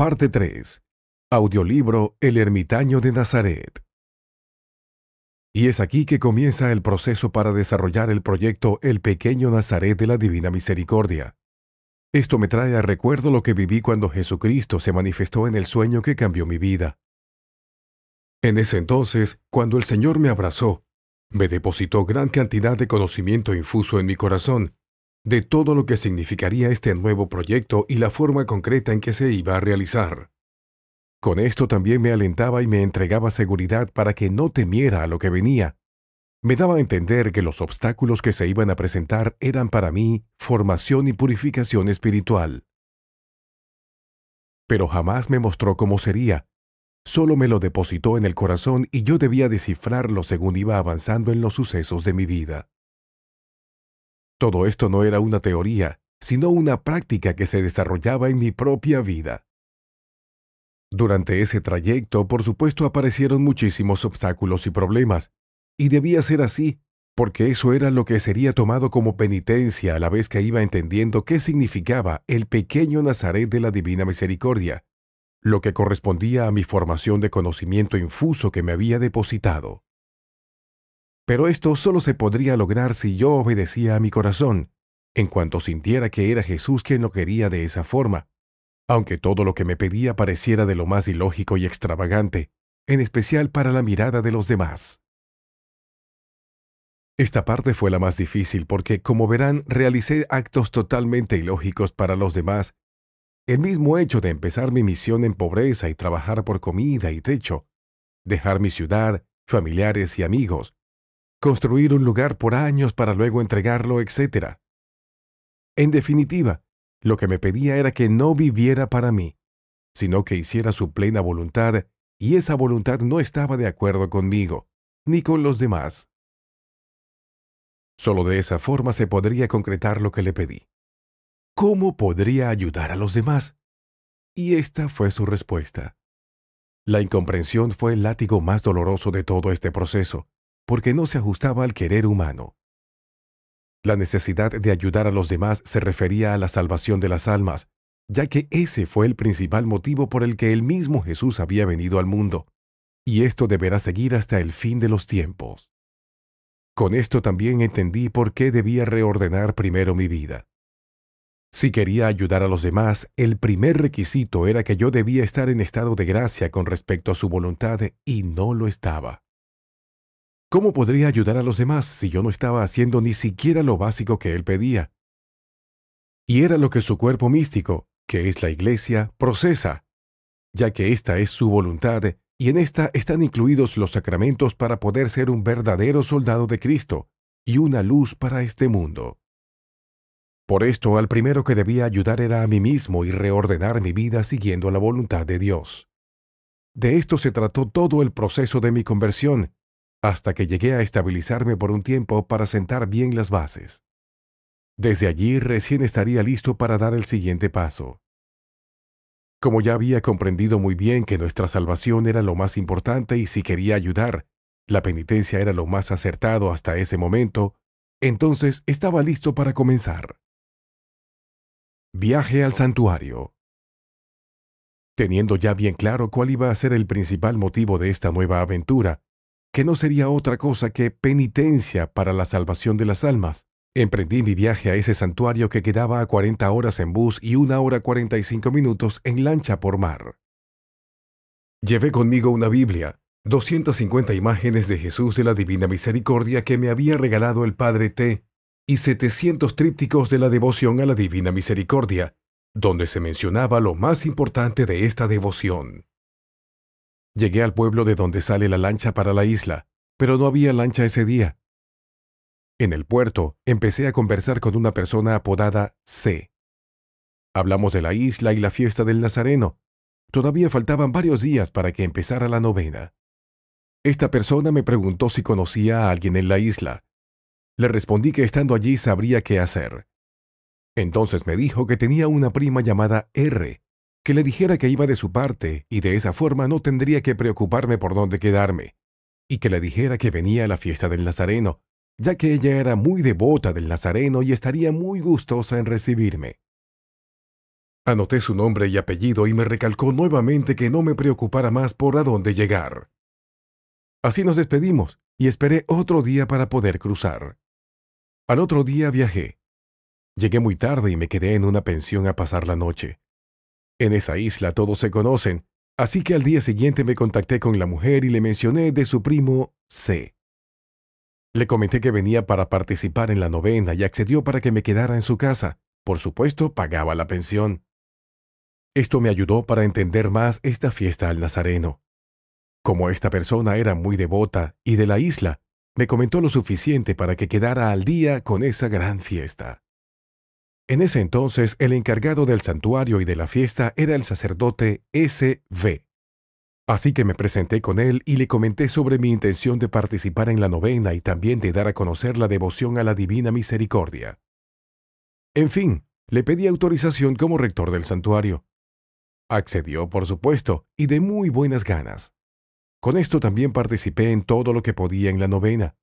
Parte 3. Audiolibro El Ermitaño de Nazaret. Y es aquí que comienza el proceso para desarrollar el proyecto El Pequeño Nazaret de la Divina Misericordia. Esto me trae a recuerdo lo que viví cuando Jesucristo se manifestó en el sueño que cambió mi vida. En ese entonces, cuando el Señor me abrazó, me depositó gran cantidad de conocimiento infuso en mi corazón, de todo lo que significaría este nuevo proyecto y la forma concreta en que se iba a realizar. Con esto también me alentaba y me entregaba seguridad para que no temiera a lo que venía. Me daba a entender que los obstáculos que se iban a presentar eran para mí formación y purificación espiritual. Pero jamás me mostró cómo sería. Solo me lo depositó en el corazón y yo debía descifrarlo según iba avanzando en los sucesos de mi vida. Todo esto no era una teoría, sino una práctica que se desarrollaba en mi propia vida. Durante ese trayecto, por supuesto, aparecieron muchísimos obstáculos y problemas, y debía ser así, porque eso era lo que sería tomado como penitencia a la vez que iba entendiendo qué significaba el pequeño Nazaret de la Divina Misericordia, lo que correspondía a mi formación de conocimiento infuso que me había depositado. Pero esto solo se podría lograr si yo obedecía a mi corazón, en cuanto sintiera que era Jesús quien lo quería de esa forma, aunque todo lo que me pedía pareciera de lo más ilógico y extravagante, en especial para la mirada de los demás. Esta parte fue la más difícil porque, como verán, realicé actos totalmente ilógicos para los demás. El mismo hecho de empezar mi misión en pobreza y trabajar por comida y techo, dejar mi ciudad, familiares y amigos, construir un lugar por años para luego entregarlo, etc. En definitiva, lo que me pedía era que no viviera para mí, sino que hiciera su plena voluntad, y esa voluntad no estaba de acuerdo conmigo, ni con los demás. Solo de esa forma se podría concretar lo que le pedí. ¿Cómo podría ayudar a los demás? Y esta fue su respuesta. La incomprensión fue el látigo más doloroso de todo este proceso, porque no se ajustaba al querer humano. La necesidad de ayudar a los demás se refería a la salvación de las almas, ya que ese fue el principal motivo por el que el mismo Jesús había venido al mundo, y esto deberá seguir hasta el fin de los tiempos. Con esto también entendí por qué debía reordenar primero mi vida. Si quería ayudar a los demás, el primer requisito era que yo debía estar en estado de gracia con respecto a su voluntad, y no lo estaba. ¿Cómo podría ayudar a los demás si yo no estaba haciendo ni siquiera lo básico que él pedía? Y era lo que su cuerpo místico, que es la Iglesia, procesa, ya que esta es su voluntad, y en esta están incluidos los sacramentos para poder ser un verdadero soldado de Cristo y una luz para este mundo. Por esto, al primero que debía ayudar era a mí mismo y reordenar mi vida siguiendo la voluntad de Dios. De esto se trató todo el proceso de mi conversión, hasta que llegué a estabilizarme por un tiempo para sentar bien las bases. Desde allí recién estaría listo para dar el siguiente paso. Como ya había comprendido muy bien que nuestra salvación era lo más importante y si quería ayudar, la penitencia era lo más acertado hasta ese momento, entonces estaba listo para comenzar. Viaje al santuario. Teniendo ya bien claro cuál iba a ser el principal motivo de esta nueva aventura, que no sería otra cosa que penitencia para la salvación de las almas, emprendí mi viaje a ese santuario que quedaba a 40 horas en bus y 1 hora 45 minutos en lancha por mar. Llevé conmigo una Biblia, 250 imágenes de Jesús de la Divina Misericordia que me había regalado el Padre T, y 700 trípticos de la devoción a la Divina Misericordia, donde se mencionaba lo más importante de esta devoción. Llegué al pueblo de donde sale la lancha para la isla, pero no había lancha ese día. En el puerto, empecé a conversar con una persona apodada C. Hablamos de la isla y la fiesta del Nazareno. Todavía faltaban varios días para que empezara la novena. Esta persona me preguntó si conocía a alguien en la isla. Le respondí que estando allí sabría qué hacer. Entonces me dijo que tenía una prima llamada R, que le dijera que iba de su parte y de esa forma no tendría que preocuparme por dónde quedarme, y que le dijera que venía a la fiesta del Nazareno, ya que ella era muy devota del Nazareno y estaría muy gustosa en recibirme. Anoté su nombre y apellido y me recalcó nuevamente que no me preocupara más por a dónde llegar. Así nos despedimos y esperé otro día para poder cruzar. Al otro día viajé. Llegué muy tarde y me quedé en una pensión a pasar la noche. En esa isla todos se conocen, así que al día siguiente me contacté con la mujer y le mencioné de su primo C. Le comenté que venía para participar en la novena y accedió para que me quedara en su casa. Por supuesto, pagaba la pensión. Esto me ayudó para entender más esta fiesta al Nazareno. Como esta persona era muy devota y de la isla, me comentó lo suficiente para que quedara al día con esa gran fiesta. En ese entonces, el encargado del santuario y de la fiesta era el sacerdote S.V. Así que me presenté con él y le comenté sobre mi intención de participar en la novena y también de dar a conocer la devoción a la Divina Misericordia. En fin, le pedí autorización como rector del santuario. Accedió, por supuesto, y de muy buenas ganas. Con esto también participé en todo lo que podía en la novena.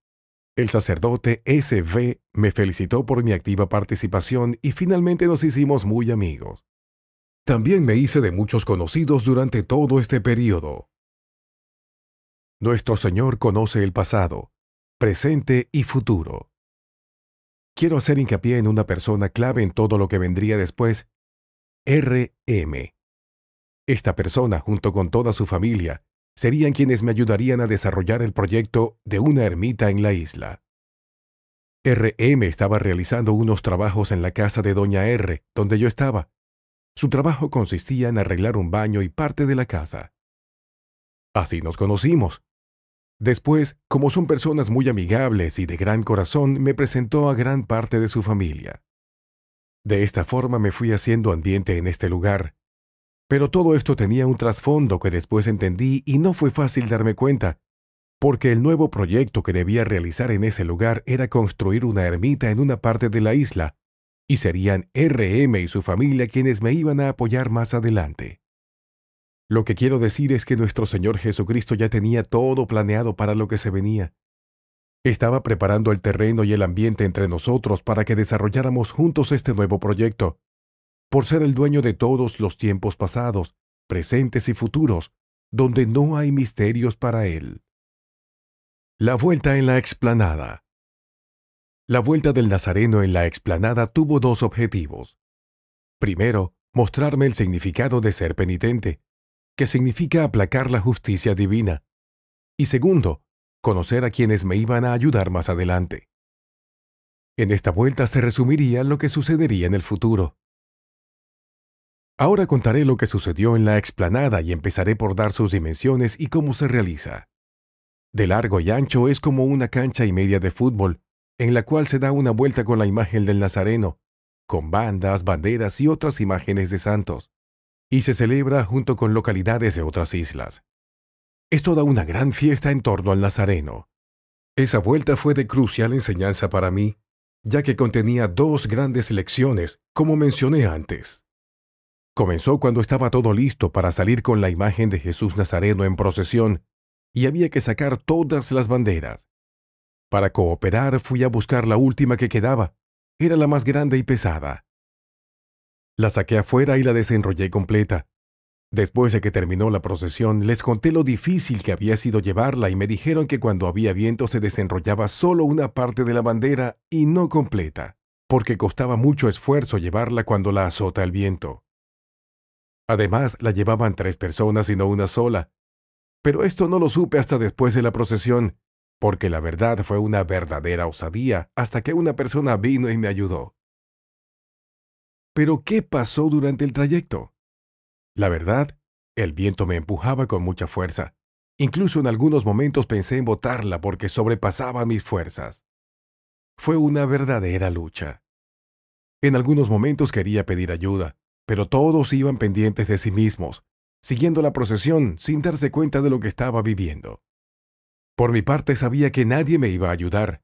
El sacerdote S.V. me felicitó por mi activa participación y finalmente nos hicimos muy amigos. También me hice de muchos conocidos durante todo este período. Nuestro Señor conoce el pasado, presente y futuro. Quiero hacer hincapié en una persona clave en todo lo que vendría después, R.M. Esta persona, junto con toda su familia, serían quienes me ayudarían a desarrollar el proyecto de una ermita en la isla. R.M. estaba realizando unos trabajos en la casa de Doña R., donde yo estaba. Su trabajo consistía en arreglar un baño y parte de la casa. Así nos conocimos. Después, como son personas muy amigables y de gran corazón, me presentó a gran parte de su familia. De esta forma me fui haciendo ambiente en este lugar. Pero todo esto tenía un trasfondo que después entendí y no fue fácil darme cuenta, porque el nuevo proyecto que debía realizar en ese lugar era construir una ermita en una parte de la isla, y serían R.M. y su familia quienes me iban a apoyar más adelante. Lo que quiero decir es que nuestro Señor Jesucristo ya tenía todo planeado para lo que se venía. Estaba preparando el terreno y el ambiente entre nosotros para que desarrolláramos juntos este nuevo proyecto, por ser el dueño de todos los tiempos pasados, presentes y futuros, donde no hay misterios para Él. La vuelta en la explanada. La vuelta del Nazareno en la explanada tuvo dos objetivos. Primero, mostrarme el significado de ser penitente, que significa aplacar la justicia divina. Y segundo, conocer a quienes me iban a ayudar más adelante. En esta vuelta se resumiría lo que sucedería en el futuro. Ahora contaré lo que sucedió en la explanada y empezaré por dar sus dimensiones y cómo se realiza. De largo y ancho es como una cancha y media de fútbol, en la cual se da una vuelta con la imagen del Nazareno, con bandas, banderas y otras imágenes de santos, y se celebra junto con localidades de otras islas. Es toda una gran fiesta en torno al Nazareno. Esa vuelta fue de crucial enseñanza para mí, ya que contenía dos grandes lecciones, como mencioné antes. Comenzó cuando estaba todo listo para salir con la imagen de Jesús Nazareno en procesión, y había que sacar todas las banderas. Para cooperar fui a buscar la última que quedaba. Era la más grande y pesada. La saqué afuera y la desenrollé completa. Después de que terminó la procesión, les conté lo difícil que había sido llevarla y me dijeron que cuando había viento se desenrollaba solo una parte de la bandera y no completa, porque costaba mucho esfuerzo llevarla cuando la azota el viento. Además, la llevaban 3 personas y no una sola. Pero esto no lo supe hasta después de la procesión, porque la verdad fue una verdadera osadía hasta que una persona vino y me ayudó. ¿Pero qué pasó durante el trayecto? La verdad, el viento me empujaba con mucha fuerza. Incluso en algunos momentos pensé en botarla porque sobrepasaba mis fuerzas. Fue una verdadera lucha. En algunos momentos quería pedir ayuda, pero todos iban pendientes de sí mismos, siguiendo la procesión sin darse cuenta de lo que estaba viviendo. Por mi parte sabía que nadie me iba a ayudar.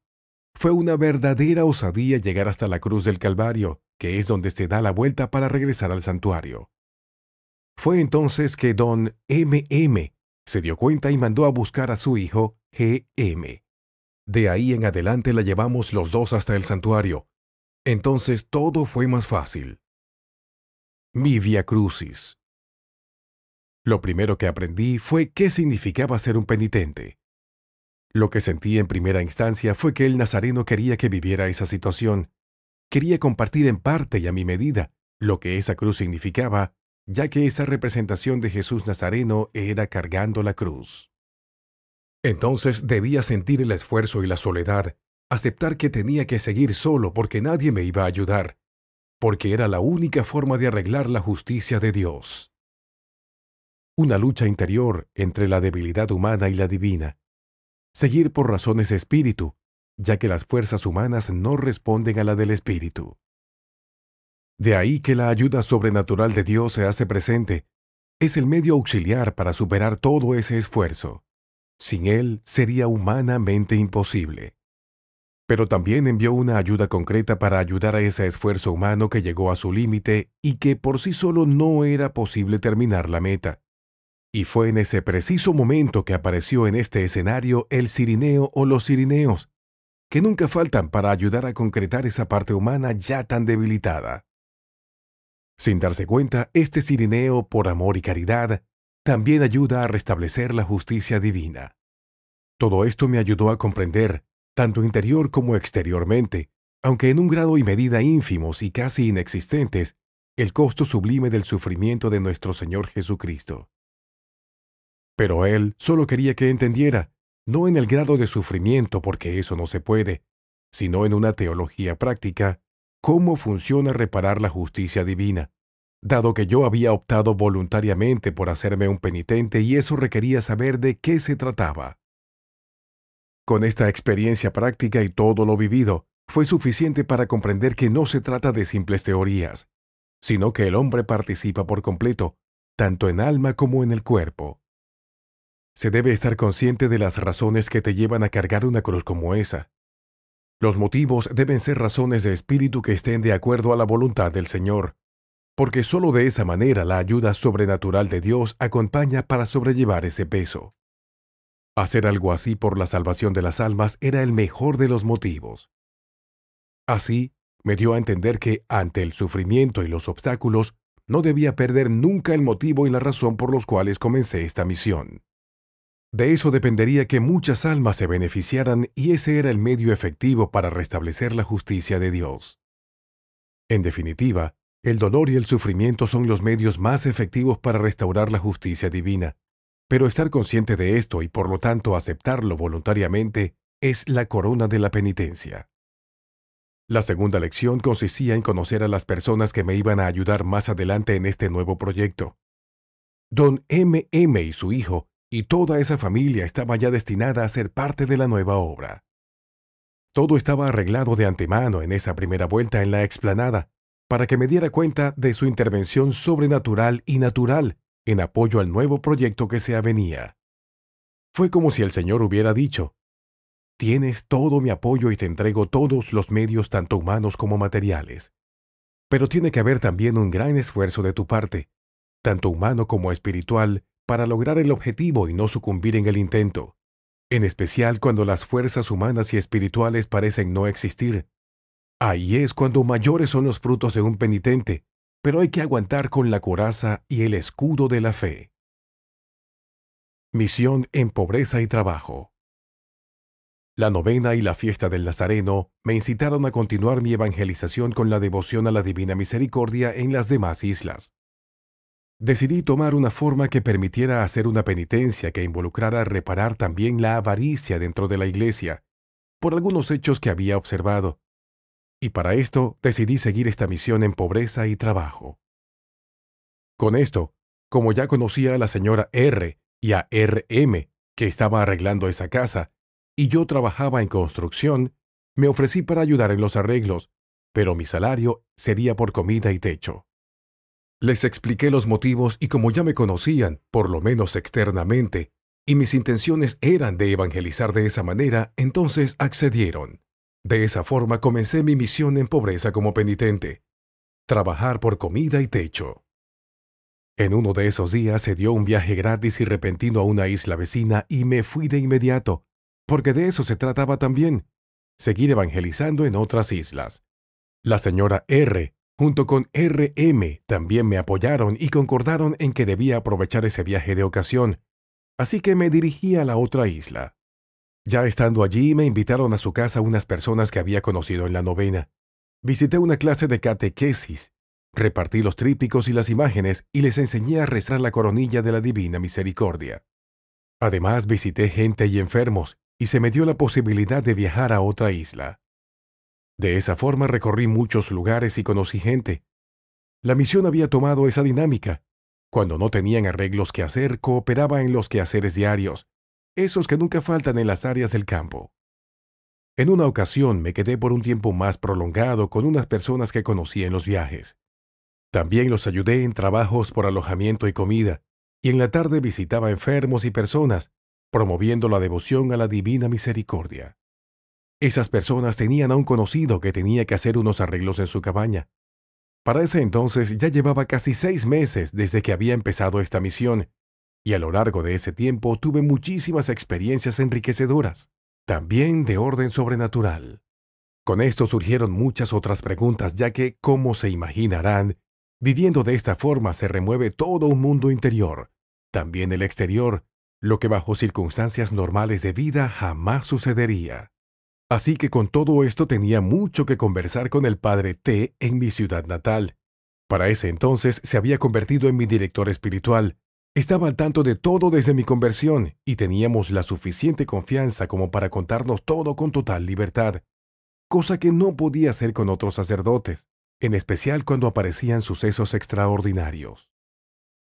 Fue una verdadera osadía llegar hasta la cruz del Calvario, que es donde se da la vuelta para regresar al santuario. Fue entonces que don M.M. se dio cuenta y mandó a buscar a su hijo G.M. De ahí en adelante la llevamos los dos hasta el santuario. Entonces todo fue más fácil. Mi Vía Crucis. Lo primero que aprendí fue qué significaba ser un penitente. Lo que sentí en primera instancia fue que el nazareno quería que viviera esa situación. Quería compartir en parte y a mi medida lo que esa cruz significaba, ya que esa representación de Jesús Nazareno era cargando la cruz. Entonces debía sentir el esfuerzo y la soledad, aceptar que tenía que seguir solo porque nadie me iba a ayudar, porque era la única forma de arreglar la justicia de Dios. Una lucha interior entre la debilidad humana y la divina. Seguir por razones de espíritu, ya que las fuerzas humanas no responden a la del espíritu. De ahí que la ayuda sobrenatural de Dios se hace presente. Es el medio auxiliar para superar todo ese esfuerzo. Sin él sería humanamente imposible. Pero también envió una ayuda concreta para ayudar a ese esfuerzo humano que llegó a su límite y que por sí solo no era posible terminar la meta. Y fue en ese preciso momento que apareció en este escenario el cirineo o los cirineos, que nunca faltan para ayudar a concretar esa parte humana ya tan debilitada. Sin darse cuenta, este cirineo, por amor y caridad, también ayuda a restablecer la justicia divina. Todo esto me ayudó a comprender, tanto interior como exteriormente, aunque en un grado y medida ínfimos y casi inexistentes, el costo sublime del sufrimiento de nuestro Señor Jesucristo. Pero Él solo quería que entendiera, no en el grado de sufrimiento porque eso no se puede, sino en una teología práctica, cómo funciona reparar la justicia divina, dado que yo había optado voluntariamente por hacerme un penitente y eso requería saber de qué se trataba. Con esta experiencia práctica y todo lo vivido, fue suficiente para comprender que no se trata de simples teorías, sino que el hombre participa por completo, tanto en alma como en el cuerpo. Se debe estar consciente de las razones que te llevan a cargar una cruz como esa. Los motivos deben ser razones de espíritu que estén de acuerdo a la voluntad del Señor, porque sólo de esa manera la ayuda sobrenatural de Dios acompaña para sobrellevar ese peso. Hacer algo así por la salvación de las almas era el mejor de los motivos. Así, me dio a entender que, ante el sufrimiento y los obstáculos, no debía perder nunca el motivo y la razón por los cuales comencé esta misión. De eso dependería que muchas almas se beneficiaran y ese era el medio efectivo para restablecer la justicia de Dios. En definitiva, el dolor y el sufrimiento son los medios más efectivos para restaurar la justicia divina, pero estar consciente de esto y por lo tanto aceptarlo voluntariamente es la corona de la penitencia. La segunda lección consistía en conocer a las personas que me iban a ayudar más adelante en este nuevo proyecto. Don M.M. y su hijo y toda esa familia estaba ya destinada a ser parte de la nueva obra. Todo estaba arreglado de antemano en esa primera vuelta en la explanada, para que me diera cuenta de su intervención sobrenatural y natural en apoyo al nuevo proyecto que se avenía. Fue como si el Señor hubiera dicho: «Tienes todo mi apoyo y te entrego todos los medios tanto humanos como materiales. Pero tiene que haber también un gran esfuerzo de tu parte, tanto humano como espiritual, para lograr el objetivo y no sucumbir en el intento, en especial cuando las fuerzas humanas y espirituales parecen no existir. Ahí es cuando mayores son los frutos de un penitente, pero hay que aguantar con la coraza y el escudo de la fe». Misión en pobreza y trabajo. La novena y la fiesta del Nazareno me incitaron a continuar mi evangelización con la devoción a la Divina Misericordia en las demás islas. Decidí tomar una forma que permitiera hacer una penitencia que involucrara reparar también la avaricia dentro de la iglesia, por algunos hechos que había observado. Y para esto decidí seguir esta misión en pobreza y trabajo. Con esto, como ya conocía a la señora R y a R.M., que estaba arreglando esa casa, y yo trabajaba en construcción, me ofrecí para ayudar en los arreglos, pero mi salario sería por comida y techo. Les expliqué los motivos y como ya me conocían, por lo menos externamente, y mis intenciones eran de evangelizar de esa manera, entonces accedieron. De esa forma comencé mi misión en pobreza como penitente: trabajar por comida y techo. En uno de esos días se dio un viaje gratis y repentino a una isla vecina y me fui de inmediato, porque de eso se trataba también, seguir evangelizando en otras islas. La señora R, junto con RM, también me apoyaron y concordaron en que debía aprovechar ese viaje de ocasión, así que me dirigí a la otra isla. Ya estando allí, me invitaron a su casa unas personas que había conocido en la novena. Visité una clase de catequesis, repartí los trípticos y las imágenes y les enseñé a rezar la coronilla de la Divina Misericordia. Además, visité gente y enfermos, y se me dio la posibilidad de viajar a otra isla. De esa forma recorrí muchos lugares y conocí gente. La misión había tomado esa dinámica. Cuando no tenían arreglos que hacer, cooperaba en los quehaceres diarios, esos que nunca faltan en las áreas del campo. En una ocasión me quedé por un tiempo más prolongado con unas personas que conocí en los viajes. También los ayudé en trabajos por alojamiento y comida, y en la tarde visitaba enfermos y personas, promoviendo la devoción a la Divina Misericordia. Esas personas tenían a un conocido que tenía que hacer unos arreglos en su cabaña. Para ese entonces ya llevaba casi 6 meses desde que había empezado esta misión, y a lo largo de ese tiempo tuve muchísimas experiencias enriquecedoras, también de orden sobrenatural. Con esto surgieron muchas otras preguntas, ya que, como se imaginarán, viviendo de esta forma se remueve todo un mundo interior, también el exterior, lo que bajo circunstancias normales de vida jamás sucedería. Así que con todo esto tenía mucho que conversar con el padre T en mi ciudad natal. Para ese entonces se había convertido en mi director espiritual. Estaba al tanto de todo desde mi conversión y teníamos la suficiente confianza como para contarnos todo con total libertad, cosa que no podía hacer con otros sacerdotes, en especial cuando aparecían sucesos extraordinarios.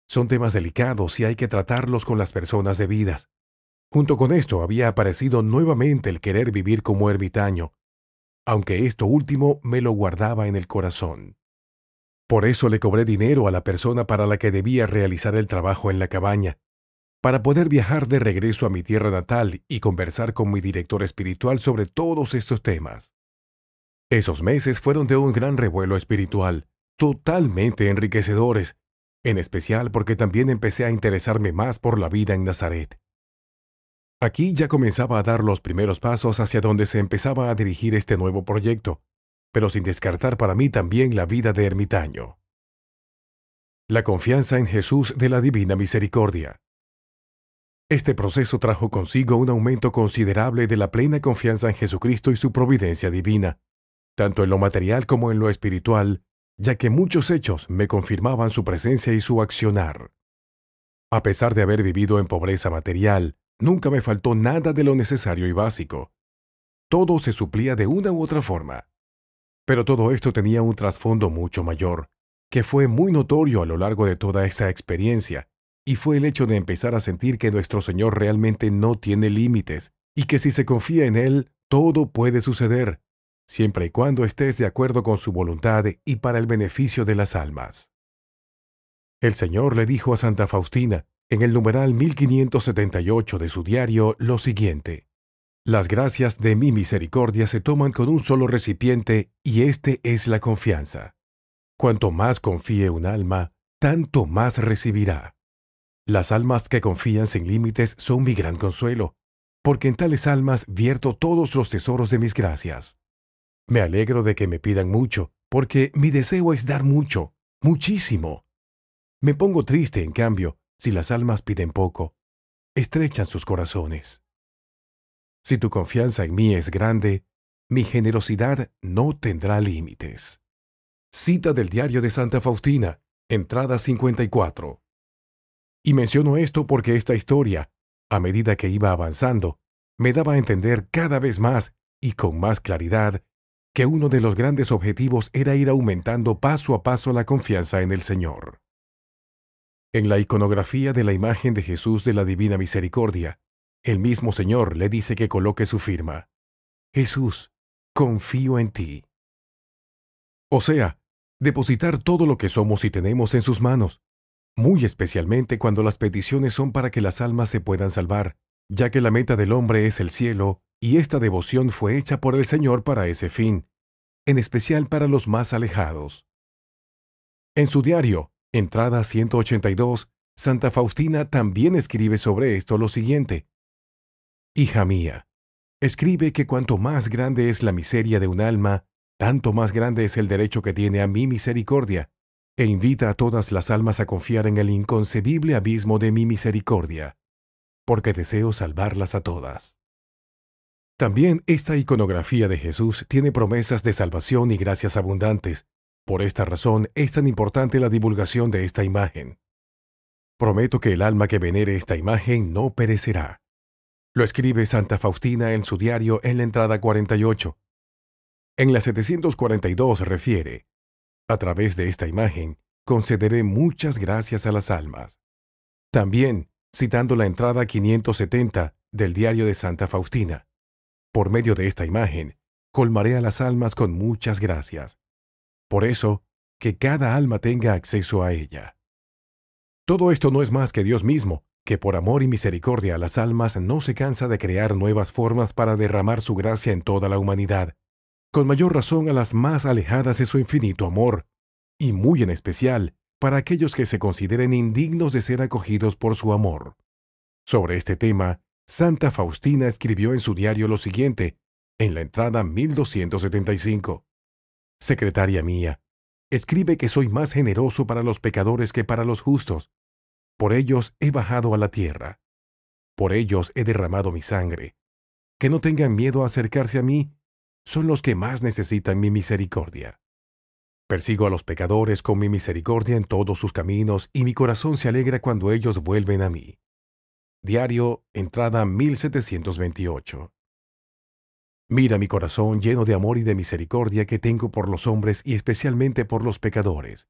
Son temas delicados y hay que tratarlos con las personas debidas. Junto con esto había aparecido nuevamente el querer vivir como ermitaño, aunque esto último me lo guardaba en el corazón. Por eso le cobré dinero a la persona para la que debía realizar el trabajo en la cabaña, para poder viajar de regreso a mi tierra natal y conversar con mi director espiritual sobre todos estos temas. Esos meses fueron de un gran revuelo espiritual, totalmente enriquecedores, en especial porque también empecé a interesarme más por la vida en Nazaret. Aquí ya comenzaba a dar los primeros pasos hacia donde se empezaba a dirigir este nuevo proyecto, pero sin descartar para mí también la vida de ermitaño. La confianza en Jesús de la Divina Misericordia. Este proceso trajo consigo un aumento considerable de la plena confianza en Jesucristo y su providencia divina, tanto en lo material como en lo espiritual, ya que muchos hechos me confirmaban su presencia y su accionar. A pesar de haber vivido en pobreza material, nunca me faltó nada de lo necesario y básico. Todo se suplía de una u otra forma. Pero todo esto tenía un trasfondo mucho mayor, que fue muy notorio a lo largo de toda esa experiencia, y fue el hecho de empezar a sentir que nuestro Señor realmente no tiene límites, y que si se confía en Él, todo puede suceder, siempre y cuando estés de acuerdo con su voluntad y para el beneficio de las almas. El Señor le dijo a Santa Faustina, en el numeral 1578 de su diario, lo siguiente: las gracias de mi misericordia se toman con un solo recipiente y este es la confianza. Cuanto más confíe un alma, tanto más recibirá. Las almas que confían sin límites son mi gran consuelo, porque en tales almas vierto todos los tesoros de mis gracias. Me alegro de que me pidan mucho, porque mi deseo es dar mucho, muchísimo. Me pongo triste, en cambio, si las almas piden poco, estrechan sus corazones. Si tu confianza en mí es grande, mi generosidad no tendrá límites. Cita del diario de Santa Faustina, entrada 54. Y menciono esto porque esta historia, a medida que iba avanzando, me daba a entender cada vez más y con más claridad que uno de los grandes objetivos era ir aumentando paso a paso la confianza en el Señor. En la iconografía de la imagen de Jesús de la Divina Misericordia, el mismo Señor le dice que coloque su firma: Jesús, confío en ti. O sea, depositar todo lo que somos y tenemos en sus manos, muy especialmente cuando las peticiones son para que las almas se puedan salvar, ya que la meta del hombre es el cielo, y esta devoción fue hecha por el Señor para ese fin, en especial para los más alejados. En su diario, entrada 182, Santa Faustina también escribe sobre esto lo siguiente: hija mía, escribe que cuanto más grande es la miseria de un alma, tanto más grande es el derecho que tiene a mi misericordia, e invita a todas las almas a confiar en el inconcebible abismo de mi misericordia, porque deseo salvarlas a todas. También esta iconografía de Jesús tiene promesas de salvación y gracias abundantes. Por esta razón es tan importante la divulgación de esta imagen. Prometo que el alma que venere esta imagen no perecerá. Lo escribe Santa Faustina en su diario en la entrada 48. En la 742 refiere: a través de esta imagen concederé muchas gracias a las almas. También, citando la entrada 570 del diario de Santa Faustina: por medio de esta imagen, colmaré a las almas con muchas gracias. Por eso, que cada alma tenga acceso a ella. Todo esto no es más que Dios mismo, que por amor y misericordia a las almas no se cansa de crear nuevas formas para derramar su gracia en toda la humanidad, con mayor razón a las más alejadas de su infinito amor, y muy en especial para aquellos que se consideren indignos de ser acogidos por su amor. Sobre este tema, Santa Faustina escribió en su diario lo siguiente, en la entrada 1275. Secretaria mía, escribe que soy más generoso para los pecadores que para los justos. Por ellos he bajado a la tierra. Por ellos he derramado mi sangre. Que no tengan miedo a acercarse a mí, son los que más necesitan mi misericordia. Persigo a los pecadores con mi misericordia en todos sus caminos y mi corazón se alegra cuando ellos vuelven a mí. Diario, entrada 1728. Mira mi corazón lleno de amor y de misericordia que tengo por los hombres y especialmente por los pecadores.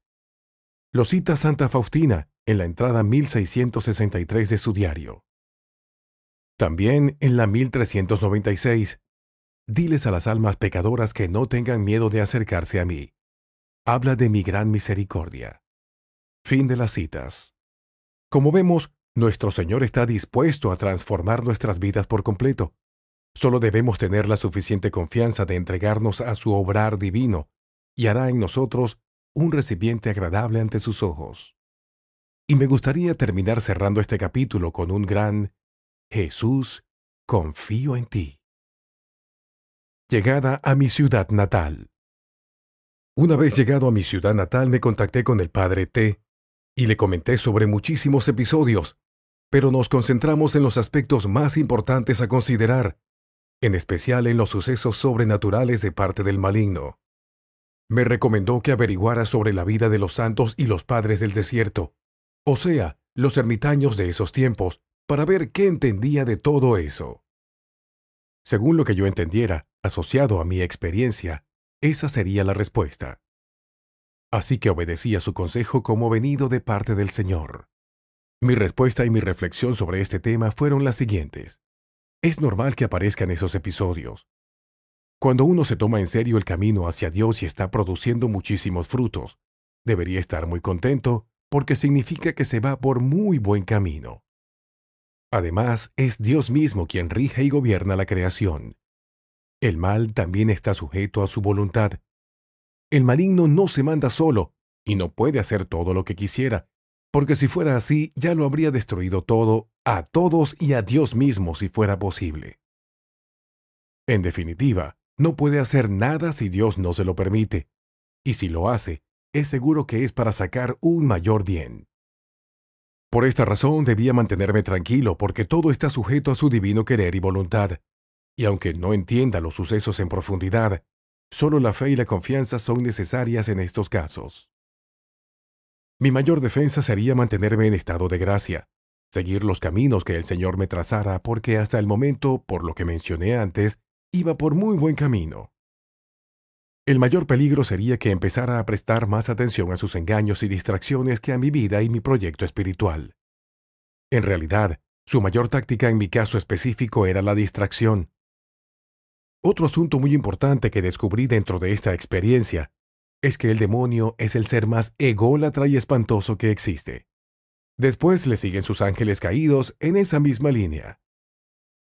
Lo cita Santa Faustina en la entrada 1663 de su diario. También en la 1396, diles a las almas pecadoras que no tengan miedo de acercarse a mí. Habla de mi gran misericordia. Fin de las citas. Como vemos, nuestro Señor está dispuesto a transformar nuestras vidas por completo. Solo debemos tener la suficiente confianza de entregarnos a su obrar divino, y hará en nosotros un recipiente agradable ante sus ojos. Y me gustaría terminar cerrando este capítulo con un gran Jesús, confío en ti. Llegada a mi ciudad natal. Una vez llegado a mi ciudad natal me contacté con el padre T. y le comenté sobre muchísimos episodios, pero nos concentramos en los aspectos más importantes a considerar, en especial en los sucesos sobrenaturales de parte del maligno. Me recomendó que averiguara sobre la vida de los santos y los padres del desierto, o sea, los ermitaños de esos tiempos, para ver qué entendía de todo eso. Según lo que yo entendiera, asociado a mi experiencia, esa sería la respuesta. Así que obedecí a su consejo como venido de parte del Señor. Mi respuesta y mi reflexión sobre este tema fueron las siguientes. Es normal que aparezcan esos episodios. Cuando uno se toma en serio el camino hacia Dios y está produciendo muchísimos frutos, debería estar muy contento porque significa que se va por muy buen camino. Además, es Dios mismo quien rige y gobierna la creación. El mal también está sujeto a su voluntad. El maligno no se manda solo y no puede hacer todo lo que quisiera, porque si fuera así ya lo habría destruido todo, a todos y a Dios mismo si fuera posible. En definitiva, no puede hacer nada si Dios no se lo permite, y si lo hace, es seguro que es para sacar un mayor bien. Por esta razón debía mantenerme tranquilo porque todo está sujeto a su divino querer y voluntad, y aunque no entienda los sucesos en profundidad, solo la fe y la confianza son necesarias en estos casos. Mi mayor defensa sería mantenerme en estado de gracia, seguir los caminos que el Señor me trazara porque hasta el momento, por lo que mencioné antes, iba por muy buen camino. El mayor peligro sería que empezara a prestar más atención a sus engaños y distracciones que a mi vida y mi proyecto espiritual. En realidad, su mayor táctica en mi caso específico era la distracción. Otro asunto muy importante que descubrí dentro de esta experiencia es que el demonio es el ser más ególatra y espantoso que existe. Después le siguen sus ángeles caídos en esa misma línea.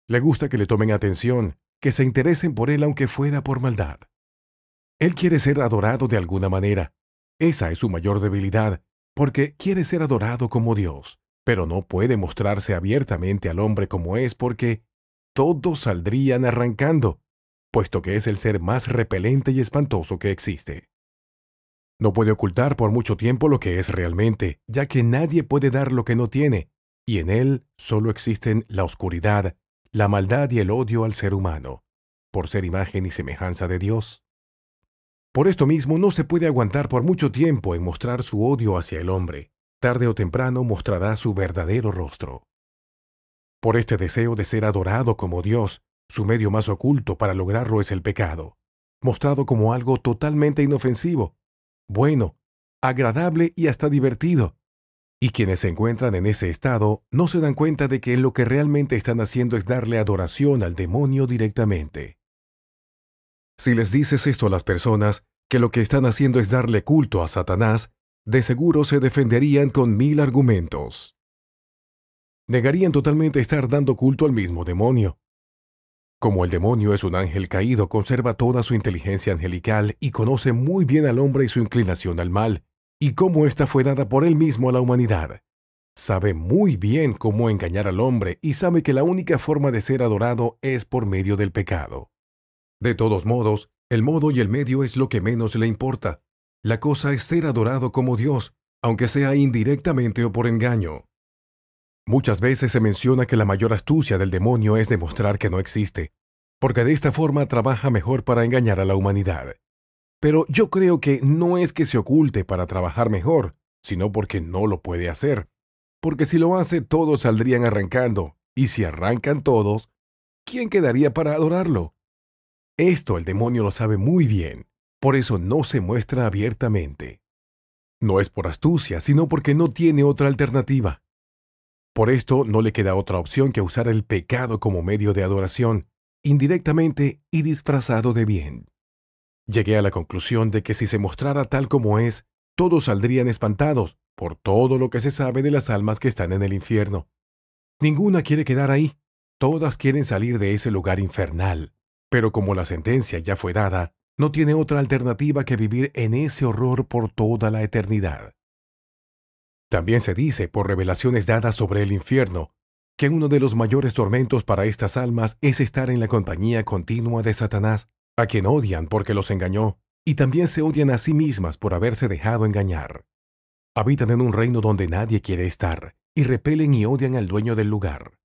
Le gusta que le tomen atención, que se interesen por él aunque fuera por maldad. Él quiere ser adorado de alguna manera. Esa es su mayor debilidad, porque quiere ser adorado como Dios, pero no puede mostrarse abiertamente al hombre como es porque todos saldrían arrancando, puesto que es el ser más repelente y espantoso que existe. No puede ocultar por mucho tiempo lo que es realmente, ya que nadie puede dar lo que no tiene, y en él solo existen la oscuridad, la maldad y el odio al ser humano, por ser imagen y semejanza de Dios. Por esto mismo no se puede aguantar por mucho tiempo en mostrar su odio hacia el hombre. Tarde o temprano mostrará su verdadero rostro. Por este deseo de ser adorado como Dios, su medio más oculto para lograrlo es el pecado, mostrado como algo totalmente inofensivo, bueno, agradable y hasta divertido. Y quienes se encuentran en ese estado no se dan cuenta de que lo que realmente están haciendo es darle adoración al demonio directamente. Si les dices esto a las personas, que lo que están haciendo es darle culto a Satanás, de seguro se defenderían con 1000 argumentos. Negarían totalmente estar dando culto al mismo demonio. Como el demonio es un ángel caído, conserva toda su inteligencia angelical y conoce muy bien al hombre y su inclinación al mal, y cómo ésta fue dada por él mismo a la humanidad. Sabe muy bien cómo engañar al hombre y sabe que la única forma de ser adorado es por medio del pecado. De todos modos, el modo y el medio es lo que menos le importa. La cosa es ser adorado como Dios, aunque sea indirectamente o por engaño. Muchas veces se menciona que la mayor astucia del demonio es demostrar que no existe, porque de esta forma trabaja mejor para engañar a la humanidad. Pero yo creo que no es que se oculte para trabajar mejor, sino porque no lo puede hacer. Porque si lo hace, todos saldrían arrancando, y si arrancan todos, ¿quién quedaría para adorarlo? Esto el demonio lo sabe muy bien, por eso no se muestra abiertamente. No es por astucia, sino porque no tiene otra alternativa. Por esto no le queda otra opción que usar el pecado como medio de adoración, indirectamente y disfrazado de bien. Llegué a la conclusión de que si se mostrara tal como es, todos saldrían espantados por todo lo que se sabe de las almas que están en el infierno. Ninguna quiere quedar ahí, todas quieren salir de ese lugar infernal. Pero como la sentencia ya fue dada, no tiene otra alternativa que vivir en ese horror por toda la eternidad. También se dice, por revelaciones dadas sobre el infierno, que uno de los mayores tormentos para estas almas es estar en la compañía continua de Satanás, a quien odian porque los engañó, y también se odian a sí mismas por haberse dejado engañar. Habitan en un reino donde nadie quiere estar, y repelen y odian al dueño del lugar.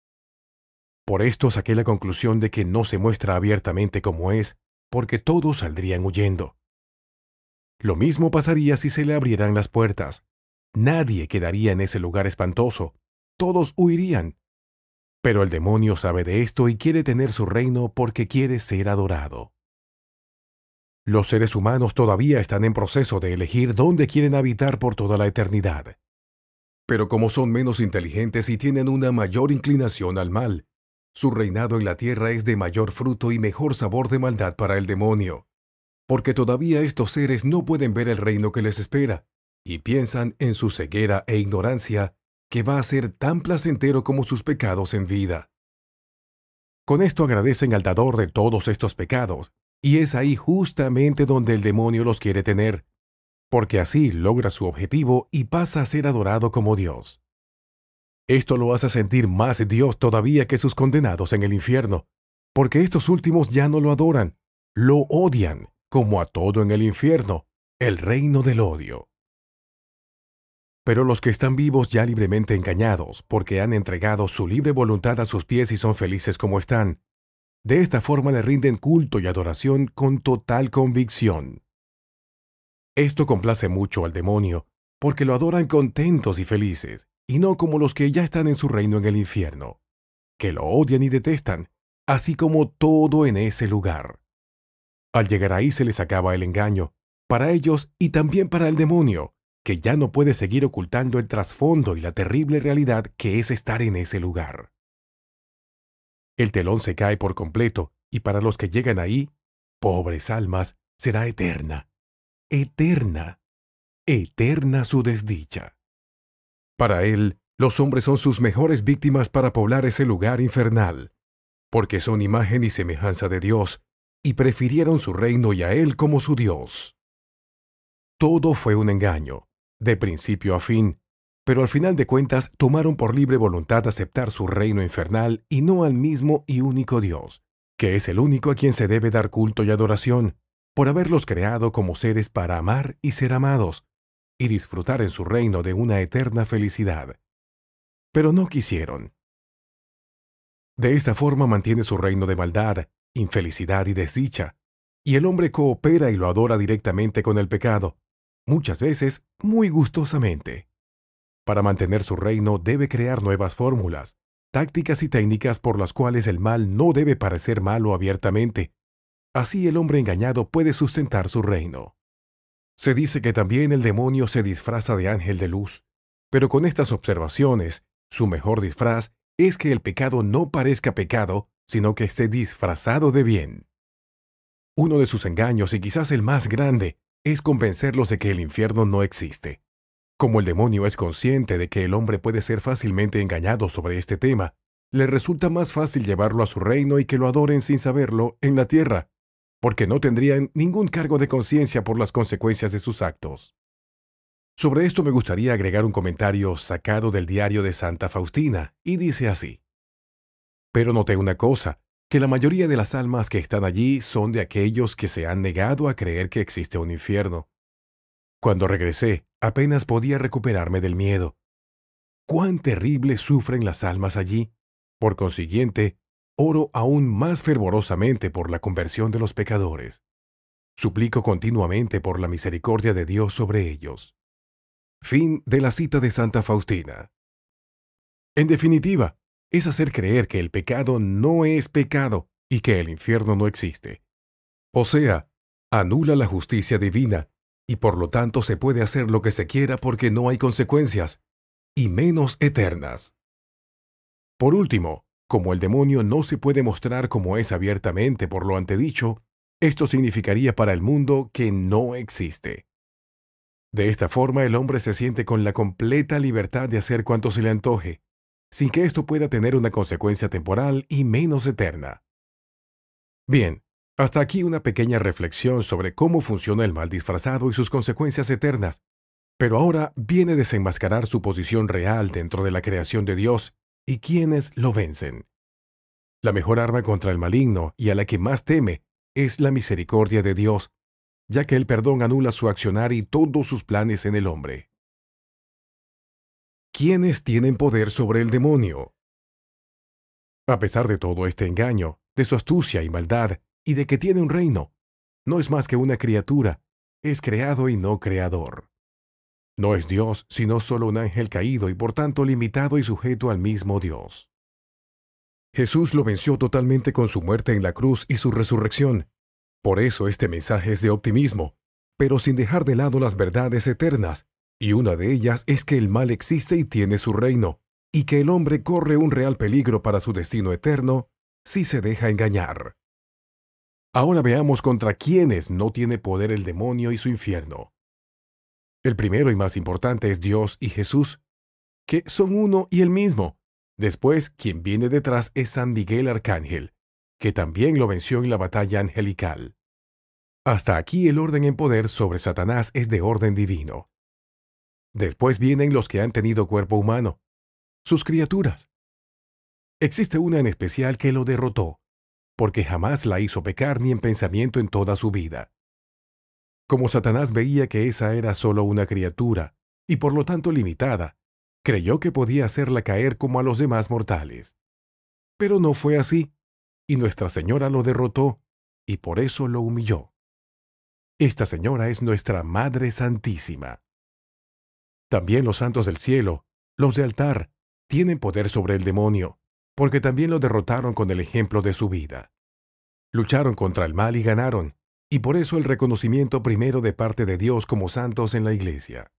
Por esto saqué la conclusión de que no se muestra abiertamente como es, porque todos saldrían huyendo. Lo mismo pasaría si se le abrieran las puertas. Nadie quedaría en ese lugar espantoso. Todos huirían. Pero el demonio sabe de esto y quiere tener su reino porque quiere ser adorado. Los seres humanos todavía están en proceso de elegir dónde quieren habitar por toda la eternidad. Pero como son menos inteligentes y tienen una mayor inclinación al mal, su reinado en la tierra es de mayor fruto y mejor sabor de maldad para el demonio, porque todavía estos seres no pueden ver el reino que les espera, y piensan en su ceguera e ignorancia que va a ser tan placentero como sus pecados en vida. Con esto agradecen al dador de todos estos pecados, y es ahí justamente donde el demonio los quiere tener, porque así logra su objetivo y pasa a ser adorado como Dios. Esto lo hace sentir más Dios todavía que sus condenados en el infierno, porque estos últimos ya no lo adoran, lo odian, como a todo en el infierno, el reino del odio. Pero los que están vivos ya libremente engañados, porque han entregado su libre voluntad a sus pies y son felices como están, de esta forma le rinden culto y adoración con total convicción. Esto complace mucho al demonio, porque lo adoran contentos y felices, y no como los que ya están en su reino en el infierno, que lo odian y detestan, así como todo en ese lugar. Al llegar ahí se les acaba el engaño, para ellos y también para el demonio, que ya no puede seguir ocultando el trasfondo y la terrible realidad que es estar en ese lugar. El telón se cae por completo, y para los que llegan ahí, pobres almas, será eterna, eterna, eterna su desdicha. Para él, los hombres son sus mejores víctimas para poblar ese lugar infernal, porque son imagen y semejanza de Dios, y prefirieron su reino y a él como su Dios. Todo fue un engaño, de principio a fin, pero al final de cuentas tomaron por libre voluntad aceptar su reino infernal y no al mismo y único Dios, que es el único a quien se debe dar culto y adoración, por haberlos creado como seres para amar y ser amados, y disfrutar en su reino de una eterna felicidad. Pero no quisieron. De esta forma mantiene su reino de maldad, infelicidad y desdicha, y el hombre coopera y lo adora directamente con el pecado, muchas veces muy gustosamente. Para mantener su reino debe crear nuevas fórmulas, tácticas y técnicas por las cuales el mal no debe parecer malo abiertamente. Así el hombre engañado puede sustentar su reino. Se dice que también el demonio se disfraza de ángel de luz, pero con estas observaciones, su mejor disfraz es que el pecado no parezca pecado, sino que esté disfrazado de bien. Uno de sus engaños, y quizás el más grande, es convencerlos de que el infierno no existe. Como el demonio es consciente de que el hombre puede ser fácilmente engañado sobre este tema, le resulta más fácil llevarlo a su reino y que lo adoren sin saberlo en la tierra, porque no tendrían ningún cargo de conciencia por las consecuencias de sus actos. Sobre esto me gustaría agregar un comentario sacado del diario de Santa Faustina, y dice así: pero noté una cosa, que la mayoría de las almas que están allí son de aquellos que se han negado a creer que existe un infierno. Cuando regresé, apenas podía recuperarme del miedo. ¡Cuán terrible sufren las almas allí! Por consiguiente, oro aún más fervorosamente por la conversión de los pecadores. Suplico continuamente por la misericordia de Dios sobre ellos. Fin de la cita de Santa Faustina. En definitiva, es hacer creer que el pecado no es pecado y que el infierno no existe. O sea, anula la justicia divina, y por lo tanto se puede hacer lo que se quiera porque no hay consecuencias, y menos eternas. Por último, como el demonio no se puede mostrar como es abiertamente por lo antedicho, esto significaría para el mundo que no existe. De esta forma el hombre se siente con la completa libertad de hacer cuanto se le antoje, sin que esto pueda tener una consecuencia temporal y menos eterna. Bien, hasta aquí una pequeña reflexión sobre cómo funciona el mal disfrazado y sus consecuencias eternas. Pero ahora viene a desenmascarar su posición real dentro de la creación de Dios y quienes lo vencen. La mejor arma contra el maligno y a la que más teme es la misericordia de Dios, ya que el perdón anula su accionar y todos sus planes en el hombre. ¿Quiénes tienen poder sobre el demonio? A pesar de todo este engaño, de su astucia y maldad, y de que tiene un reino, no es más que una criatura, es creado y no creador. No es Dios, sino solo un ángel caído y por tanto limitado y sujeto al mismo Dios. Jesús lo venció totalmente con su muerte en la cruz y su resurrección. Por eso este mensaje es de optimismo, pero sin dejar de lado las verdades eternas, y una de ellas es que el mal existe y tiene su reino, y que el hombre corre un real peligro para su destino eterno si se deja engañar. Ahora veamos contra quiénes no tiene poder el demonio y su infierno. El primero y más importante es Dios y Jesús, que son uno y el mismo. Después, quien viene detrás es San Miguel Arcángel, que también lo venció en la batalla angelical. Hasta aquí el orden en poder sobre Satanás es de orden divino. Después vienen los que han tenido cuerpo humano, sus criaturas. Existe una en especial que lo derrotó, porque jamás la hizo pecar ni en pensamiento en toda su vida. Como Satanás veía que esa era solo una criatura, y por lo tanto limitada, creyó que podía hacerla caer como a los demás mortales. Pero no fue así, y Nuestra Señora lo derrotó, y por eso lo humilló. Esta Señora es nuestra Madre Santísima. También los santos del cielo, los de altar, tienen poder sobre el demonio, porque también lo derrotaron con el ejemplo de su vida. Lucharon contra el mal y ganaron, y por eso el reconocimiento primero de parte de Dios como santos en la Iglesia.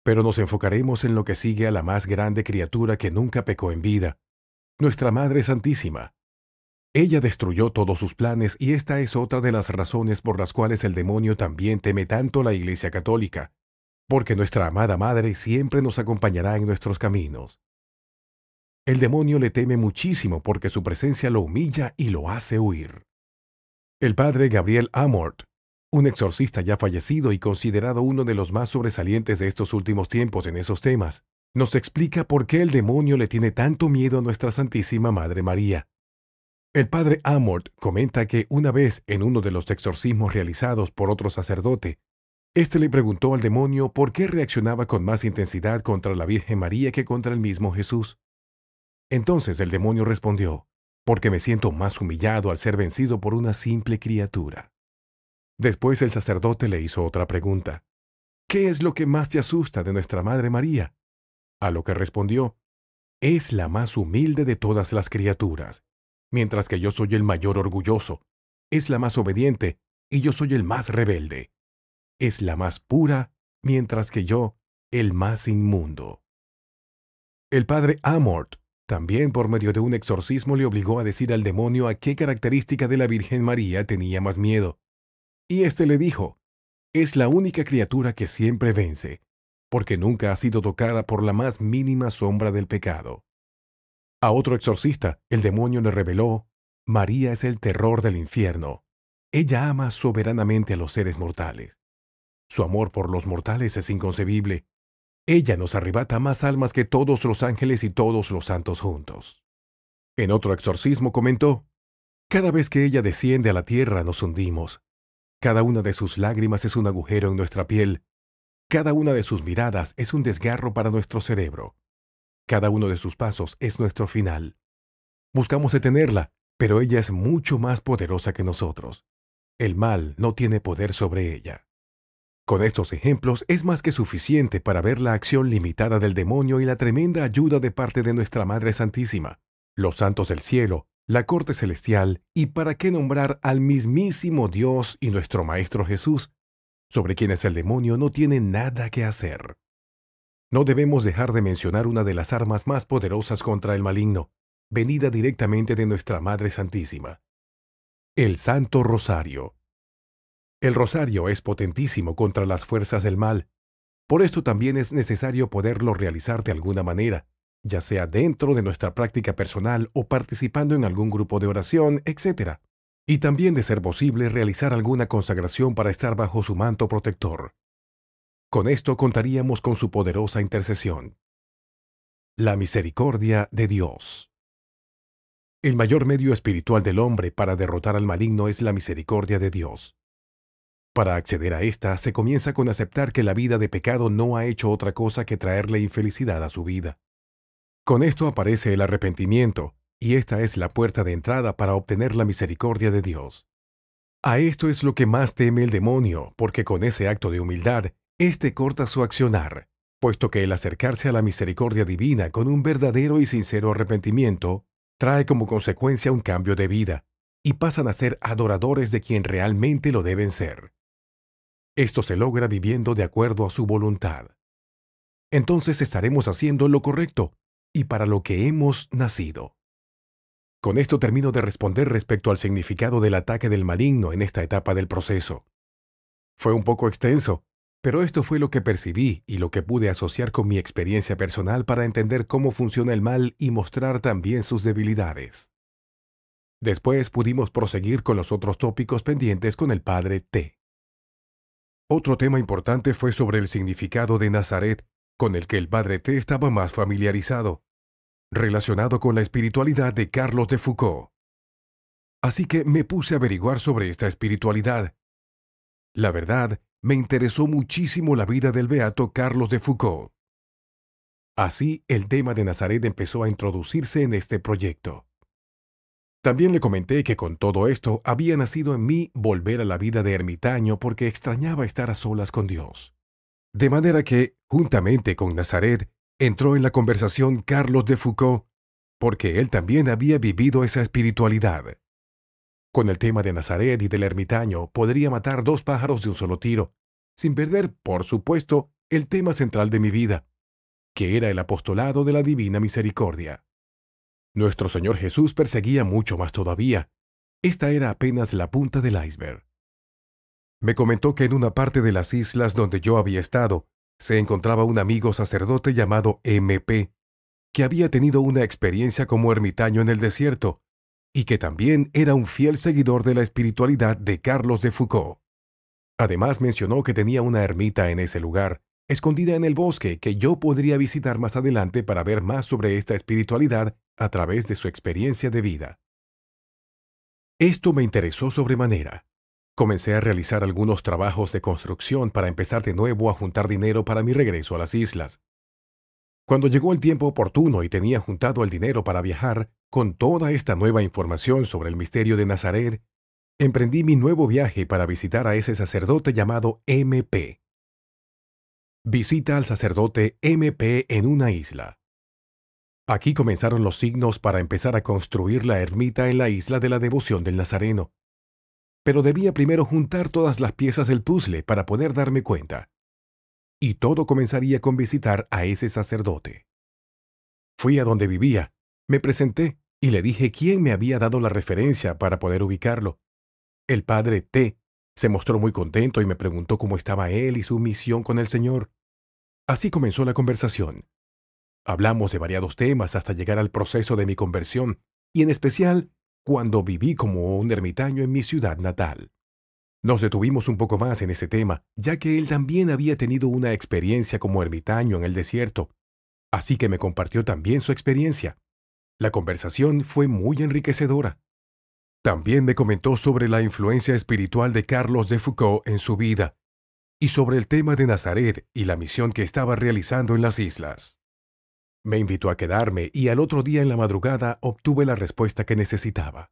Pero nos enfocaremos en lo que sigue a la más grande criatura que nunca pecó en vida, nuestra Madre Santísima. Ella destruyó todos sus planes y esta es otra de las razones por las cuales el demonio también teme tanto la Iglesia Católica, porque nuestra amada Madre siempre nos acompañará en nuestros caminos. El demonio le teme muchísimo porque su presencia lo humilla y lo hace huir. El padre Gabriel Amort, un exorcista ya fallecido y considerado uno de los más sobresalientes de estos últimos tiempos en esos temas, nos explica por qué el demonio le tiene tanto miedo a nuestra Santísima Madre María. El padre Amort comenta que una vez en uno de los exorcismos realizados por otro sacerdote, éste le preguntó al demonio por qué reaccionaba con más intensidad contra la Virgen María que contra el mismo Jesús. Entonces el demonio respondió, porque me siento más humillado al ser vencido por una simple criatura. Después el sacerdote le hizo otra pregunta. ¿Qué es lo que más te asusta de nuestra Madre María? A lo que respondió, es la más humilde de todas las criaturas, mientras que yo soy el mayor orgulloso. Es la más obediente, y yo soy el más rebelde. Es la más pura, mientras que yo, el más inmundo. El padre Amort, también por medio de un exorcismo, le obligó a decir al demonio a qué característica de la Virgen María tenía más miedo. Y éste le dijo, es la única criatura que siempre vence, porque nunca ha sido tocada por la más mínima sombra del pecado. A otro exorcista, el demonio le reveló, María es el terror del infierno. Ella ama soberanamente a los seres mortales. Su amor por los mortales es inconcebible. Ella nos arrebata más almas que todos los ángeles y todos los santos juntos. En otro exorcismo comentó, cada vez que ella desciende a la tierra nos hundimos. Cada una de sus lágrimas es un agujero en nuestra piel. Cada una de sus miradas es un desgarro para nuestro cerebro. Cada uno de sus pasos es nuestro final. Buscamos detenerla, pero ella es mucho más poderosa que nosotros. El mal no tiene poder sobre ella. Con estos ejemplos es más que suficiente para ver la acción limitada del demonio y la tremenda ayuda de parte de nuestra Madre Santísima, los santos del cielo, la corte celestial y para qué nombrar al mismísimo Dios y nuestro Maestro Jesús, sobre quienes el demonio no tiene nada que hacer. No debemos dejar de mencionar una de las armas más poderosas contra el maligno, venida directamente de nuestra Madre Santísima. El Santo Rosario. El rosario es potentísimo contra las fuerzas del mal. Por esto también es necesario poderlo realizar de alguna manera, ya sea dentro de nuestra práctica personal o participando en algún grupo de oración, etc. Y también, de ser posible, realizar alguna consagración para estar bajo su manto protector. Con esto contaríamos con su poderosa intercesión. La misericordia de Dios. El mayor medio espiritual del hombre para derrotar al maligno es la misericordia de Dios. Para acceder a esta, se comienza con aceptar que la vida de pecado no ha hecho otra cosa que traerle infelicidad a su vida. Con esto aparece el arrepentimiento, y esta es la puerta de entrada para obtener la misericordia de Dios. A esto es lo que más teme el demonio, porque con ese acto de humildad, éste corta su accionar, puesto que el acercarse a la misericordia divina con un verdadero y sincero arrepentimiento trae como consecuencia un cambio de vida, y pasan a ser adoradores de quien realmente lo deben ser. Esto se logra viviendo de acuerdo a su voluntad. Entonces estaremos haciendo lo correcto y para lo que hemos nacido. Con esto termino de responder respecto al significado del ataque del maligno en esta etapa del proceso. Fue un poco extenso, pero esto fue lo que percibí y lo que pude asociar con mi experiencia personal para entender cómo funciona el mal y mostrar también sus debilidades. Después pudimos proseguir con los otros tópicos pendientes con el padre T. Otro tema importante fue sobre el significado de Nazaret, con el que el padre T estaba más familiarizado, relacionado con la espiritualidad de Carlos de Foucault. Así que me puse a averiguar sobre esta espiritualidad. La verdad, me interesó muchísimo la vida del beato Carlos de Foucault. Así, el tema de Nazaret empezó a introducirse en este proyecto. También le comenté que con todo esto había nacido en mí volver a la vida de ermitaño porque extrañaba estar a solas con Dios. De manera que, juntamente con Nazaret, entró en la conversación Carlos de Foucault, porque él también había vivido esa espiritualidad. Con el tema de Nazaret y del ermitaño podría matar dos pájaros de un solo tiro, sin perder, por supuesto, el tema central de mi vida, que era el apostolado de la Divina Misericordia. Nuestro Señor Jesús perseguía mucho más todavía. Esta era apenas la punta del iceberg. Me comentó que en una parte de las islas donde yo había estado, se encontraba un amigo sacerdote llamado MP, que había tenido una experiencia como ermitaño en el desierto, y que también era un fiel seguidor de la espiritualidad de Carlos de Foucault. Además mencionó que tenía una ermita en ese lugar, escondida en el bosque, que yo podría visitar más adelante para ver más sobre esta espiritualidad a través de su experiencia de vida. Esto me interesó sobremanera. Comencé a realizar algunos trabajos de construcción para empezar de nuevo a juntar dinero para mi regreso a las islas. Cuando llegó el tiempo oportuno y tenía juntado el dinero para viajar, con toda esta nueva información sobre el misterio de Nazaret, emprendí mi nuevo viaje para visitar a ese sacerdote llamado MP. Visita al sacerdote MP en una isla. Aquí comenzaron los signos para empezar a construir la ermita en la isla de la devoción del Nazareno. Pero debía primero juntar todas las piezas del puzzle para poder darme cuenta. Y todo comenzaría con visitar a ese sacerdote. Fui a donde vivía, me presenté y le dije quién me había dado la referencia para poder ubicarlo. El padre T se mostró muy contento y me preguntó cómo estaba él y su misión con el Señor. Así comenzó la conversación. Hablamos de variados temas hasta llegar al proceso de mi conversión, y en especial cuando viví como un ermitaño en mi ciudad natal. Nos detuvimos un poco más en ese tema, ya que él también había tenido una experiencia como ermitaño en el desierto, así que me compartió también su experiencia. La conversación fue muy enriquecedora. También me comentó sobre la influencia espiritual de Carlos de Foucault en su vida, y sobre el tema de Nazaret y la misión que estaba realizando en las islas. Me invitó a quedarme y al otro día en la madrugada obtuve la respuesta que necesitaba.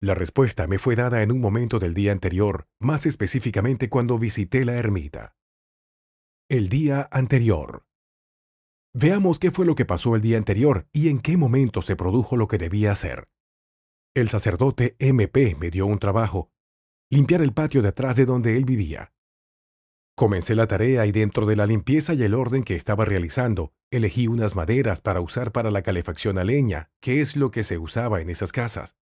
La respuesta me fue dada en un momento del día anterior, más específicamente cuando visité la ermita. El día anterior. Veamos qué fue lo que pasó el día anterior y en qué momento se produjo lo que debía hacer. El sacerdote MP me dio un trabajo: limpiar el patio de atrás de donde él vivía. Comencé la tarea y dentro de la limpieza y el orden que estaba realizando, elegí unas maderas para usar para la calefacción a leña, que es lo que se usaba en esas casas.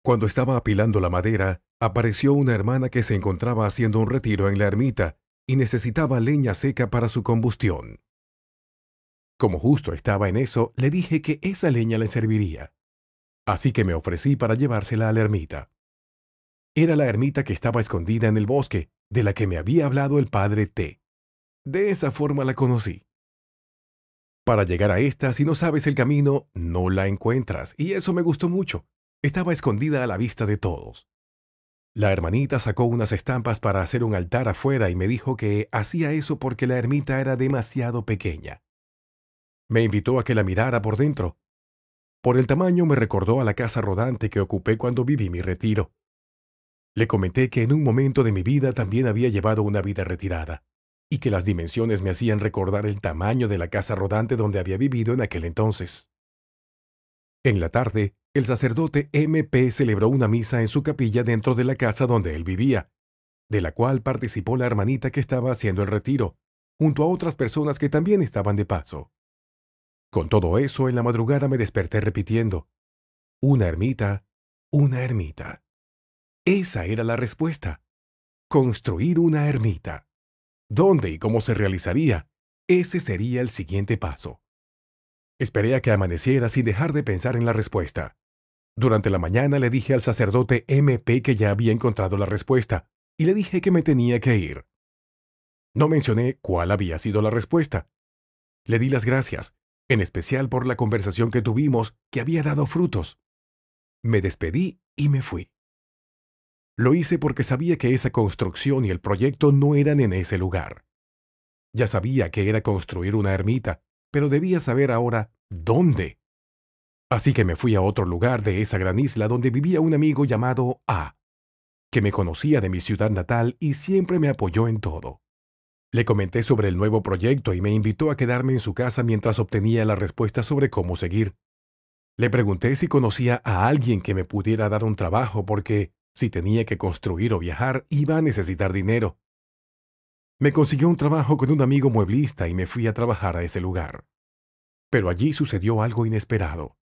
Cuando estaba apilando la madera, apareció una hermana que se encontraba haciendo un retiro en la ermita y necesitaba leña seca para su combustión. Como justo estaba en eso, le dije que esa leña le serviría. Así que me ofrecí para llevársela a la ermita. Era la ermita que estaba escondida en el bosque, de la que me había hablado el padre T. De esa forma la conocí. Para llegar a esta, si no sabes el camino, no la encuentras, y eso me gustó mucho. Estaba escondida a la vista de todos. La hermanita sacó unas estampas para hacer un altar afuera y me dijo que hacía eso porque la ermita era demasiado pequeña. Me invitó a que la mirara por dentro. Por el tamaño me recordó a la casa rodante que ocupé cuando viví mi retiro. Le comenté que en un momento de mi vida también había llevado una vida retirada, y que las dimensiones me hacían recordar el tamaño de la casa rodante donde había vivido en aquel entonces. En la tarde, el sacerdote MP celebró una misa en su capilla dentro de la casa donde él vivía, de la cual participó la hermanita que estaba haciendo el retiro, junto a otras personas que también estaban de paso. Con todo eso, en la madrugada me desperté repitiendo: una ermita, una ermita. Esa era la respuesta: construir una ermita. ¿Dónde y cómo se realizaría? Ese sería el siguiente paso. Esperé a que amaneciera sin dejar de pensar en la respuesta. Durante la mañana le dije al sacerdote MP que ya había encontrado la respuesta, y le dije que me tenía que ir. No mencioné cuál había sido la respuesta. Le di las gracias, en especial por la conversación que tuvimos, que había dado frutos. Me despedí y me fui. Lo hice porque sabía que esa construcción y el proyecto no eran en ese lugar. Ya sabía que era construir una ermita, pero debía saber ahora dónde. Así que me fui a otro lugar de esa gran isla donde vivía un amigo llamado A, que me conocía de mi ciudad natal y siempre me apoyó en todo. Le comenté sobre el nuevo proyecto y me invitó a quedarme en su casa mientras obtenía la respuesta sobre cómo seguir. Le pregunté si conocía a alguien que me pudiera dar un trabajo porque, si tenía que construir o viajar, iba a necesitar dinero. Me consiguió un trabajo con un amigo mueblista y me fui a trabajar a ese lugar. Pero allí sucedió algo inesperado.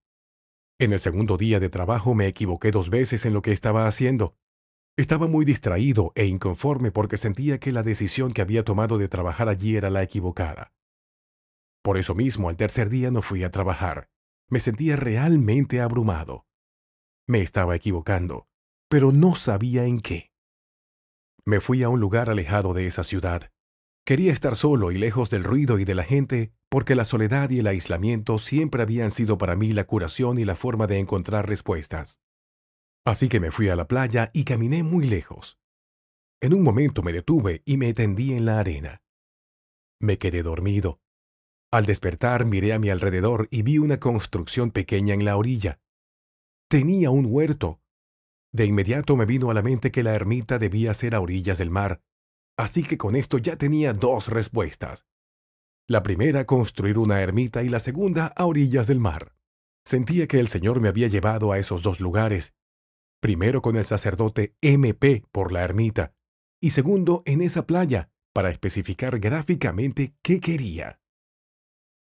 En el segundo día de trabajo me equivoqué 2 veces en lo que estaba haciendo. Estaba muy distraído e inconforme porque sentía que la decisión que había tomado de trabajar allí era la equivocada. Por eso mismo, al tercer día no fui a trabajar. Me sentía realmente abrumado. Me estaba equivocando, pero no sabía en qué. Me fui a un lugar alejado de esa ciudad. Quería estar solo y lejos del ruido y de la gente, porque la soledad y el aislamiento siempre habían sido para mí la curación y la forma de encontrar respuestas. Así que me fui a la playa y caminé muy lejos. En un momento me detuve y me tendí en la arena. Me quedé dormido. Al despertar miré a mi alrededor y vi una construcción pequeña en la orilla. Tenía un huerto. De inmediato me vino a la mente que la ermita debía ser a orillas del mar, así que con esto ya tenía dos respuestas. La primera, construir una ermita, y la segunda, a orillas del mar. Sentía que el Señor me había llevado a esos dos lugares. Primero con el sacerdote MP por la ermita, y segundo en esa playa, para especificar gráficamente qué quería.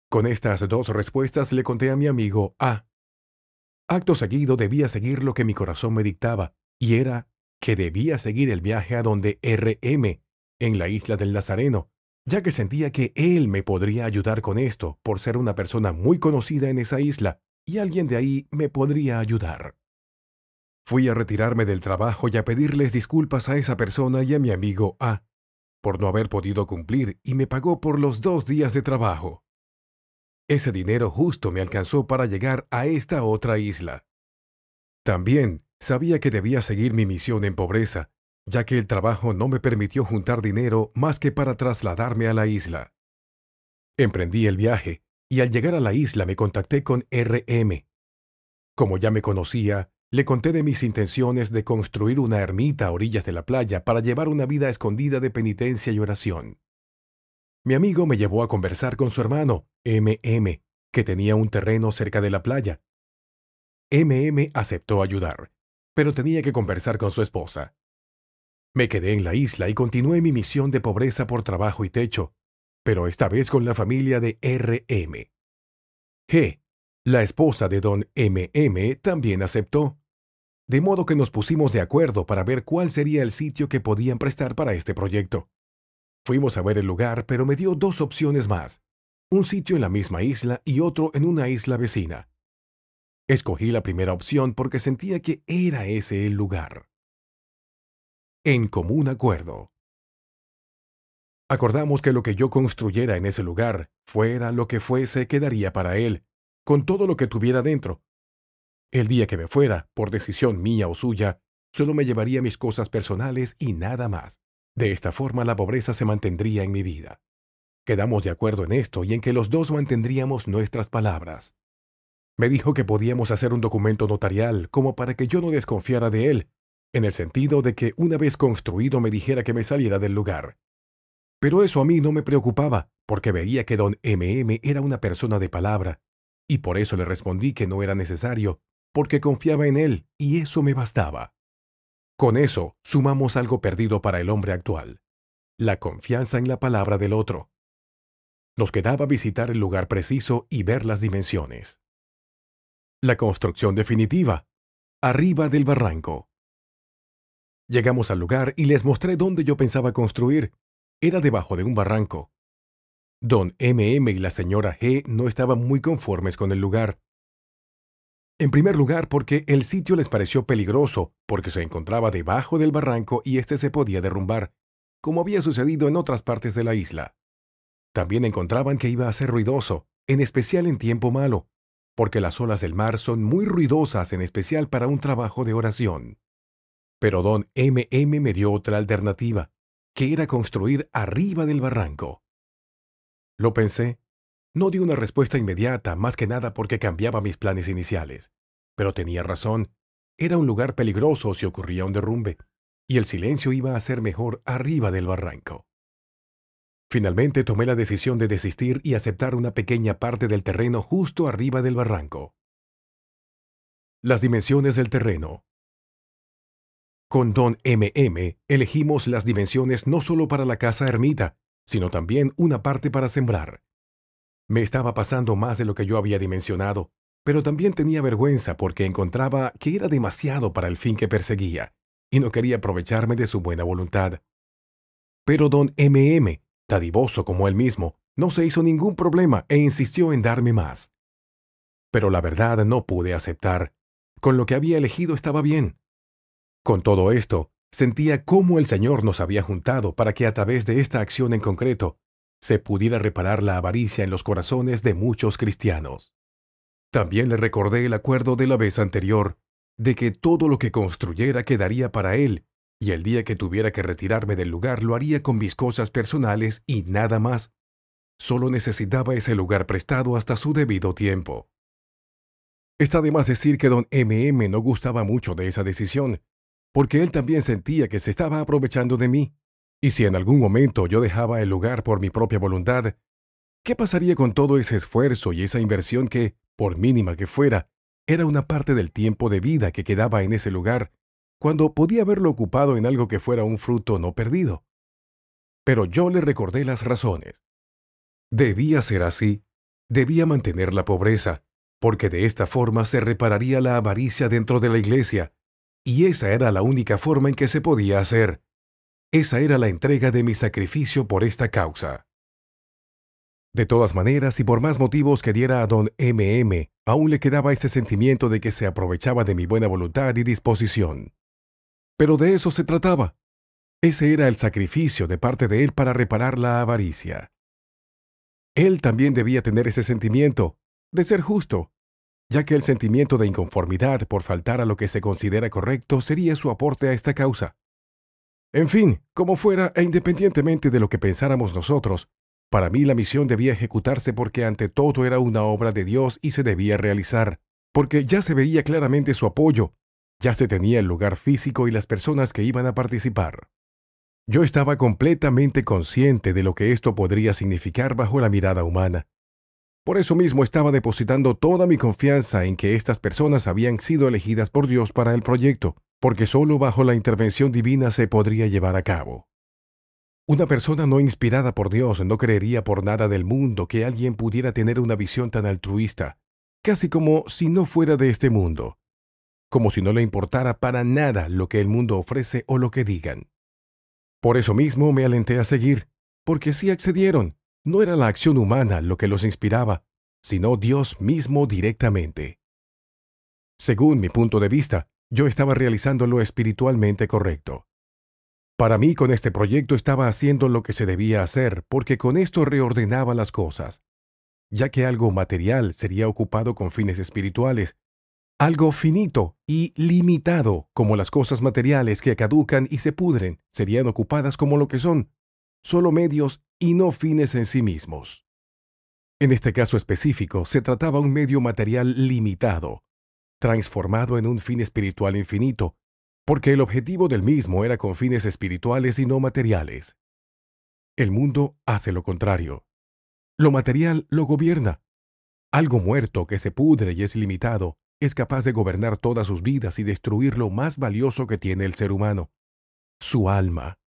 Con estas dos respuestas le conté a mi amigo A. Acto seguido debía seguir lo que mi corazón me dictaba, y era que debía seguir el viaje a donde RM, en la isla del Nazareno, ya que sentía que él me podría ayudar con esto, por ser una persona muy conocida en esa isla, y alguien de ahí me podría ayudar. Fui a retirarme del trabajo y a pedirles disculpas a esa persona y a mi amigo A, por no haber podido cumplir, y me pagó por los 2 días de trabajo. Ese dinero justo me alcanzó para llegar a esta otra isla. También sabía que debía seguir mi misión en pobreza, ya que el trabajo no me permitió juntar dinero más que para trasladarme a la isla. Emprendí el viaje, y al llegar a la isla me contacté con RM. Como ya me conocía, le conté de mis intenciones de construir una ermita a orillas de la playa para llevar una vida escondida de penitencia y oración. Mi amigo me llevó a conversar con su hermano, MM, que tenía un terreno cerca de la playa. MM aceptó ayudar, pero tenía que conversar con su esposa. Me quedé en la isla y continué mi misión de pobreza por trabajo y techo, pero esta vez con la familia de RM. G, la esposa de don MM, también aceptó, de modo que nos pusimos de acuerdo para ver cuál sería el sitio que podían prestar para este proyecto. Fuimos a ver el lugar, pero me dio dos opciones más, un sitio en la misma isla y otro en una isla vecina. Escogí la primera opción porque sentía que era ese el lugar. En común acuerdo. Acordamos que lo que yo construyera en ese lugar, fuera lo que fuese, quedaría para él, con todo lo que tuviera dentro. El día que me fuera, por decisión mía o suya, solo me llevaría mis cosas personales y nada más. De esta forma la pobreza se mantendría en mi vida. Quedamos de acuerdo en esto y en que los dos mantendríamos nuestras palabras. Me dijo que podíamos hacer un documento notarial como para que yo no desconfiara de él, en el sentido de que una vez construido me dijera que me saliera del lugar. Pero eso a mí no me preocupaba, porque veía que don MM era una persona de palabra, y por eso le respondí que no era necesario, porque confiaba en él, y eso me bastaba. Con eso sumamos algo perdido para el hombre actual: la confianza en la palabra del otro. Nos quedaba visitar el lugar preciso y ver las dimensiones. La construcción definitiva. Arriba del barranco. Llegamos al lugar y les mostré dónde yo pensaba construir. Era debajo de un barranco. Don MM y la señora G no estaban muy conformes con el lugar. En primer lugar, porque el sitio les pareció peligroso, porque se encontraba debajo del barranco y éste se podía derrumbar, como había sucedido en otras partes de la isla. También encontraban que iba a ser ruidoso, en especial en tiempo malo, porque las olas del mar son muy ruidosas, en especial para un trabajo de oración. Pero don MM me dio otra alternativa, que era construir arriba del barranco. Lo pensé. No di una respuesta inmediata, más que nada porque cambiaba mis planes iniciales. Pero tenía razón. Era un lugar peligroso si ocurría un derrumbe, y el silencio iba a ser mejor arriba del barranco. Finalmente tomé la decisión de desistir y aceptar una pequeña parte del terreno justo arriba del barranco. Las dimensiones del terreno. Con don MM elegimos las dimensiones no solo para la casa ermita, sino también una parte para sembrar. Me estaba pasando más de lo que yo había dimensionado, pero también tenía vergüenza porque encontraba que era demasiado para el fin que perseguía, y no quería aprovecharme de su buena voluntad. Pero don MM, dadivoso como él mismo, no se hizo ningún problema e insistió en darme más. Pero la verdad no pude aceptar. Con lo que había elegido estaba bien. Con todo esto, sentía cómo el Señor nos había juntado para que a través de esta acción en concreto se pudiera reparar la avaricia en los corazones de muchos cristianos. También le recordé el acuerdo de la vez anterior, de que todo lo que construyera quedaría para él, y el día que tuviera que retirarme del lugar lo haría con mis cosas personales y nada más. Solo necesitaba ese lugar prestado hasta su debido tiempo. Está de más decir que don M.M. no gustaba mucho de esa decisión, porque él también sentía que se estaba aprovechando de mí. Y si en algún momento yo dejaba el lugar por mi propia voluntad, ¿qué pasaría con todo ese esfuerzo y esa inversión que, por mínima que fuera, era una parte del tiempo de vida que quedaba en ese lugar, cuando podía haberlo ocupado en algo que fuera un fruto no perdido? Pero yo le recordé las razones. Debía ser así. Debía mantener la pobreza, porque de esta forma se repararía la avaricia dentro de la iglesia, y esa era la única forma en que se podía hacer. Esa era la entrega de mi sacrificio por esta causa. De todas maneras, y por más motivos que diera a don M.M., aún le quedaba ese sentimiento de que se aprovechaba de mi buena voluntad y disposición. Pero de eso se trataba. Ese era el sacrificio de parte de él para reparar la avaricia. Él también debía tener ese sentimiento, de ser justo, ya que el sentimiento de inconformidad por faltar a lo que se considera correcto sería su aporte a esta causa. En fin, como fuera e independientemente de lo que pensáramos nosotros, para mí la misión debía ejecutarse porque ante todo era una obra de Dios y se debía realizar, porque ya se veía claramente su apoyo, ya se tenía el lugar físico y las personas que iban a participar. Yo estaba completamente consciente de lo que esto podría significar bajo la mirada humana. Por eso mismo estaba depositando toda mi confianza en que estas personas habían sido elegidas por Dios para el proyecto, porque solo bajo la intervención divina se podría llevar a cabo. Una persona no inspirada por Dios no creería por nada del mundo que alguien pudiera tener una visión tan altruista, casi como si no fuera de este mundo, como si no le importara para nada lo que el mundo ofrece o lo que digan. Por eso mismo me alenté a seguir, porque sí accedieron. No era la acción humana lo que los inspiraba, sino Dios mismo directamente. Según mi punto de vista, yo estaba realizando lo espiritualmente correcto. Para mí, con este proyecto estaba haciendo lo que se debía hacer, porque con esto reordenaba las cosas, ya que algo material sería ocupado con fines espirituales, algo finito y limitado, como las cosas materiales que caducan y se pudren, serían ocupadas como lo que son, solo medios y no fines en sí mismos. En este caso específico, se trataba un medio material limitado, transformado en un fin espiritual infinito, porque el objetivo del mismo era con fines espirituales y no materiales. El mundo hace lo contrario. Lo material lo gobierna. Algo muerto que se pudre y es limitado, es capaz de gobernar todas sus vidas y destruir lo más valioso que tiene el ser humano, su alma.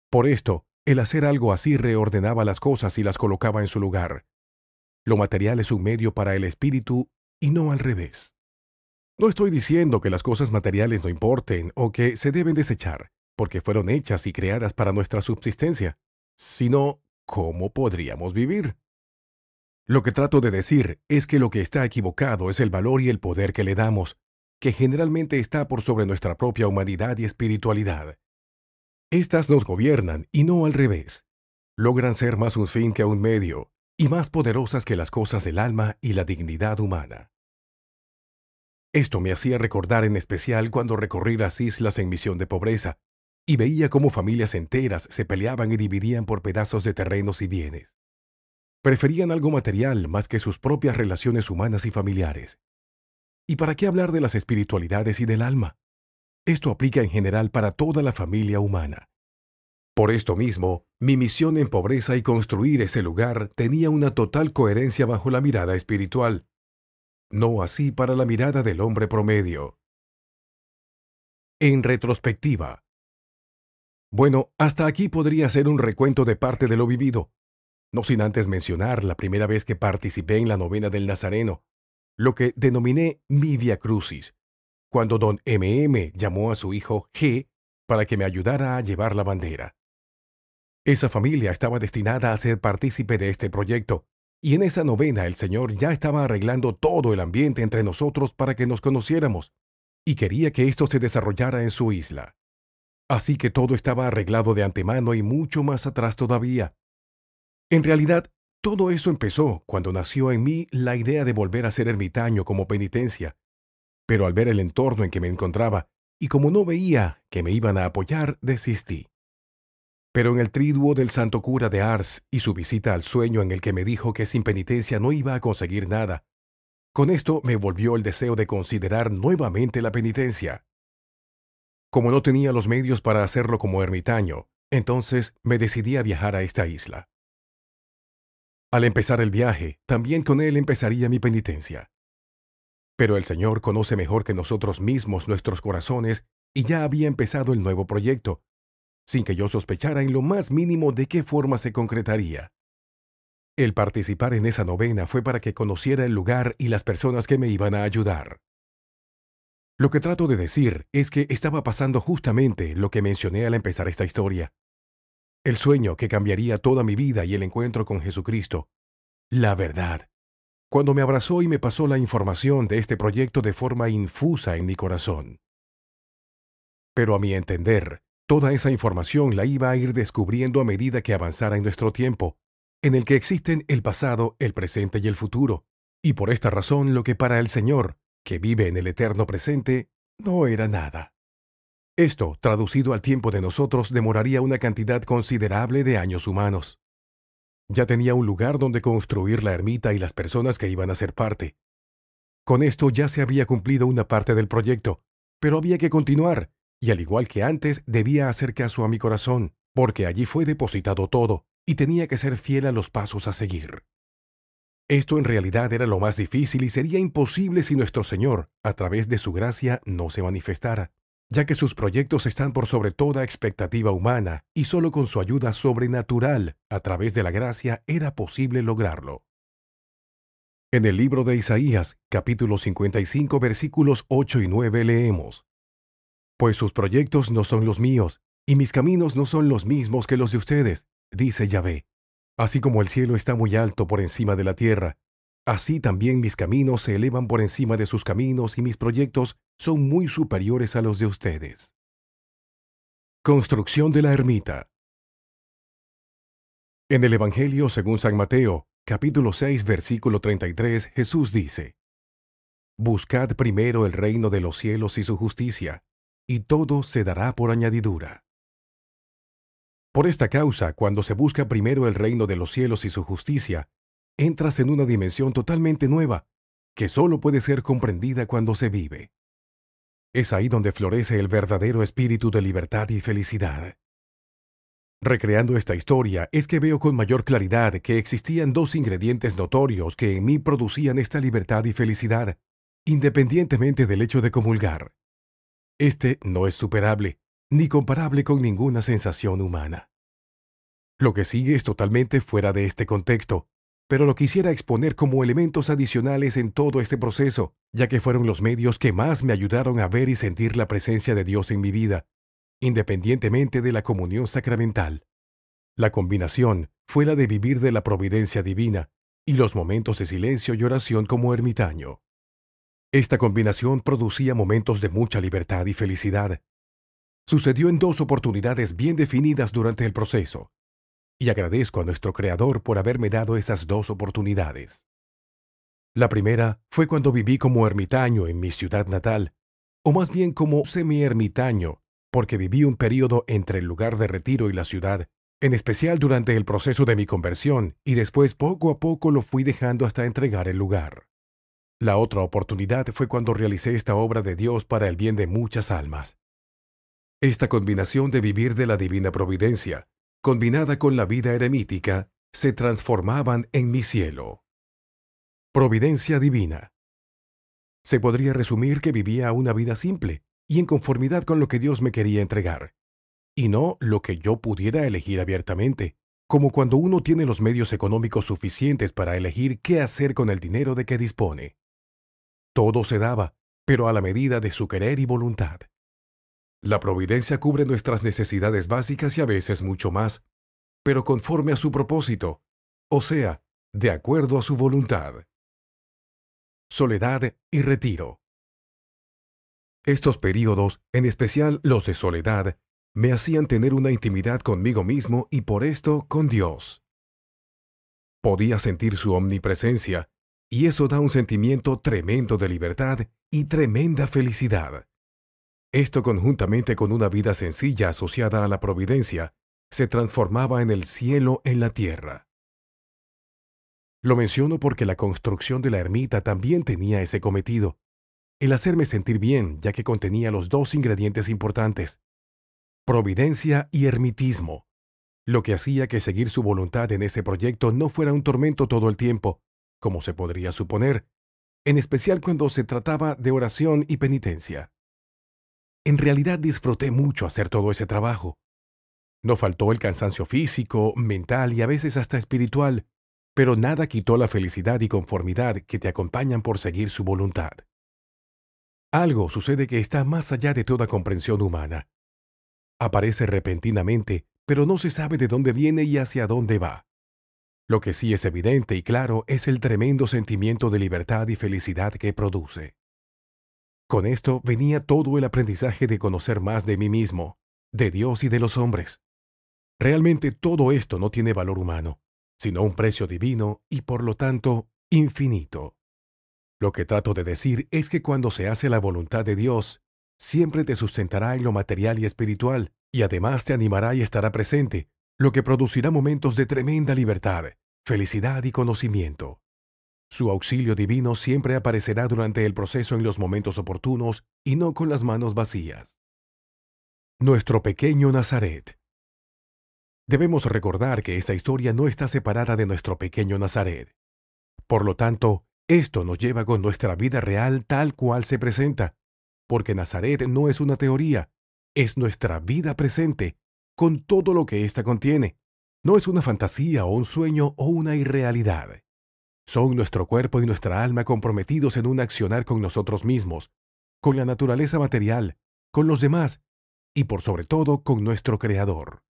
Por esto, el hacer algo así reordenaba las cosas y las colocaba en su lugar. Lo material es un medio para el espíritu y no al revés. No estoy diciendo que las cosas materiales no importen o que se deben desechar, porque fueron hechas y creadas para nuestra subsistencia, sino cómo podríamos vivir. Lo que trato de decir es que lo que está equivocado es el valor y el poder que le damos, que generalmente está por sobre nuestra propia humanidad y espiritualidad. Estas nos gobiernan y no al revés. Logran ser más un fin que un medio, y más poderosas que las cosas del alma y la dignidad humana. Esto me hacía recordar en especial cuando recorrí las islas en misión de pobreza, y veía cómo familias enteras se peleaban y dividían por pedazos de terrenos y bienes. Preferían algo material más que sus propias relaciones humanas y familiares. ¿Y para qué hablar de las espiritualidades y del alma? Esto aplica en general para toda la familia humana. Por esto mismo, mi misión en pobreza y construir ese lugar tenía una total coherencia bajo la mirada espiritual. No así para la mirada del hombre promedio. En retrospectiva. Bueno, hasta aquí podría ser un recuento de parte de lo vivido, no sin antes mencionar la primera vez que participé en la novena del Nazareno, lo que denominé mi Via Crucis, cuando don M.M. llamó a su hijo G para que me ayudara a llevar la bandera. Esa familia estaba destinada a ser partícipe de este proyecto, y en esa novena el Señor ya estaba arreglando todo el ambiente entre nosotros para que nos conociéramos, y quería que esto se desarrollara en su isla. Así que todo estaba arreglado de antemano y mucho más atrás todavía. En realidad, todo eso empezó cuando nació en mí la idea de volver a ser ermitaño como penitencia, pero al ver el entorno en que me encontraba, y como no veía que me iban a apoyar, desistí. Pero en el triduo del santo cura de Ars y su visita al sueño en el que me dijo que sin penitencia no iba a conseguir nada, con esto me volvió el deseo de considerar nuevamente la penitencia. Como no tenía los medios para hacerlo como ermitaño, entonces me decidí a viajar a esta isla. Al empezar el viaje, también con él empezaría mi penitencia. Pero el Señor conoce mejor que nosotros mismos nuestros corazones y ya había empezado el nuevo proyecto, sin que yo sospechara en lo más mínimo de qué forma se concretaría. El participar en esa novena fue para que conociera el lugar y las personas que me iban a ayudar. Lo que trato de decir es que estaba pasando justamente lo que mencioné al empezar esta historia. El sueño que cambiaría toda mi vida y el encuentro con Jesucristo. La verdad. Cuando me abrazó y me pasó la información de este proyecto de forma infusa en mi corazón. Pero a mi entender, toda esa información la iba a ir descubriendo a medida que avanzara en nuestro tiempo, en el que existen el pasado, el presente y el futuro, y por esta razón lo que para el Señor, que vive en el eterno presente, no era nada. Esto, traducido al tiempo de nosotros, demoraría una cantidad considerable de años humanos. Ya tenía un lugar donde construir la ermita y las personas que iban a ser parte. Con esto ya se había cumplido una parte del proyecto, pero había que continuar, y al igual que antes debía hacer caso a mi corazón, porque allí fue depositado todo, y tenía que ser fiel a los pasos a seguir. Esto en realidad era lo más difícil y sería imposible si nuestro Señor, a través de su gracia, no se manifestara, ya que sus proyectos están por sobre toda expectativa humana y solo con su ayuda sobrenatural, a través de la gracia, era posible lograrlo. En el libro de Isaías, capítulo 55, versículos 8 y 9 leemos: Pues sus proyectos no son los míos, y mis caminos no son los mismos que los de ustedes, dice Yahvé. Así como el cielo está muy alto por encima de la tierra, así también mis caminos se elevan por encima de sus caminos y mis proyectos son muy superiores a los de ustedes. Construcción de la ermita. En el Evangelio según San Mateo, capítulo 6, versículo 33, Jesús dice: Buscad primero el reino de los cielos y su justicia, y todo se dará por añadidura. Por esta causa, cuando se busca primero el reino de los cielos y su justicia, entras en una dimensión totalmente nueva, que solo puede ser comprendida cuando se vive. Es ahí donde florece el verdadero espíritu de libertad y felicidad. Recreando esta historia, es que veo con mayor claridad que existían dos ingredientes notorios que en mí producían esta libertad y felicidad, independientemente del hecho de comulgar. Este no es superable, ni comparable con ninguna sensación humana. Lo que sigue es totalmente fuera de este contexto, pero lo quisiera exponer como elementos adicionales en todo este proceso, ya que fueron los medios que más me ayudaron a ver y sentir la presencia de Dios en mi vida, independientemente de la comunión sacramental. La combinación fue la de vivir de la providencia divina y los momentos de silencio y oración como ermitaño. Esta combinación producía momentos de mucha libertad y felicidad. Sucedió en dos oportunidades bien definidas durante el proceso, y agradezco a nuestro Creador por haberme dado esas dos oportunidades. La primera fue cuando viví como ermitaño en mi ciudad natal, o más bien como semi-ermitaño, porque viví un período entre el lugar de retiro y la ciudad, en especial durante el proceso de mi conversión, y después poco a poco lo fui dejando hasta entregar el lugar. La otra oportunidad fue cuando realicé esta obra de Dios para el bien de muchas almas. Esta combinación de vivir de la divina providencia, combinada con la vida eremítica, se transformaban en mi cielo. Providencia divina. Se podría resumir que vivía una vida simple y en conformidad con lo que Dios me quería entregar, y no lo que yo pudiera elegir abiertamente, como cuando uno tiene los medios económicos suficientes para elegir qué hacer con el dinero de que dispone. Todo se daba, pero a la medida de su querer y voluntad. La providencia cubre nuestras necesidades básicas y a veces mucho más, pero conforme a su propósito, o sea, de acuerdo a su voluntad. Soledad y retiro. Estos períodos, en especial los de soledad, me hacían tener una intimidad conmigo mismo y por esto con Dios. Podía sentir su omnipresencia, y eso da un sentimiento tremendo de libertad y tremenda felicidad. Esto, conjuntamente con una vida sencilla asociada a la providencia, se transformaba en el cielo en la tierra. Lo menciono porque la construcción de la ermita también tenía ese cometido, el hacerme sentir bien, ya que contenía los dos ingredientes importantes: providencia y ermitismo, lo que hacía que seguir su voluntad en ese proyecto no fuera un tormento todo el tiempo, como se podría suponer, en especial cuando se trataba de oración y penitencia. En realidad disfruté mucho hacer todo ese trabajo. No faltó el cansancio físico, mental y a veces hasta espiritual, pero nada quitó la felicidad y conformidad que te acompañan por seguir su voluntad. Algo sucede que está más allá de toda comprensión humana. Aparece repentinamente, pero no se sabe de dónde viene y hacia dónde va. Lo que sí es evidente y claro es el tremendo sentimiento de libertad y felicidad que produce. Con esto venía todo el aprendizaje de conocer más de mí mismo, de Dios y de los hombres. Realmente todo esto no tiene valor humano, sino un precio divino y por lo tanto infinito. Lo que trato de decir es que cuando se hace la voluntad de Dios, siempre te sustentará en lo material y espiritual, y además te animará y estará presente, lo que producirá momentos de tremenda libertad, felicidad y conocimiento. Su auxilio divino siempre aparecerá durante el proceso en los momentos oportunos y no con las manos vacías. Nuestro pequeño Nazaret. Debemos recordar que esta historia no está separada de nuestro pequeño Nazaret. Por lo tanto, esto nos lleva con nuestra vida real tal cual se presenta, porque Nazaret no es una teoría, es nuestra vida presente, con todo lo que ésta contiene. No es una fantasía o un sueño o una irrealidad. Son nuestro cuerpo y nuestra alma comprometidos en un accionar con nosotros mismos, con la naturaleza material, con los demás y por sobre todo con nuestro Creador.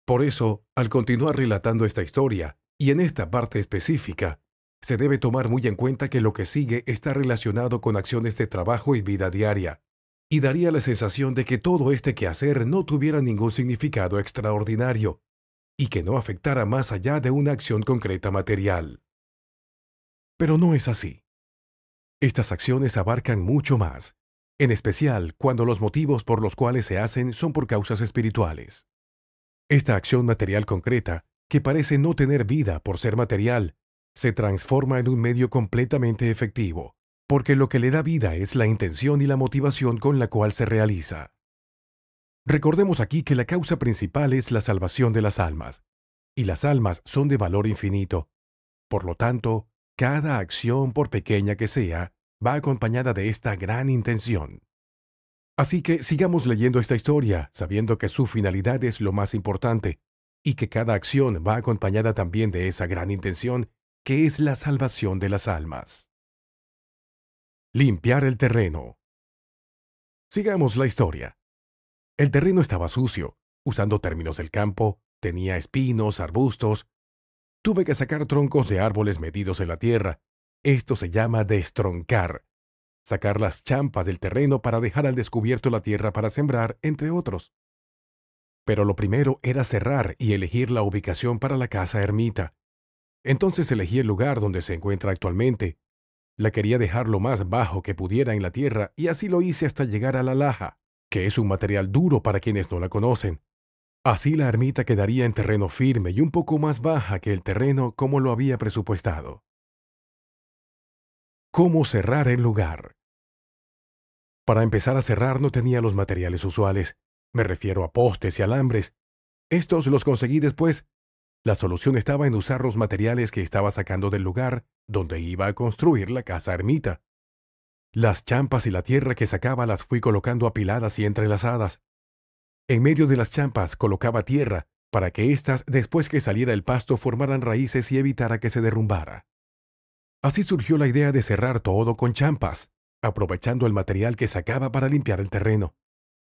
Por eso, al continuar relatando esta historia, y en esta parte específica, se debe tomar muy en cuenta que lo que sigue está relacionado con acciones de trabajo y vida diaria, y daría la sensación de que todo este quehacer no tuviera ningún significado extraordinario, y que no afectara más allá de una acción concreta material. Pero no es así. Estas acciones abarcan mucho más, en especial cuando los motivos por los cuales se hacen son por causas espirituales. Esta acción material concreta, que parece no tener vida por ser material, se transforma en un medio completamente efectivo, porque lo que le da vida es la intención y la motivación con la cual se realiza. Recordemos aquí que la causa principal es la salvación de las almas, y las almas son de valor infinito. Por lo tanto, cada acción, por pequeña que sea, va acompañada de esta gran intención. Así que sigamos leyendo esta historia, sabiendo que su finalidad es lo más importante, y que cada acción va acompañada también de esa gran intención, que es la salvación de las almas. Limpiar el terreno. Sigamos la historia. El terreno estaba sucio, usando términos del campo, tenía espinos, arbustos. Tuve que sacar troncos de árboles metidos en la tierra. Esto se llama destroncar. Sacar las champas del terreno para dejar al descubierto la tierra para sembrar, entre otros. Pero lo primero era cerrar y elegir la ubicación para la casa ermita. Entonces elegí el lugar donde se encuentra actualmente. La quería dejar lo más bajo que pudiera en la tierra y así lo hice hasta llegar a la laja, que es un material duro para quienes no la conocen. Así la ermita quedaría en terreno firme y un poco más baja que el terreno como lo había presupuestado. ¿Cómo cerrar el lugar? Para empezar a cerrar no tenía los materiales usuales. Me refiero a postes y alambres. Estos los conseguí después. La solución estaba en usar los materiales que estaba sacando del lugar donde iba a construir la casa ermita. Las champas y la tierra que sacaba las fui colocando apiladas y entrelazadas. En medio de las champas colocaba tierra para que éstas, después que saliera el pasto, formaran raíces y evitara que se derrumbara. Así surgió la idea de cerrar todo con champas, aprovechando el material que sacaba para limpiar el terreno.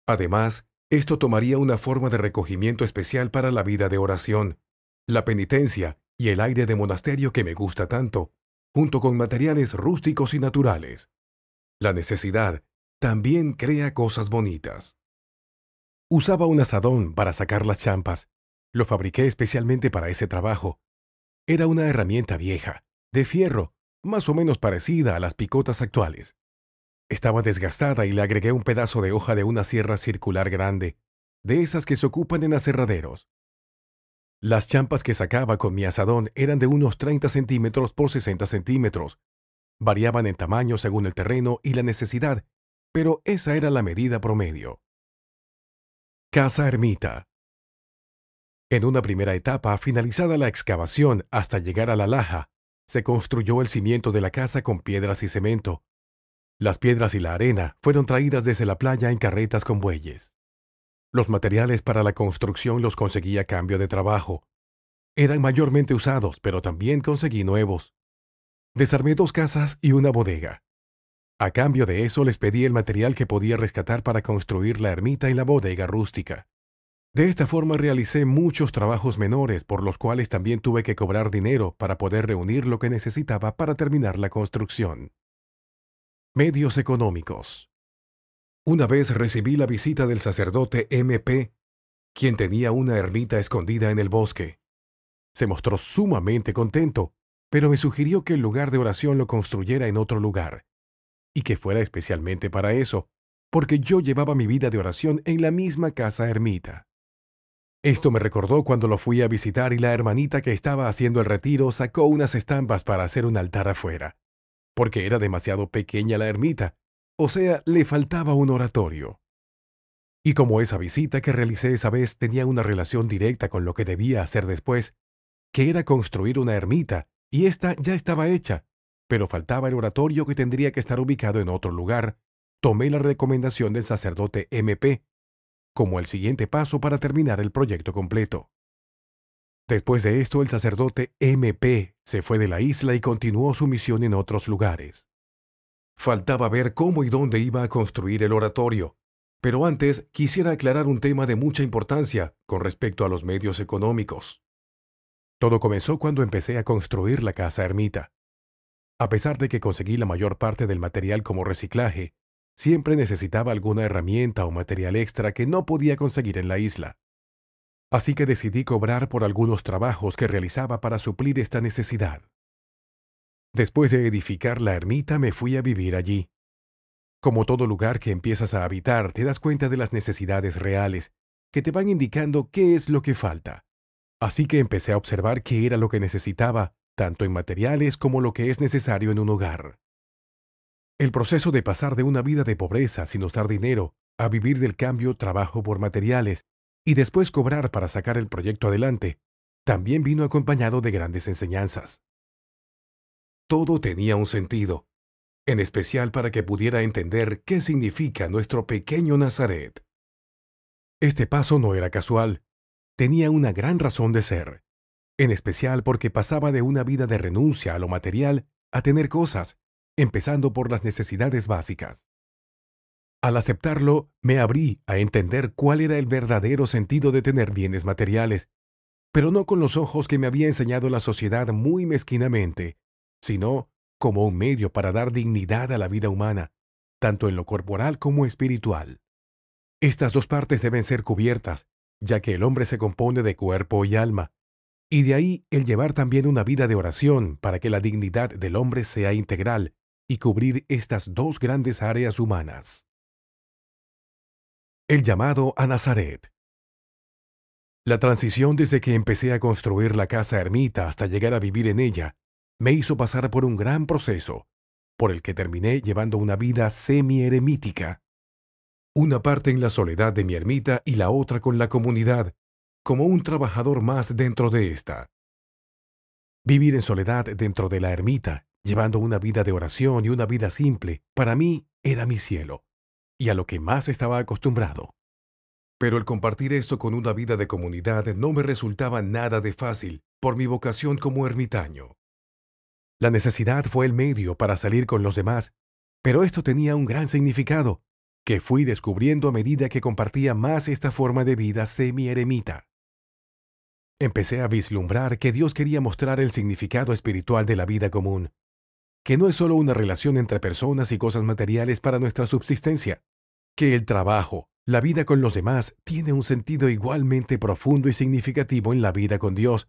Además, esto tomaría una forma de recogimiento especial para la vida de oración, la penitencia y el aire de monasterio que me gusta tanto, junto con materiales rústicos y naturales. La necesidad también crea cosas bonitas. Usaba un azadón para sacar las champas. Lo fabriqué especialmente para ese trabajo. Era una herramienta vieja, de fierro, más o menos parecida a las picotas actuales. Estaba desgastada y le agregué un pedazo de hoja de una sierra circular grande, de esas que se ocupan en aserraderos. Las champas que sacaba con mi azadón eran de unos 30 centímetros por 60 centímetros. Variaban en tamaño según el terreno y la necesidad, pero esa era la medida promedio. Casa ermita. En una primera etapa, finalizada la excavación hasta llegar a la laja, se construyó el cimiento de la casa con piedras y cemento. Las piedras y la arena fueron traídas desde la playa en carretas con bueyes. Los materiales para la construcción los conseguí a cambio de trabajo. Eran mayormente usados, pero también conseguí nuevos. Desarmé 2 casas y una bodega. A cambio de eso les pedí el material que podía rescatar para construir la ermita y la bodega rústica. De esta forma realicé muchos trabajos menores por los cuales también tuve que cobrar dinero para poder reunir lo que necesitaba para terminar la construcción. Medios económicos. Una vez recibí la visita del sacerdote MP, quien tenía una ermita escondida en el bosque. Se mostró sumamente contento, pero me sugirió que el lugar de oración lo construyera en otro lugar, y que fuera especialmente para eso, porque yo llevaba mi vida de oración en la misma casa ermita. Esto me recordó cuando lo fui a visitar y la hermanita que estaba haciendo el retiro sacó unas estampas para hacer un altar afuera, porque era demasiado pequeña la ermita, o sea, le faltaba un oratorio. Y como esa visita que realicé esa vez tenía una relación directa con lo que debía hacer después, que era construir una ermita, y esta ya estaba hecha, pero faltaba el oratorio que tendría que estar ubicado en otro lugar, tomé la recomendación del sacerdote MP como el siguiente paso para terminar el proyecto completo. Después de esto, el sacerdote MP se fue de la isla y continuó su misión en otros lugares. Faltaba ver cómo y dónde iba a construir el oratorio, pero antes quisiera aclarar un tema de mucha importancia con respecto a los medios económicos. Todo comenzó cuando empecé a construir la casa ermita. A pesar de que conseguí la mayor parte del material como reciclaje, siempre necesitaba alguna herramienta o material extra que no podía conseguir en la isla. Así que decidí cobrar por algunos trabajos que realizaba para suplir esta necesidad. Después de edificar la ermita me fui a vivir allí. Como todo lugar que empiezas a habitar, te das cuenta de las necesidades reales, que te van indicando qué es lo que falta. Así que empecé a observar qué era lo que necesitaba, tanto en materiales como lo que es necesario en un hogar. El proceso de pasar de una vida de pobreza sin usar dinero a vivir del cambio trabajo por materiales y después cobrar para sacar el proyecto adelante, también vino acompañado de grandes enseñanzas. Todo tenía un sentido, en especial para que pudiera entender qué significa nuestro pequeño Nazaret. Este paso no era casual, tenía una gran razón de ser, en especial porque pasaba de una vida de renuncia a lo material a tener cosas, empezando por las necesidades básicas. Al aceptarlo, me abrí a entender cuál era el verdadero sentido de tener bienes materiales, pero no con los ojos que me había enseñado la sociedad muy mezquinamente, sino como un medio para dar dignidad a la vida humana, tanto en lo corporal como espiritual. Estas 2 partes deben ser cubiertas, ya que el hombre se compone de cuerpo y alma, y de ahí el llevar también una vida de oración para que la dignidad del hombre sea integral y cubrir estas 2 grandes áreas humanas. El llamado a Nazaret. La transición desde que empecé a construir la casa ermita hasta llegar a vivir en ella me hizo pasar por un gran proceso, por el que terminé llevando una vida semi-eremítica. Una parte en la soledad de mi ermita y la otra con la comunidad, como un trabajador más dentro de esta. Vivir en soledad dentro de la ermita, llevando una vida de oración y una vida simple, para mí era mi cielo, y a lo que más estaba acostumbrado. Pero el compartir esto con una vida de comunidad no me resultaba nada de fácil por mi vocación como ermitaño. La necesidad fue el medio para salir con los demás, pero esto tenía un gran significado, que fui descubriendo a medida que compartía más esta forma de vida semi-eremita. Empecé a vislumbrar que Dios quería mostrar el significado espiritual de la vida común, que no es solo una relación entre personas y cosas materiales para nuestra subsistencia, que el trabajo, la vida con los demás, tiene un sentido igualmente profundo y significativo en la vida con Dios,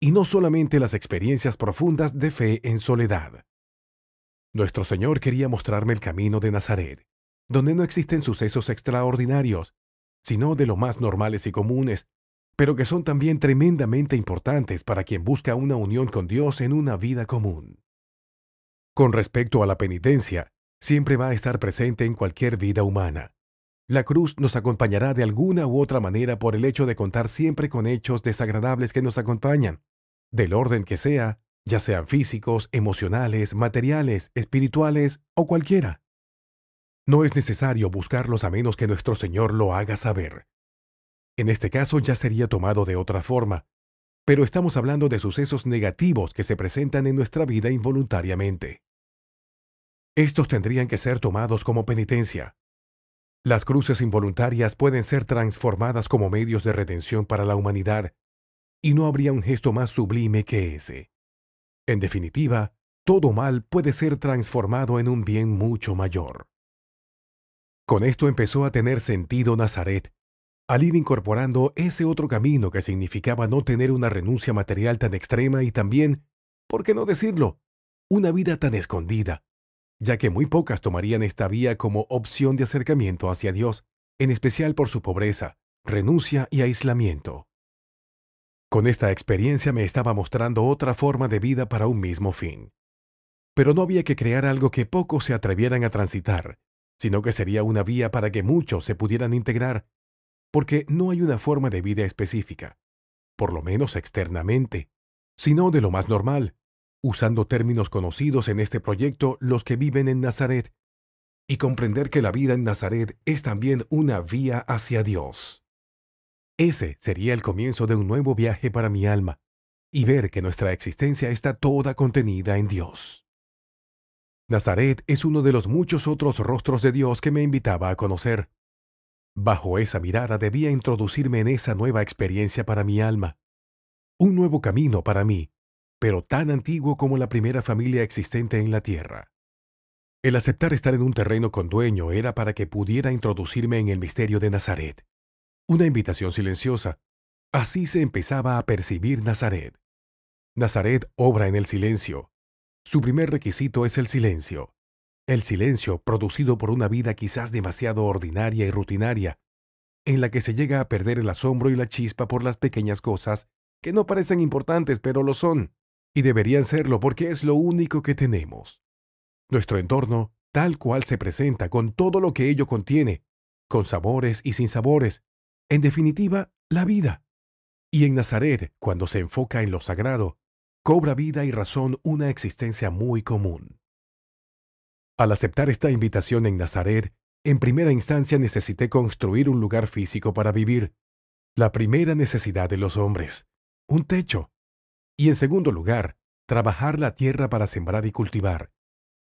y no solamente las experiencias profundas de fe en soledad. Nuestro Señor quería mostrarme el camino de Nazaret, donde no existen sucesos extraordinarios, sino de lo más normales y comunes, pero que son también tremendamente importantes para quien busca una unión con Dios en una vida común. Con respecto a la penitencia, siempre va a estar presente en cualquier vida humana. La cruz nos acompañará de alguna u otra manera por el hecho de contar siempre con hechos desagradables que nos acompañan, del orden que sea, ya sean físicos, emocionales, materiales, espirituales o cualquiera. No es necesario buscarlos a menos que nuestro Señor lo haga saber. En este caso ya sería tomado de otra forma, pero estamos hablando de sucesos negativos que se presentan en nuestra vida involuntariamente. Estos tendrían que ser tomados como penitencia. Las cruces involuntarias pueden ser transformadas como medios de redención para la humanidad, y no habría un gesto más sublime que ese. En definitiva, todo mal puede ser transformado en un bien mucho mayor. Con esto empezó a tener sentido Nazaret, al ir incorporando ese otro camino que significaba no tener una renuncia material tan extrema y también, ¿por qué no decirlo?, una vida tan escondida, ya que muy pocas tomarían esta vía como opción de acercamiento hacia Dios, en especial por su pobreza, renuncia y aislamiento. Con esta experiencia me estaba mostrando otra forma de vida para un mismo fin. Pero no había que crear algo que pocos se atrevieran a transitar, sino que sería una vía para que muchos se pudieran integrar, porque no hay una forma de vida específica, por lo menos externamente, sino de lo más normal, usando términos conocidos en este proyecto los que viven en Nazaret, y comprender que la vida en Nazaret es también una vía hacia Dios. Ese sería el comienzo de un nuevo viaje para mi alma, y ver que nuestra existencia está toda contenida en Dios. Nazaret es uno de los muchos otros rostros de Dios que me invitaba a conocer. Bajo esa mirada debía introducirme en esa nueva experiencia para mi alma. Un nuevo camino para mí, pero tan antiguo como la primera familia existente en la tierra. El aceptar estar en un terreno con dueño era para que pudiera introducirme en el misterio de Nazaret. Una invitación silenciosa. Así se empezaba a percibir Nazaret. Nazaret obra en el silencio. Su primer requisito es el silencio. El silencio producido por una vida quizás demasiado ordinaria y rutinaria, en la que se llega a perder el asombro y la chispa por las pequeñas cosas que no parecen importantes pero lo son, y deberían serlo porque es lo único que tenemos. Nuestro entorno, tal cual se presenta con todo lo que ello contiene, con sabores y sin sabores, en definitiva, la vida. Y en Nazaret, cuando se enfoca en lo sagrado, cobra vida y razón una existencia muy común. Al aceptar esta invitación en Nazaret, en primera instancia necesité construir un lugar físico para vivir, la primera necesidad de los hombres, un techo. Y en segundo lugar, trabajar la tierra para sembrar y cultivar,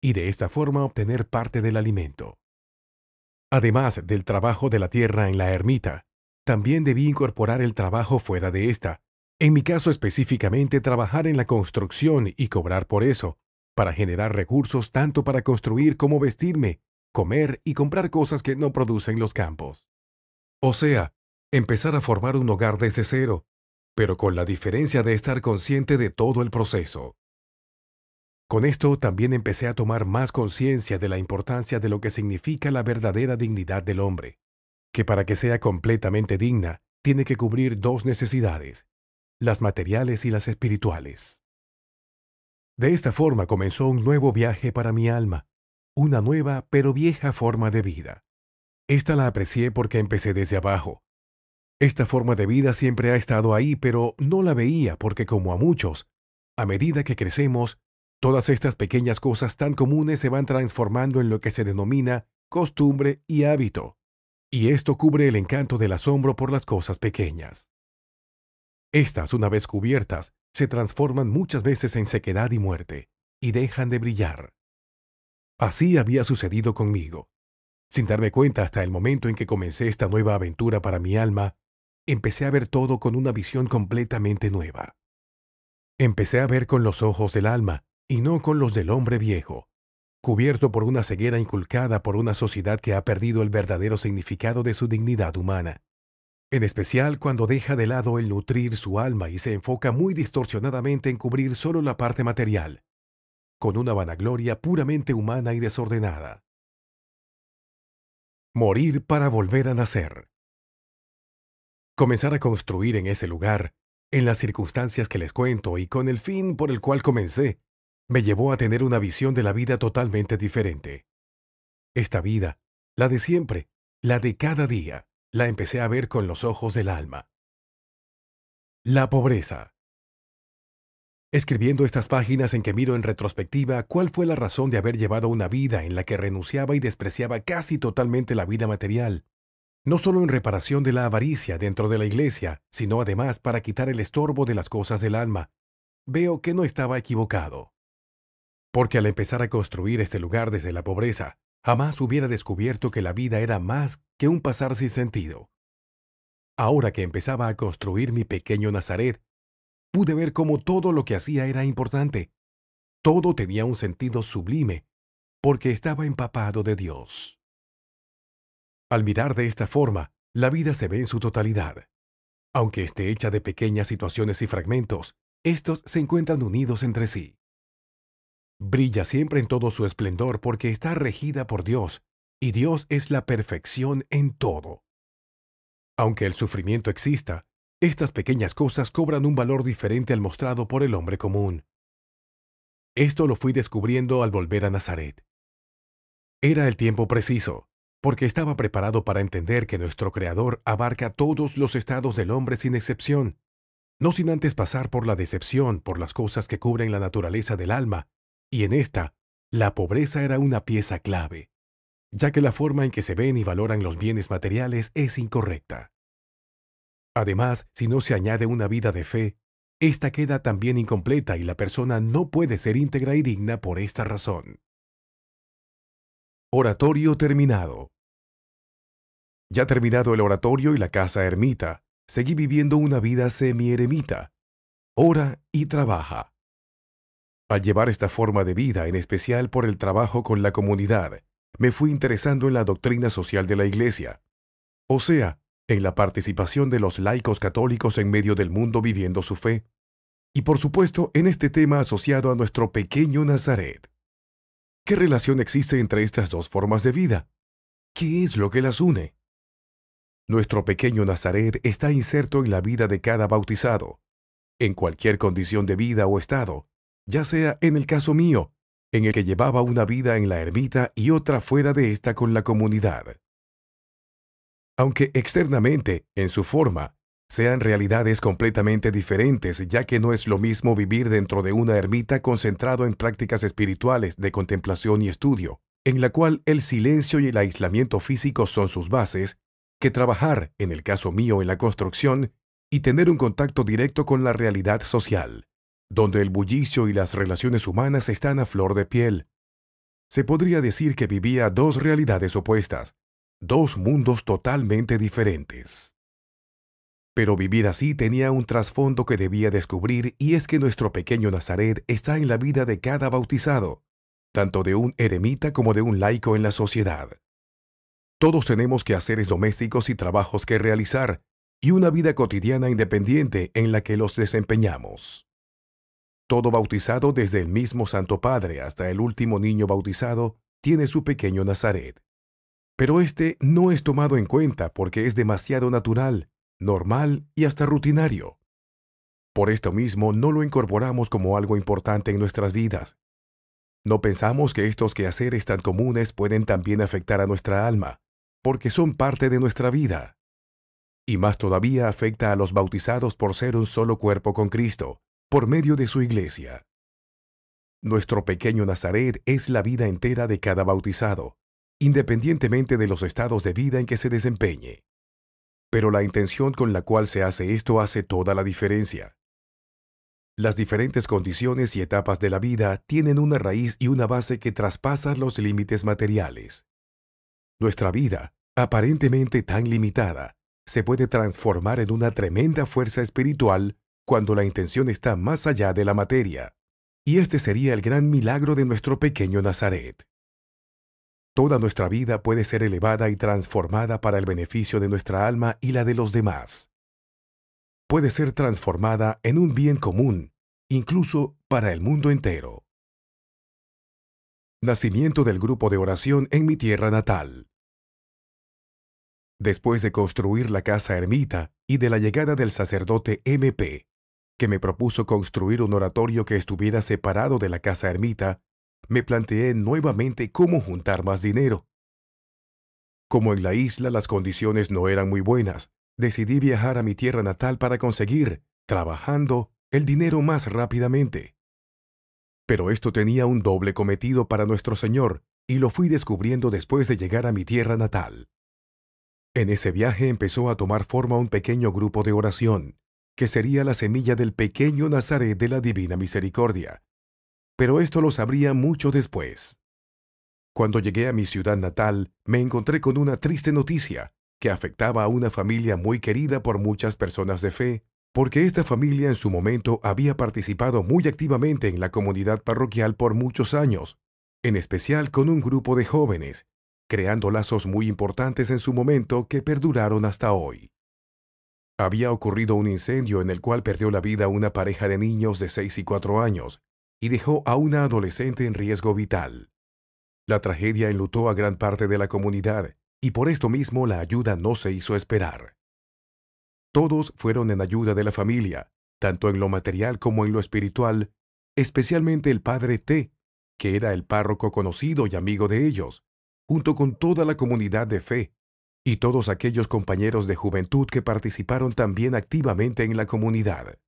y de esta forma obtener parte del alimento. Además del trabajo de la tierra en la ermita, también debí incorporar el trabajo fuera de esta, en mi caso específicamente trabajar en la construcción y cobrar por eso, para generar recursos tanto para construir como vestirme, comer y comprar cosas que no producen los campos. O sea, empezar a formar un hogar desde cero, pero con la diferencia de estar consciente de todo el proceso. Con esto también empecé a tomar más conciencia de la importancia de lo que significa la verdadera dignidad del hombre, que para que sea completamente digna, tiene que cubrir dos necesidades, las materiales y las espirituales. De esta forma comenzó un nuevo viaje para mi alma, una nueva pero vieja forma de vida. Esta la aprecié porque empecé desde abajo. Esta forma de vida siempre ha estado ahí, pero no la veía porque, como a muchos, a medida que crecemos, todas estas pequeñas cosas tan comunes se van transformando en lo que se denomina costumbre y hábito, y esto cubre el encanto del asombro por las cosas pequeñas. Estas, una vez cubiertas, se transforman muchas veces en sequedad y muerte, y dejan de brillar. Así había sucedido conmigo. Sin darme cuenta hasta el momento en que comencé esta nueva aventura para mi alma, empecé a ver todo con una visión completamente nueva. Empecé a ver con los ojos del alma, y no con los del hombre viejo, cubierto por una ceguera inculcada por una sociedad que ha perdido el verdadero significado de su dignidad humana, en especial cuando deja de lado el nutrir su alma y se enfoca muy distorsionadamente en cubrir solo la parte material. con una vanagloria puramente humana y desordenada. Morir para volver a nacer. Comenzar a construir en ese lugar, en las circunstancias que les cuento y con el fin por el cual comencé, me llevó a tener una visión de la vida totalmente diferente. Esta vida, la de siempre, la de cada día, la empecé a ver con los ojos del alma. La pobreza. Escribiendo estas páginas en que miro en retrospectiva cuál fue la razón de haber llevado una vida en la que renunciaba y despreciaba casi totalmente la vida material, no solo en reparación de la avaricia dentro de la iglesia, sino además para quitar el estorbo de las cosas del alma, veo que no estaba equivocado. Porque al empezar a construir este lugar desde la pobreza, jamás hubiera descubierto que la vida era más que un pasar sin sentido. Ahora que empezaba a construir mi pequeño Nazaret, pude ver cómo todo lo que hacía era importante. Todo tenía un sentido sublime, porque estaba empapado de Dios. Al mirar de esta forma, la vida se ve en su totalidad. Aunque esté hecha de pequeñas situaciones y fragmentos, estos se encuentran unidos entre sí. Brilla siempre en todo su esplendor porque está regida por Dios, y Dios es la perfección en todo. Aunque el sufrimiento exista, estas pequeñas cosas cobran un valor diferente al mostrado por el hombre común. Esto lo fui descubriendo al volver a Nazaret. Era el tiempo preciso, porque estaba preparado para entender que nuestro Creador abarca todos los estados del hombre sin excepción, no sin antes pasar por la decepción por las cosas que cubren la naturaleza del alma, y en esta, la pobreza era una pieza clave, ya que la forma en que se ven y valoran los bienes materiales es incorrecta. Además, si no se añade una vida de fe, esta queda también incompleta y la persona no puede ser íntegra y digna por esta razón. Oratorio terminado. Ya terminado el oratorio y la casa ermita, seguí viviendo una vida semi-eremita. Ora y trabaja. Al llevar esta forma de vida, en especial por el trabajo con la comunidad, me fui interesando en la doctrina social de la Iglesia, o sea, en la participación de los laicos católicos en medio del mundo viviendo su fe, y por supuesto en este tema asociado a nuestro pequeño Nazaret. ¿Qué relación existe entre estas dos formas de vida? ¿Qué es lo que las une? Nuestro pequeño Nazaret está inserto en la vida de cada bautizado, en cualquier condición de vida o estado, ya sea en el caso mío, en el que llevaba una vida en la ermita y otra fuera de esta con la comunidad. Aunque externamente, en su forma, sean realidades completamente diferentes, ya que no es lo mismo vivir dentro de una ermita concentrado en prácticas espirituales de contemplación y estudio, en la cual el silencio y el aislamiento físico son sus bases, que trabajar, en el caso mío, en la construcción y tener un contacto directo con la realidad social, donde el bullicio y las relaciones humanas están a flor de piel. Se podría decir que vivía dos realidades opuestas, dos mundos totalmente diferentes. Pero vivir así tenía un trasfondo que debía descubrir, y es que nuestro pequeño Nazaret está en la vida de cada bautizado, tanto de un eremita como de un laico en la sociedad. Todos tenemos quehaceres domésticos y trabajos que realizar, y una vida cotidiana independiente en la que los desempeñamos. Todo bautizado, desde el mismo Santo Padre hasta el último niño bautizado, tiene su pequeño Nazaret. Pero este no es tomado en cuenta porque es demasiado natural, normal y hasta rutinario. Por esto mismo no lo incorporamos como algo importante en nuestras vidas. No pensamos que estos quehaceres tan comunes pueden también afectar a nuestra alma, porque son parte de nuestra vida. Y más todavía afecta a los bautizados por ser un solo cuerpo con Cristo, por medio de su Iglesia. Nuestro pequeño Nazaret es la vida entera de cada bautizado, independientemente de los estados de vida en que se desempeñe. Pero la intención con la cual se hace esto hace toda la diferencia. Las diferentes condiciones y etapas de la vida tienen una raíz y una base que traspasan los límites materiales. Nuestra vida, aparentemente tan limitada, se puede transformar en una tremenda fuerza espiritual cuando la intención está más allá de la materia. Y este sería el gran milagro de nuestro pequeño Nazaret. Toda nuestra vida puede ser elevada y transformada para el beneficio de nuestra alma y la de los demás. Puede ser transformada en un bien común, incluso para el mundo entero. Nacimiento del grupo de oración en mi tierra natal. Después de construir la casa ermita y de la llegada del sacerdote MP, que me propuso construir un oratorio que estuviera separado de la casa ermita, me planteé nuevamente cómo juntar más dinero. Como en la isla las condiciones no eran muy buenas, decidí viajar a mi tierra natal para conseguir, trabajando, el dinero más rápidamente. Pero esto tenía un doble cometido para nuestro Señor, y lo fui descubriendo después de llegar a mi tierra natal. En ese viaje empezó a tomar forma un pequeño grupo de oración, que sería la semilla del pequeño Nazaret de la Divina Misericordia. Pero esto lo sabría mucho después. Cuando llegué a mi ciudad natal, me encontré con una triste noticia, que afectaba a una familia muy querida por muchas personas de fe, porque esta familia en su momento había participado muy activamente en la comunidad parroquial por muchos años, en especial con un grupo de jóvenes, creando lazos muy importantes en su momento que perduraron hasta hoy. Había ocurrido un incendio en el cual perdió la vida una pareja de niños de 6 y 4 años y dejó a una adolescente en riesgo vital. La tragedia enlutó a gran parte de la comunidad y por esto mismo la ayuda no se hizo esperar. Todos fueron en ayuda de la familia, tanto en lo material como en lo espiritual, especialmente el padre T, que era el párroco conocido y amigo de ellos, junto con toda la comunidad de fe, y todos aquellos compañeros de juventud que participaron también activamente en la comunidad.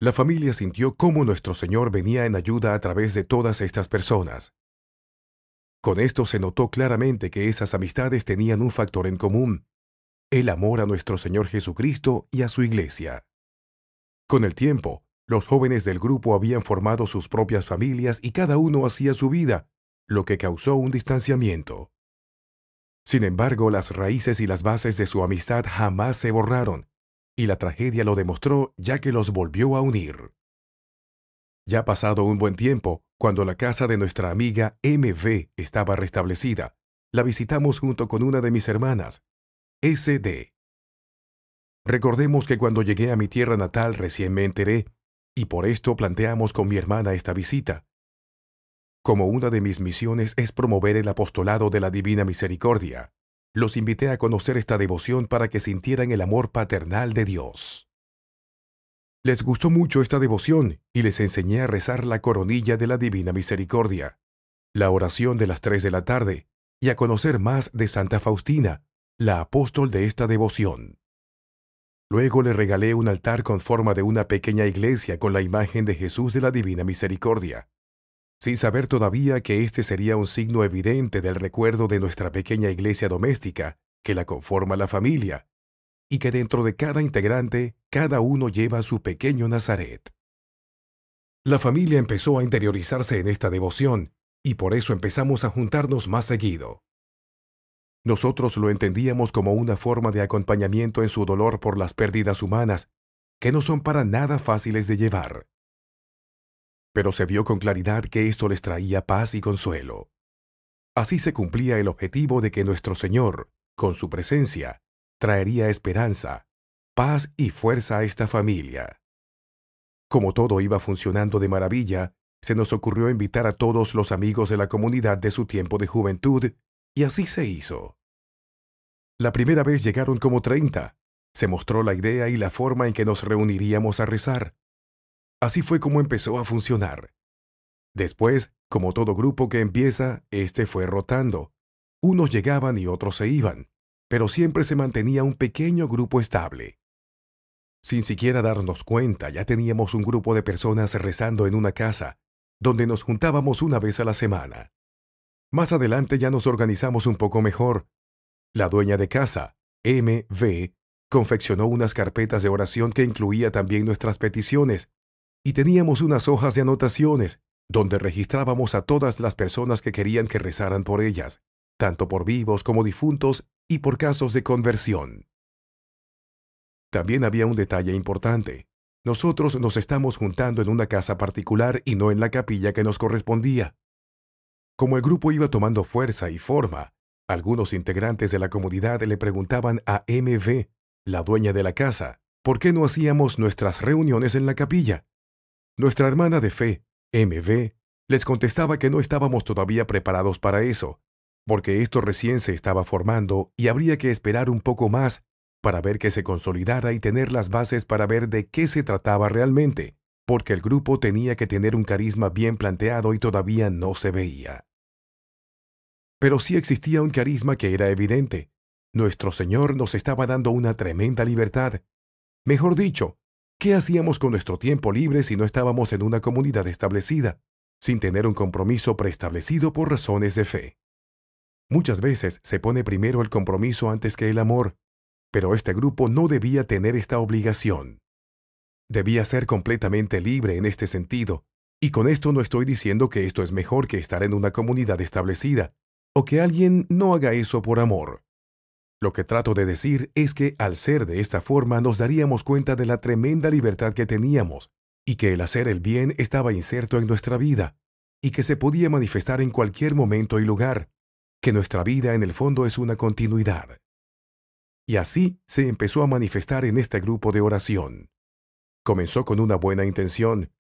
La familia sintió cómo nuestro Señor venía en ayuda a través de todas estas personas. Con esto se notó claramente que esas amistades tenían un factor en común: el amor a nuestro Señor Jesucristo y a su Iglesia. Con el tiempo, los jóvenes del grupo habían formado sus propias familias y cada uno hacía su vida, lo que causó un distanciamiento. Sin embargo, las raíces y las bases de su amistad jamás se borraron, y la tragedia lo demostró ya que los volvió a unir. Ya pasado un buen tiempo, cuando la casa de nuestra amiga MV estaba restablecida, la visitamos junto con una de mis hermanas, SD. Recordemos que cuando llegué a mi tierra natal recién me enteré, y por esto planteamos con mi hermana esta visita. Como una de mis misiones es promover el apostolado de la Divina Misericordia, los invité a conocer esta devoción para que sintieran el amor paternal de Dios. Les gustó mucho esta devoción y les enseñé a rezar la coronilla de la Divina Misericordia, la oración de las 3 de la tarde, y a conocer más de Santa Faustina, la apóstol de esta devoción. Luego le regalé un altar con forma de una pequeña iglesia con la imagen de Jesús de la Divina Misericordia, sin saber todavía que este sería un signo evidente del recuerdo de nuestra pequeña iglesia doméstica, que la conforma la familia, y que dentro de cada integrante, cada uno lleva su pequeño Nazaret. La familia empezó a interiorizarse en esta devoción, y por eso empezamos a juntarnos más seguido. Nosotros lo entendíamos como una forma de acompañamiento en su dolor por las pérdidas humanas, que no son para nada fáciles de llevar. Pero se vio con claridad que esto les traía paz y consuelo. Así se cumplía el objetivo de que nuestro Señor, con su presencia, traería esperanza, paz y fuerza a esta familia. Como todo iba funcionando de maravilla, se nos ocurrió invitar a todos los amigos de la comunidad de su tiempo de juventud, y así se hizo. La primera vez llegaron como 30. Se mostró la idea y la forma en que nos reuniríamos a rezar. Así fue como empezó a funcionar. Después, como todo grupo que empieza, este fue rotando. Unos llegaban y otros se iban, pero siempre se mantenía un pequeño grupo estable. Sin siquiera darnos cuenta, ya teníamos un grupo de personas rezando en una casa, donde nos juntábamos una vez a la semana. Más adelante ya nos organizamos un poco mejor. La dueña de casa, MV, confeccionó unas carpetas de oración que incluía también nuestras peticiones, y teníamos unas hojas de anotaciones, donde registrábamos a todas las personas que querían que rezaran por ellas, tanto por vivos como difuntos y por casos de conversión. También había un detalle importante. Nosotros nos estamos juntando en una casa particular y no en la capilla que nos correspondía. Como el grupo iba tomando fuerza y forma, algunos integrantes de la comunidad le preguntaban a MV, la dueña de la casa, ¿por qué no hacíamos nuestras reuniones en la capilla? Nuestra hermana de fe, MV, Les contestaba que no estábamos todavía preparados para eso, porque esto recién se estaba formando y habría que esperar un poco más para ver que se consolidara y tener las bases para ver de qué se trataba realmente, porque el grupo tenía que tener un carisma bien planteado y todavía no se veía. Pero sí existía un carisma que era evidente. Nuestro Señor nos estaba dando una tremenda libertad. Mejor dicho, ¿qué hacíamos con nuestro tiempo libre si no estábamos en una comunidad establecida, sin tener un compromiso preestablecido por razones de fe? Muchas veces se pone primero el compromiso antes que el amor, pero este grupo no debía tener esta obligación. Debía ser completamente libre en este sentido, y con esto no estoy diciendo que esto es mejor que estar en una comunidad establecida, o que alguien no haga eso por amor. Lo que trato de decir es que al ser de esta forma nos daríamos cuenta de la tremenda libertad que teníamos, y que el hacer el bien estaba inserto en nuestra vida, y que se podía manifestar en cualquier momento y lugar, que nuestra vida en el fondo es una continuidad. Y así se empezó a manifestar en este grupo de oración. Comenzó con una buena intención,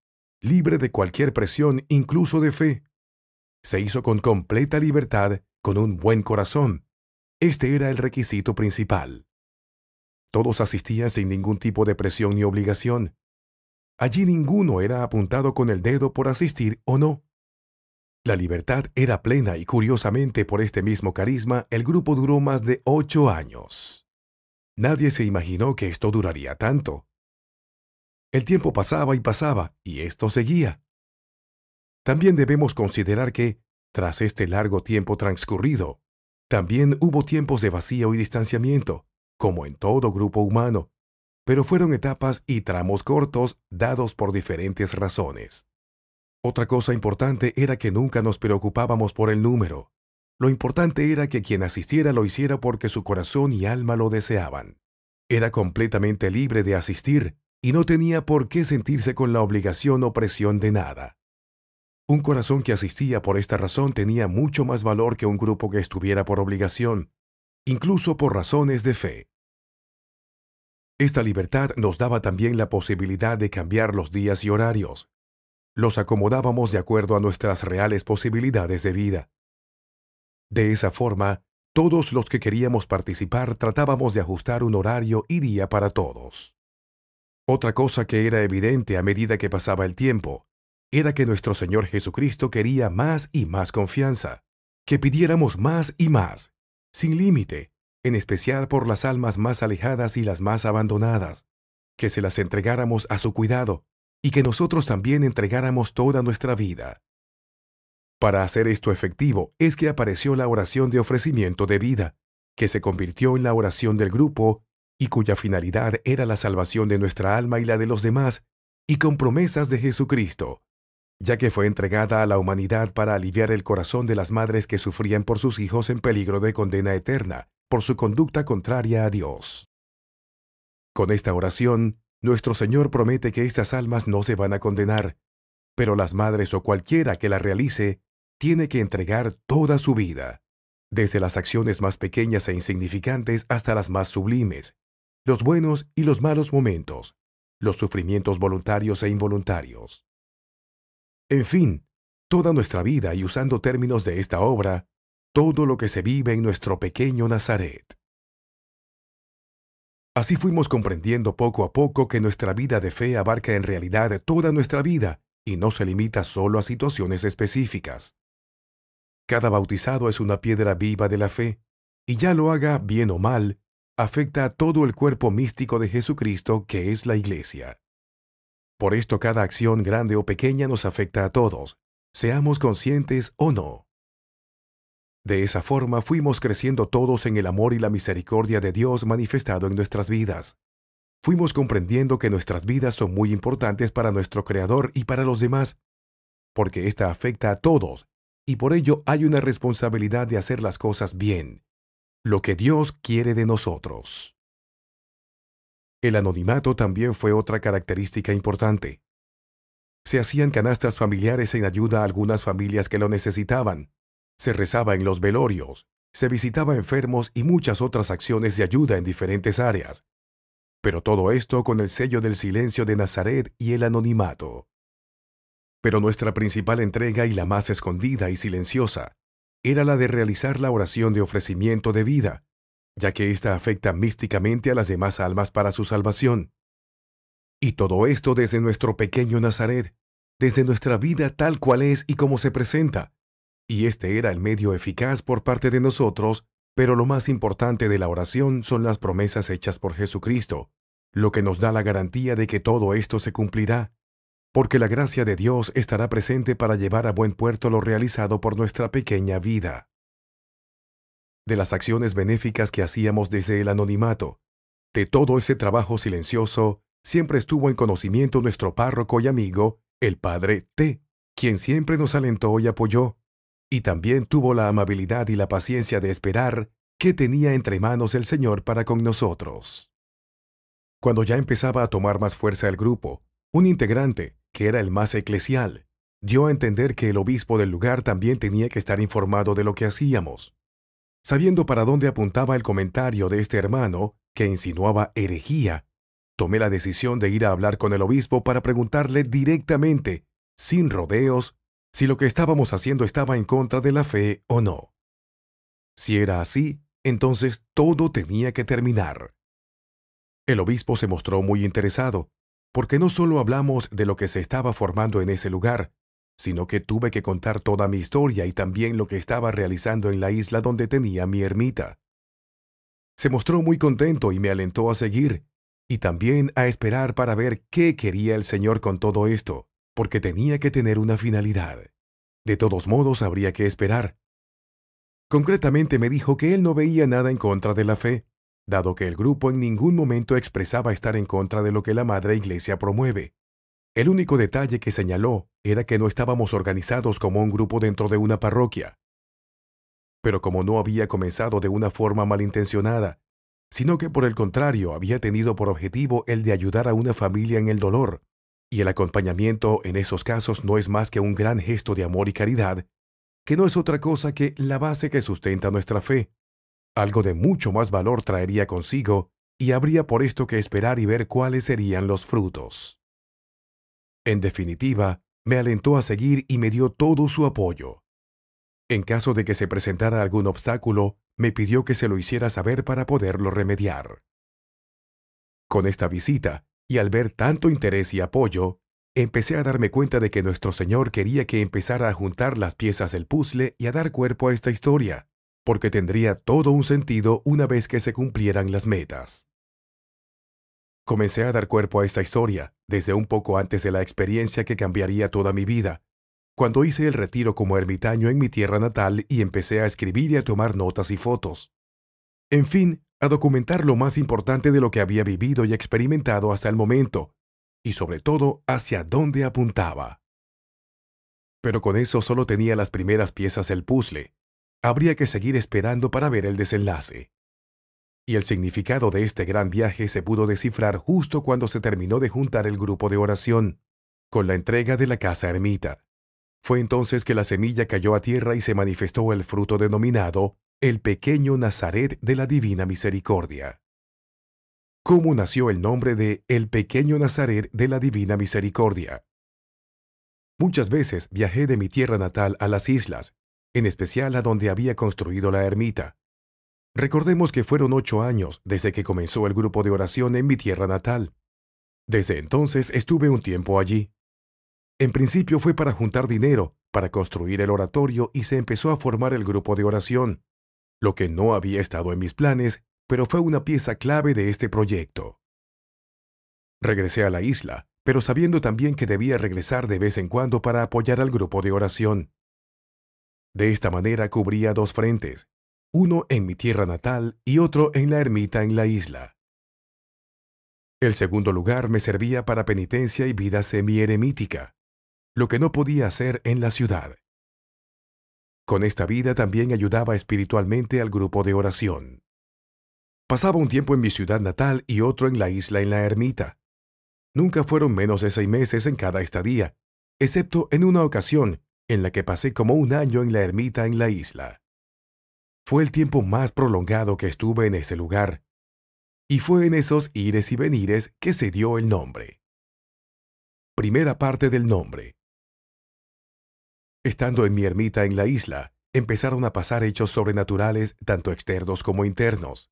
libre de cualquier presión, incluso de fe. Se hizo con completa libertad, con un buen corazón. Este era el requisito principal. Todos asistían sin ningún tipo de presión ni obligación. Allí ninguno era apuntado con el dedo por asistir o no. La libertad era plena y curiosamente por este mismo carisma el grupo duró más de 8 años. Nadie se imaginó que esto duraría tanto. El tiempo pasaba y esto seguía. También debemos considerar que, tras este largo tiempo transcurrido, también hubo tiempos de vacío y distanciamiento, como en todo grupo humano, pero fueron etapas y tramos cortos dados por diferentes razones. Otra cosa importante era que nunca nos preocupábamos por el número. Lo importante era que quien asistiera lo hiciera porque su corazón y alma lo deseaban. Era completamente libre de asistir y no tenía por qué sentirse con la obligación o presión de nada. Un corazón que asistía por esta razón tenía mucho más valor que un grupo que estuviera por obligación, incluso por razones de fe. Esta libertad nos daba también la posibilidad de cambiar los días y horarios. Los acomodábamos de acuerdo a nuestras reales posibilidades de vida. De esa forma, todos los que queríamos participar tratábamos de ajustar un horario y día para todos. Otra cosa que era evidente a medida que pasaba el tiempo era que nuestro Señor Jesucristo quería más y más confianza, que pidiéramos más y más, sin límite, en especial por las almas más alejadas y las más abandonadas, que se las entregáramos a su cuidado y que nosotros también entregáramos toda nuestra vida. Para hacer esto efectivo es que apareció la oración de ofrecimiento de vida, que se convirtió en la oración del grupo y cuya finalidad era la salvación de nuestra alma y la de los demás, y con promesas de Jesucristo, ya que fue entregada a la humanidad para aliviar el corazón de las madres que sufrían por sus hijos en peligro de condena eterna, por su conducta contraria a Dios. Con esta oración, nuestro Señor promete que estas almas no se van a condenar, pero las madres o cualquiera que la realice, tiene que entregar toda su vida, desde las acciones más pequeñas e insignificantes hasta las más sublimes, los buenos y los malos momentos, los sufrimientos voluntarios e involuntarios. En fin, toda nuestra vida y usando términos de esta obra, todo lo que se vive en nuestro pequeño Nazaret. Así fuimos comprendiendo poco a poco que nuestra vida de fe abarca en realidad toda nuestra vida y no se limita solo a situaciones específicas. Cada bautizado es una piedra viva de la fe, y ya lo haga bien o mal, afecta a todo el cuerpo místico de Jesucristo que es la Iglesia. Por esto cada acción grande o pequeña nos afecta a todos, seamos conscientes o no. De esa forma fuimos creciendo todos en el amor y la misericordia de Dios manifestado en nuestras vidas. Fuimos comprendiendo que nuestras vidas son muy importantes para nuestro Creador y para los demás, porque ésta afecta a todos, y por ello hay una responsabilidad de hacer las cosas bien, lo que Dios quiere de nosotros. El anonimato también fue otra característica importante. Se hacían canastas familiares en ayuda a algunas familias que lo necesitaban, se rezaba en los velorios, se visitaba enfermos y muchas otras acciones de ayuda en diferentes áreas. Pero todo esto con el sello del silencio de Nazaret y el anonimato. Pero nuestra principal entrega y la más escondida y silenciosa era la de realizar la oración de ofrecimiento de vida, ya que ésta afecta místicamente a las demás almas para su salvación. Y todo esto desde nuestro pequeño Nazaret, desde nuestra vida tal cual es y como se presenta. Y este era el medio eficaz por parte de nosotros, pero lo más importante de la oración son las promesas hechas por Jesucristo, lo que nos da la garantía de que todo esto se cumplirá, porque la gracia de Dios estará presente para llevar a buen puerto lo realizado por nuestra pequeña vida. De las acciones benéficas que hacíamos desde el anonimato, de todo ese trabajo silencioso, siempre estuvo en conocimiento nuestro párroco y amigo, el padre T, quien siempre nos alentó y apoyó, y también tuvo la amabilidad y la paciencia de esperar qué tenía entre manos el Señor para con nosotros. Cuando ya empezaba a tomar más fuerza el grupo, un integrante, que era el más eclesial, dio a entender que el obispo del lugar también tenía que estar informado de lo que hacíamos. Sabiendo para dónde apuntaba el comentario de este hermano, que insinuaba herejía, tomé la decisión de ir a hablar con el obispo para preguntarle directamente, sin rodeos, si lo que estábamos haciendo estaba en contra de la fe o no. Si era así, entonces todo tenía que terminar. El obispo se mostró muy interesado, porque no solo hablamos de lo que se estaba formando en ese lugar, sino que tuve que contar toda mi historia y también lo que estaba realizando en la isla donde tenía mi ermita. Se mostró muy contento y me alentó a seguir, y también a esperar para ver qué quería el Señor con todo esto, porque tenía que tener una finalidad. De todos modos, habría que esperar. Concretamente me dijo que él no veía nada en contra de la fe, dado que el grupo en ningún momento expresaba estar en contra de lo que la Madre Iglesia promueve. El único detalle que señaló era que no estábamos organizados como un grupo dentro de una parroquia. Pero como no había comenzado de una forma malintencionada, sino que por el contrario había tenido por objetivo el de ayudar a una familia en el dolor, y el acompañamiento en esos casos no es más que un gran gesto de amor y caridad, que no es otra cosa que la base que sustenta nuestra fe. Algo de mucho más valor traería consigo, y habría por esto que esperar y ver cuáles serían los frutos. En definitiva, me alentó a seguir y me dio todo su apoyo. En caso de que se presentara algún obstáculo, me pidió que se lo hiciera saber para poderlo remediar. Con esta visita, y al ver tanto interés y apoyo, empecé a darme cuenta de que nuestro Señor quería que empezara a juntar las piezas del puzzle y a dar cuerpo a esta historia, porque tendría todo un sentido una vez que se cumplieran las metas. Comencé a dar cuerpo a esta historia, desde un poco antes de la experiencia que cambiaría toda mi vida, cuando hice el retiro como ermitaño en mi tierra natal y empecé a escribir y a tomar notas y fotos. En fin, a documentar lo más importante de lo que había vivido y experimentado hasta el momento, y sobre todo hacia dónde apuntaba. Pero con eso solo tenía las primeras piezas del puzzle. Habría que seguir esperando para ver el desenlace. Y el significado de este gran viaje se pudo descifrar justo cuando se terminó de juntar el grupo de oración, con la entrega de la casa ermita. Fue entonces que la semilla cayó a tierra y se manifestó el fruto denominado el pequeño Nazaret de la Divina Misericordia. ¿Cómo nació el nombre de el pequeño Nazaret de la Divina Misericordia? Muchas veces viajé de mi tierra natal a las islas, en especial a donde había construido la ermita. Recordemos que fueron 8 años desde que comenzó el grupo de oración en mi tierra natal. Desde entonces estuve un tiempo allí. En principio fue para juntar dinero, para construir el oratorio y se empezó a formar el grupo de oración, lo que no había estado en mis planes, pero fue una pieza clave de este proyecto. Regresé a la isla, pero sabiendo también que debía regresar de vez en cuando para apoyar al grupo de oración. De esta manera cubría 2 frentes, uno en mi tierra natal y otro en la ermita en la isla. El segundo lugar me servía para penitencia y vida semi-eremítica, lo que no podía hacer en la ciudad. Con esta vida también ayudaba espiritualmente al grupo de oración. Pasaba un tiempo en mi ciudad natal y otro en la isla en la ermita. Nunca fueron menos de 6 meses en cada estadía, excepto en una ocasión en la que pasé como 1 año en la ermita en la isla. Fue el tiempo más prolongado que estuve en ese lugar, y fue en esos ires y venires que se dio el nombre. Primera parte del nombre. Estando en mi ermita en la isla, empezaron a pasar hechos sobrenaturales tanto externos como internos.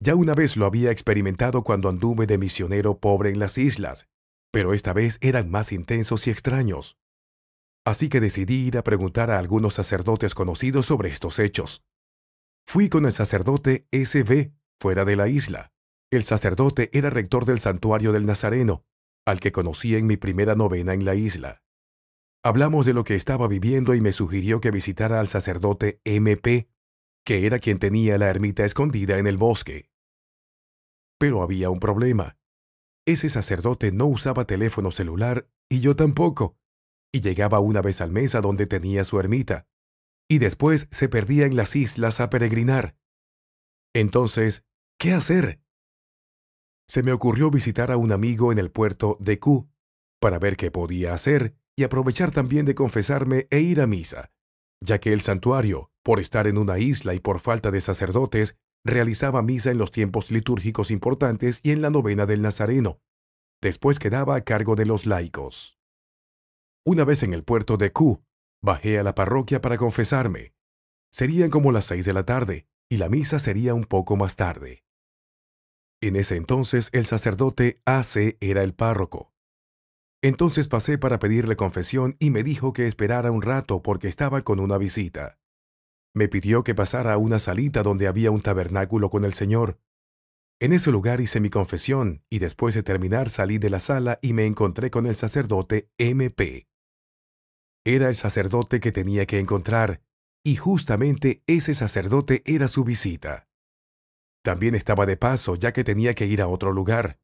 Ya una vez lo había experimentado cuando anduve de misionero pobre en las islas, pero esta vez eran más intensos y extraños. Así que decidí ir a preguntar a algunos sacerdotes conocidos sobre estos hechos. Fui con el sacerdote S.B. fuera de la isla. El sacerdote era rector del santuario del Nazareno, al que conocí en mi primera novena en la isla. Hablamos de lo que estaba viviendo y me sugirió que visitara al sacerdote M.P., que era quien tenía la ermita escondida en el bosque. Pero había un problema. Ese sacerdote no usaba teléfono celular y yo tampoco, y llegaba una vez al mes a donde tenía su ermita, y después se perdía en las islas a peregrinar. Entonces, ¿qué hacer? Se me ocurrió visitar a un amigo en el puerto de Q para ver qué podía hacer y aprovechar también de confesarme e ir a misa, ya que el santuario, por estar en una isla y por falta de sacerdotes, realizaba misa en los tiempos litúrgicos importantes y en la novena del Nazareno. Después quedaba a cargo de los laicos. Una vez en el puerto de Q, bajé a la parroquia para confesarme. Serían como las 6 de la tarde, y la misa sería un poco más tarde. En ese entonces el sacerdote AC era el párroco. Entonces pasé para pedirle confesión y me dijo que esperara un rato porque estaba con una visita. Me pidió que pasara a una salita donde había un tabernáculo con el Señor. En ese lugar hice mi confesión y después de terminar salí de la sala y me encontré con el sacerdote MP. Era el sacerdote que tenía que encontrar, y justamente ese sacerdote era su visita. También estaba de paso ya que tenía que ir a otro lugar.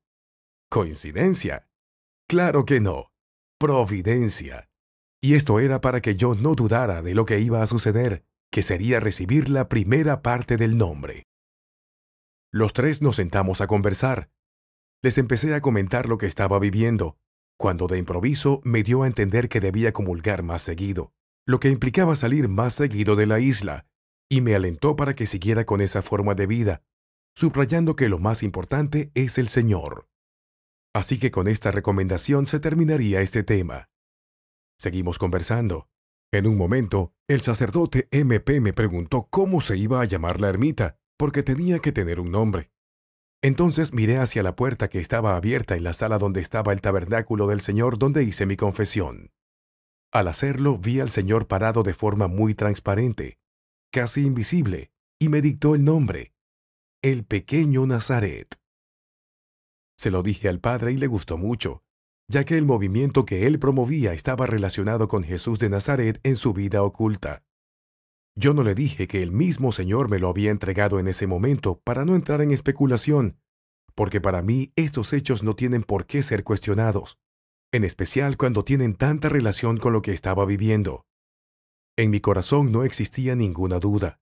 ¿Coincidencia? Claro que no. Providencia. Y esto era para que yo no dudara de lo que iba a suceder, que sería recibir la primera parte del nombre. Los tres nos sentamos a conversar. Les empecé a comentar lo que estaba viviendo, cuando de improviso me dio a entender que debía comulgar más seguido, lo que implicaba salir más seguido de la isla, y me alentó para que siguiera con esa forma de vida, subrayando que lo más importante es el Señor. Así que con esta recomendación se terminaría este tema. Seguimos conversando. En un momento, el sacerdote MP me preguntó cómo se iba a llamar la ermita, porque tenía que tener un nombre. Entonces miré hacia la puerta que estaba abierta en la sala donde estaba el tabernáculo del Señor donde hice mi confesión. Al hacerlo vi al Señor parado de forma muy transparente, casi invisible, y me dictó el nombre, el pequeño Nazaret. Se lo dije al Padre y le gustó mucho, ya que el movimiento que él promovía estaba relacionado con Jesús de Nazaret en su vida oculta. Yo no le dije que el mismo Señor me lo había entregado en ese momento para no entrar en especulación, porque para mí estos hechos no tienen por qué ser cuestionados, en especial cuando tienen tanta relación con lo que estaba viviendo. En mi corazón no existía ninguna duda.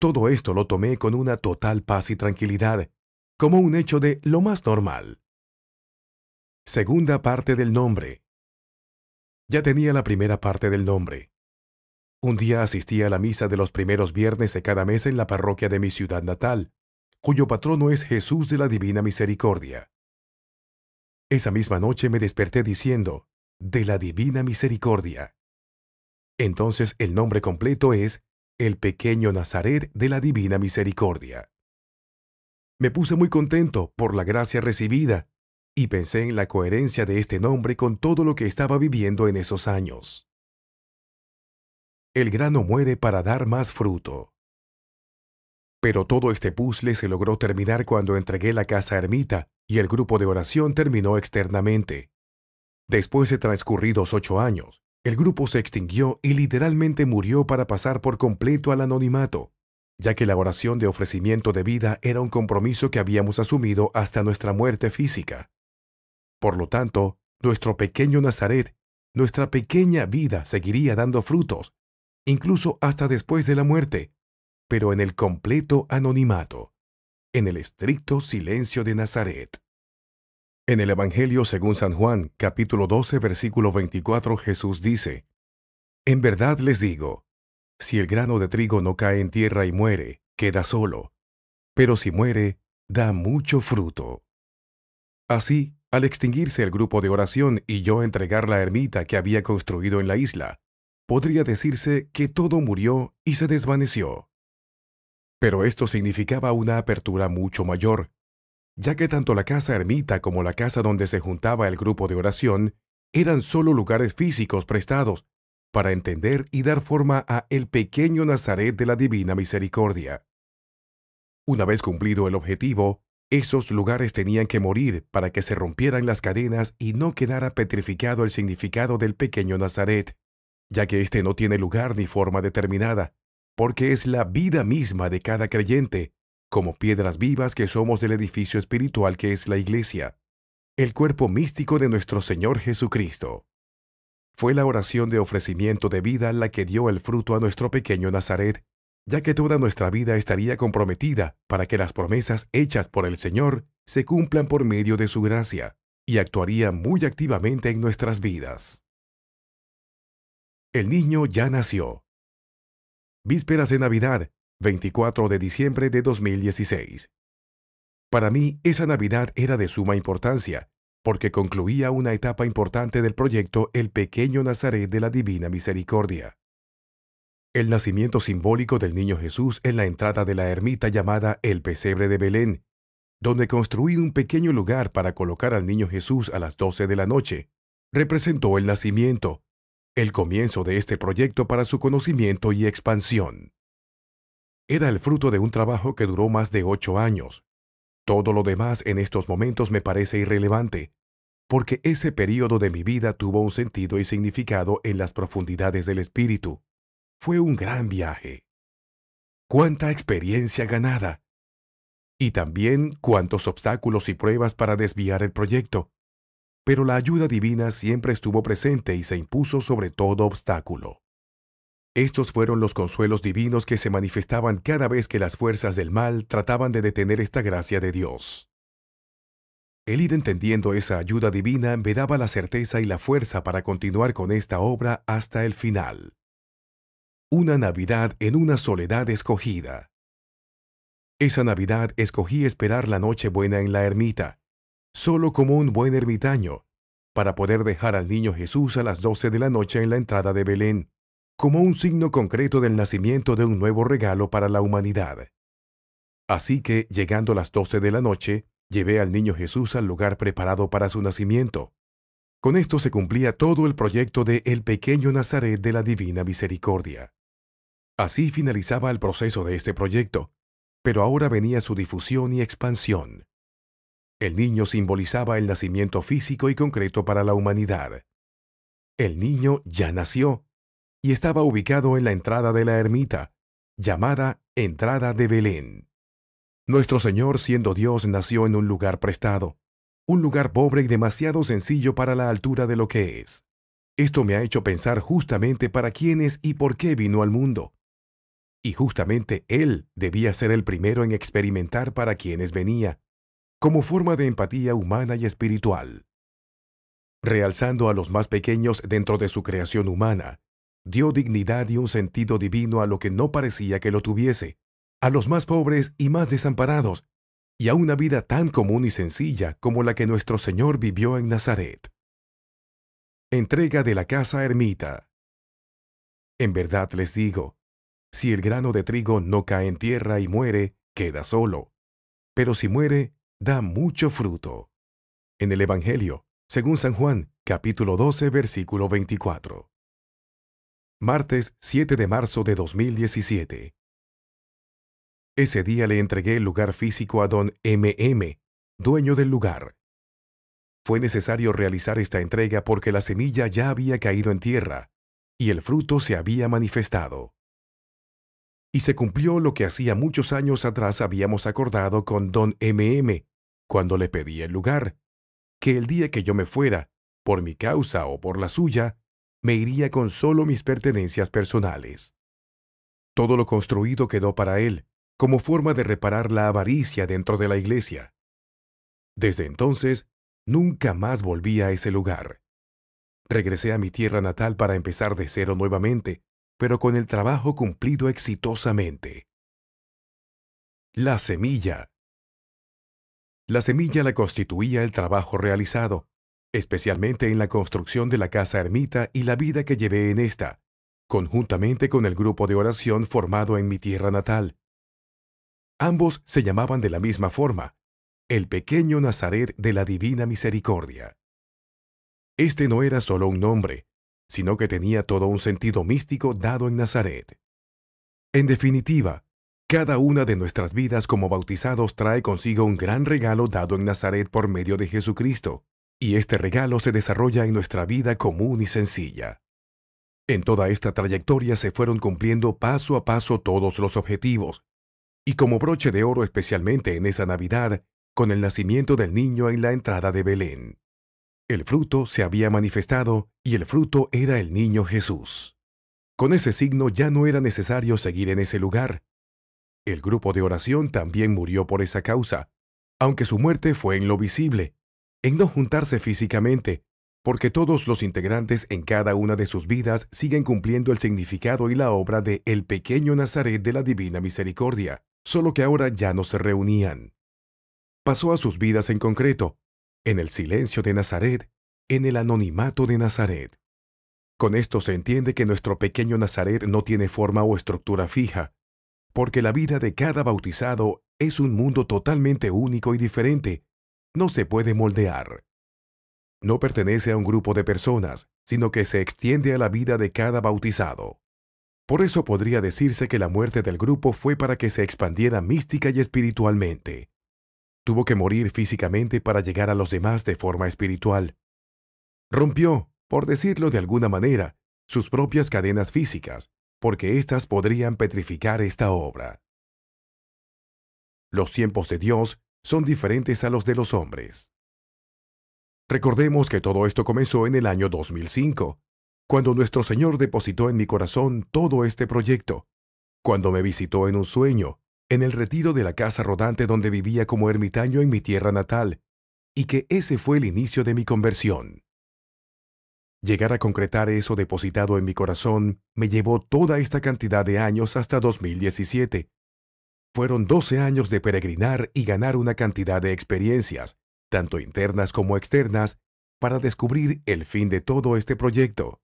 Todo esto lo tomé con una total paz y tranquilidad, como un hecho de lo más normal. Segunda parte del nombre. Ya tenía la primera parte del nombre. Un día asistí a la misa de los primeros viernes de cada mes en la parroquia de mi ciudad natal, cuyo patrono es Jesús de la Divina Misericordia. Esa misma noche me desperté diciendo, de la Divina Misericordia. Entonces el nombre completo es el pequeño Nazaret de la Divina Misericordia. Me puse muy contento por la gracia recibida y pensé en la coherencia de este nombre con todo lo que estaba viviendo en esos años. El grano muere para dar más fruto. Pero todo este puzzle se logró terminar cuando entregué la casa ermita y el grupo de oración terminó externamente. Después de transcurridos 8 años, el grupo se extinguió y literalmente murió para pasar por completo al anonimato, ya que la oración de ofrecimiento de vida era un compromiso que habíamos asumido hasta nuestra muerte física. Por lo tanto, nuestro pequeño Nazaret, nuestra pequeña vida seguiría dando frutos, incluso hasta después de la muerte, pero en el completo anonimato, en el estricto silencio de Nazaret. En el Evangelio según San Juan, capítulo 12, versículo 24, Jesús dice, «En verdad les digo, si el grano de trigo no cae en tierra y muere, queda solo, pero si muere, da mucho fruto». Así, al extinguirse el grupo de oración y yo entregar la ermita que había construido en la isla, podría decirse que todo murió y se desvaneció. Pero esto significaba una apertura mucho mayor, ya que tanto la casa ermita como la casa donde se juntaba el grupo de oración eran solo lugares físicos prestados para entender y dar forma a el pequeño Nazaret de la Divina Misericordia. Una vez cumplido el objetivo, esos lugares tenían que morir para que se rompieran las cadenas y no quedara petrificado el significado del pequeño Nazaret, ya que éste no tiene lugar ni forma determinada, porque es la vida misma de cada creyente, como piedras vivas que somos del edificio espiritual que es la Iglesia, el cuerpo místico de nuestro Señor Jesucristo. Fue la oración de ofrecimiento de vida la que dio el fruto a nuestro pequeño Nazaret, ya que toda nuestra vida estaría comprometida para que las promesas hechas por el Señor se cumplan por medio de su gracia, y actuaría muy activamente en nuestras vidas. El niño ya nació. Vísperas de Navidad, 24 de diciembre de 2016. Para mí, esa Navidad era de suma importancia, porque concluía una etapa importante del proyecto El Pequeño Nazaret de la Divina Misericordia. El nacimiento simbólico del niño Jesús en la entrada de la ermita llamada El Pesebre de Belén, donde construí un pequeño lugar para colocar al niño Jesús a las 12 de la noche, representó el nacimiento, el comienzo de este proyecto para su conocimiento y expansión. Era el fruto de un trabajo que duró más de 8 años. Todo lo demás en estos momentos me parece irrelevante, porque ese período de mi vida tuvo un sentido y significado en las profundidades del espíritu. Fue un gran viaje. ¡Cuánta experiencia ganada! Y también cuántos obstáculos y pruebas para desviar el proyecto. Pero la ayuda divina siempre estuvo presente y se impuso sobre todo obstáculo. Estos fueron los consuelos divinos que se manifestaban cada vez que las fuerzas del mal trataban de detener esta gracia de Dios. El ir entendiendo esa ayuda divina me daba la certeza y la fuerza para continuar con esta obra hasta el final. Una Navidad en una soledad escogida. Esa Navidad escogí esperar la Nochebuena en la ermita, solo como un buen ermitaño, para poder dejar al niño Jesús a las 12 de la noche en la entrada de Belén, como un signo concreto del nacimiento de un nuevo regalo para la humanidad. Así que, llegando las 12 de la noche, llevé al niño Jesús al lugar preparado para su nacimiento. Con esto se cumplía todo el proyecto de El Pequeño Nazaret de la Divina Misericordia. Así finalizaba el proceso de este proyecto, pero ahora venía su difusión y expansión. El niño simbolizaba el nacimiento físico y concreto para la humanidad. El niño ya nació y estaba ubicado en la entrada de la ermita, llamada Entrada de Belén. Nuestro Señor, siendo Dios, nació en un lugar prestado, un lugar pobre y demasiado sencillo para la altura de lo que es. Esto me ha hecho pensar justamente para quién es y por qué vino al mundo. Y justamente Él debía ser el primero en experimentar para quienes venía, como forma de empatía humana y espiritual. Realzando a los más pequeños dentro de su creación humana, dio dignidad y un sentido divino a lo que no parecía que lo tuviese, a los más pobres y más desamparados, y a una vida tan común y sencilla como la que nuestro Señor vivió en Nazaret. Entrega de la casa ermita. En verdad les digo, si el grano de trigo no cae en tierra y muere, queda solo. Pero si muere, da mucho fruto. En el Evangelio, según San Juan, capítulo 12, versículo 24. Martes 7 de marzo de 2017. Ese día le entregué el lugar físico a don M.M., dueño del lugar. Fue necesario realizar esta entrega porque la semilla ya había caído en tierra y el fruto se había manifestado. Y se cumplió lo que hacía muchos años atrás habíamos acordado con don M.M., cuando le pedí el lugar, que el día que yo me fuera, por mi causa o por la suya, me iría con solo mis pertenencias personales. Todo lo construido quedó para él, como forma de reparar la avaricia dentro de la iglesia. Desde entonces, nunca más volví a ese lugar. Regresé a mi tierra natal para empezar de cero nuevamente, pero con el trabajo cumplido exitosamente. La semilla. La semilla la constituía el trabajo realizado, especialmente en la construcción de la casa ermita y la vida que llevé en esta, conjuntamente con el grupo de oración formado en mi tierra natal. Ambos se llamaban de la misma forma, el pequeño Nazaret de la Divina Misericordia. Este no era solo un nombre, sino que tenía todo un sentido místico dado en Nazaret. En definitiva, cada una de nuestras vidas como bautizados trae consigo un gran regalo dado en Nazaret por medio de Jesucristo, y este regalo se desarrolla en nuestra vida común y sencilla. En toda esta trayectoria se fueron cumpliendo paso a paso todos los objetivos, y como broche de oro especialmente en esa Navidad, con el nacimiento del niño en la entrada de Belén. El fruto se había manifestado y el fruto era el niño Jesús. Con ese signo ya no era necesario seguir en ese lugar. El grupo de oración también murió por esa causa, aunque su muerte fue en lo visible, en no juntarse físicamente, porque todos los integrantes en cada una de sus vidas siguen cumpliendo el significado y la obra de el pequeño Nazaret de la Divina Misericordia, solo que ahora ya no se reunían. Pasó a sus vidas en concreto, en el silencio de Nazaret, en el anonimato de Nazaret. Con esto se entiende que nuestro pequeño Nazaret no tiene forma o estructura fija, porque la vida de cada bautizado es un mundo totalmente único y diferente, no se puede moldear. No pertenece a un grupo de personas, sino que se extiende a la vida de cada bautizado. Por eso podría decirse que la muerte del grupo fue para que se expandiera mística y espiritualmente. Tuvo que morir físicamente para llegar a los demás de forma espiritual. Rompió, por decirlo de alguna manera, sus propias cadenas físicas, porque éstas podrían petrificar esta obra. Los tiempos de Dios son diferentes a los de los hombres. Recordemos que todo esto comenzó en el año 2005, cuando nuestro Señor depositó en mi corazón todo este proyecto, cuando me visitó en un sueño, en el retiro de la casa rodante donde vivía como ermitaño en mi tierra natal, y que ese fue el inicio de mi conversión. Llegar a concretar eso depositado en mi corazón me llevó toda esta cantidad de años hasta 2017. Fueron 12 años de peregrinar y ganar una cantidad de experiencias, tanto internas como externas, para descubrir el fin de todo este proyecto.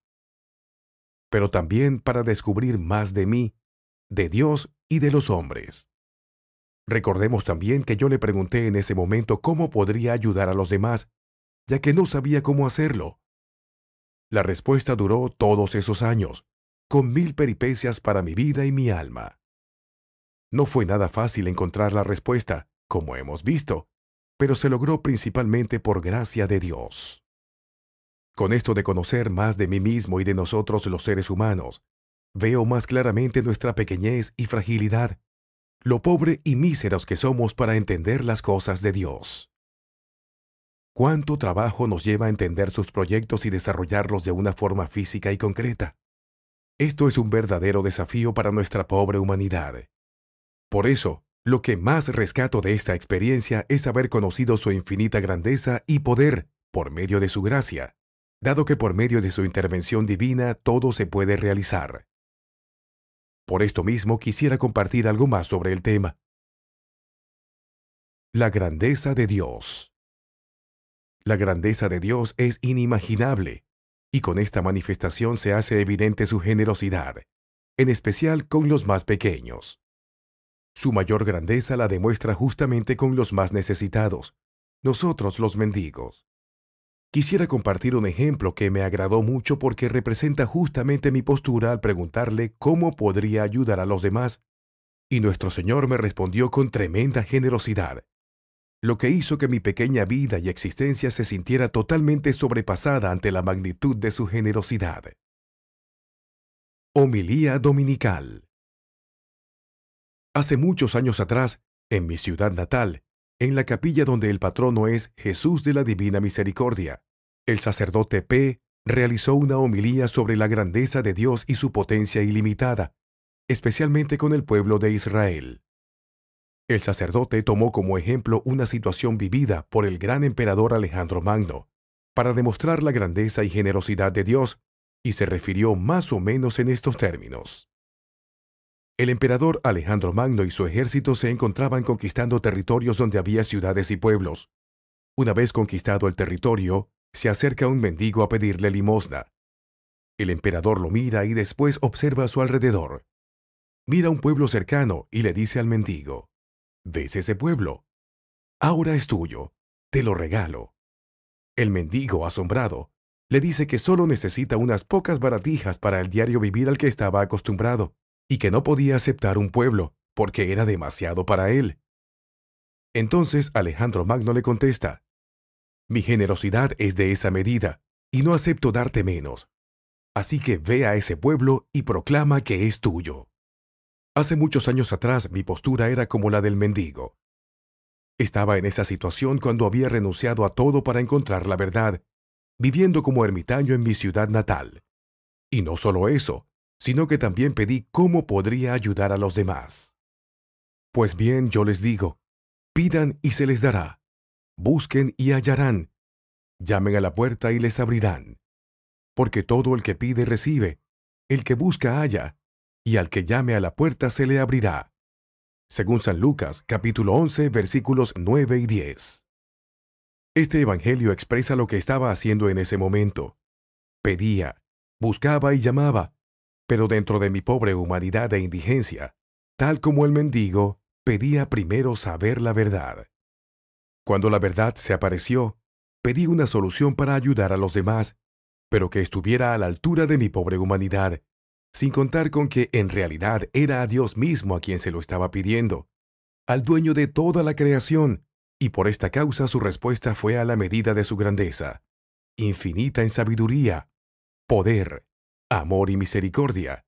Pero también para descubrir más de mí, de Dios y de los hombres. Recordemos también que yo le pregunté en ese momento cómo podría ayudar a los demás, ya que no sabía cómo hacerlo. La respuesta duró todos esos años, con 1000 peripecias para mi vida y mi alma. No fue nada fácil encontrar la respuesta, como hemos visto, pero se logró principalmente por gracia de Dios. Con esto de conocer más de mí mismo y de nosotros los seres humanos, veo más claramente nuestra pequeñez y fragilidad, lo pobre y míseros que somos para entender las cosas de Dios. ¿Cuánto trabajo nos lleva a entender sus proyectos y desarrollarlos de una forma física y concreta? Esto es un verdadero desafío para nuestra pobre humanidad. Por eso, lo que más rescato de esta experiencia es haber conocido su infinita grandeza y poder por medio de su gracia, dado que por medio de su intervención divina todo se puede realizar. Por esto mismo quisiera compartir algo más sobre el tema. La grandeza de Dios. La grandeza de Dios es inimaginable, y con esta manifestación se hace evidente su generosidad, en especial con los más pequeños. Su mayor grandeza la demuestra justamente con los más necesitados, nosotros los mendigos. Quisiera compartir un ejemplo que me agradó mucho porque representa justamente mi postura al preguntarle cómo podría ayudar a los demás, y nuestro Señor me respondió con tremenda generosidad, lo que hizo que mi pequeña vida y existencia se sintiera totalmente sobrepasada ante la magnitud de su generosidad. Homilía dominical. Hace muchos años atrás, en mi ciudad natal, en la capilla donde el patrono es Jesús de la Divina Misericordia, el sacerdote P. realizó una homilía sobre la grandeza de Dios y su potencia ilimitada, especialmente con el pueblo de Israel. El sacerdote tomó como ejemplo una situación vivida por el gran emperador Alejandro Magno, para demostrar la grandeza y generosidad de Dios, y se refirió más o menos en estos términos. El emperador Alejandro Magno y su ejército se encontraban conquistando territorios donde había ciudades y pueblos. Una vez conquistado el territorio, se acerca un mendigo a pedirle limosna. El emperador lo mira y después observa a su alrededor. Mira un pueblo cercano y le dice al mendigo: ¿ves ese pueblo? Ahora es tuyo, te lo regalo. El mendigo, asombrado, le dice que solo necesita unas pocas baratijas para el diario vivir al que estaba acostumbrado, y que no podía aceptar un pueblo, porque era demasiado para él. Entonces Alejandro Magno le contesta: mi generosidad es de esa medida, y no acepto darte menos. Así que ve a ese pueblo y proclama que es tuyo. Hace muchos años atrás mi postura era como la del mendigo. Estaba en esa situación cuando había renunciado a todo para encontrar la verdad, viviendo como ermitaño en mi ciudad natal. Y no solo eso, sino que también pedí cómo podría ayudar a los demás. Pues bien, yo les digo: pidan y se les dará, busquen y hallarán, llamen a la puerta y les abrirán. Porque todo el que pide recibe, el que busca halla, y al que llame a la puerta se le abrirá. Según San Lucas, capítulo 11, versículos 9 y 10. Este evangelio expresa lo que estaba haciendo en ese momento. Pedía, buscaba y llamaba, pero dentro de mi pobre humanidad e indigencia, tal como el mendigo, pedía primero saber la verdad. Cuando la verdad se apareció, pedí una solución para ayudar a los demás, pero que estuviera a la altura de mi pobre humanidad, sin contar con que en realidad era a Dios mismo a quien se lo estaba pidiendo, al dueño de toda la creación, y por esta causa su respuesta fue a la medida de su grandeza, infinita en sabiduría, poder, amor y misericordia,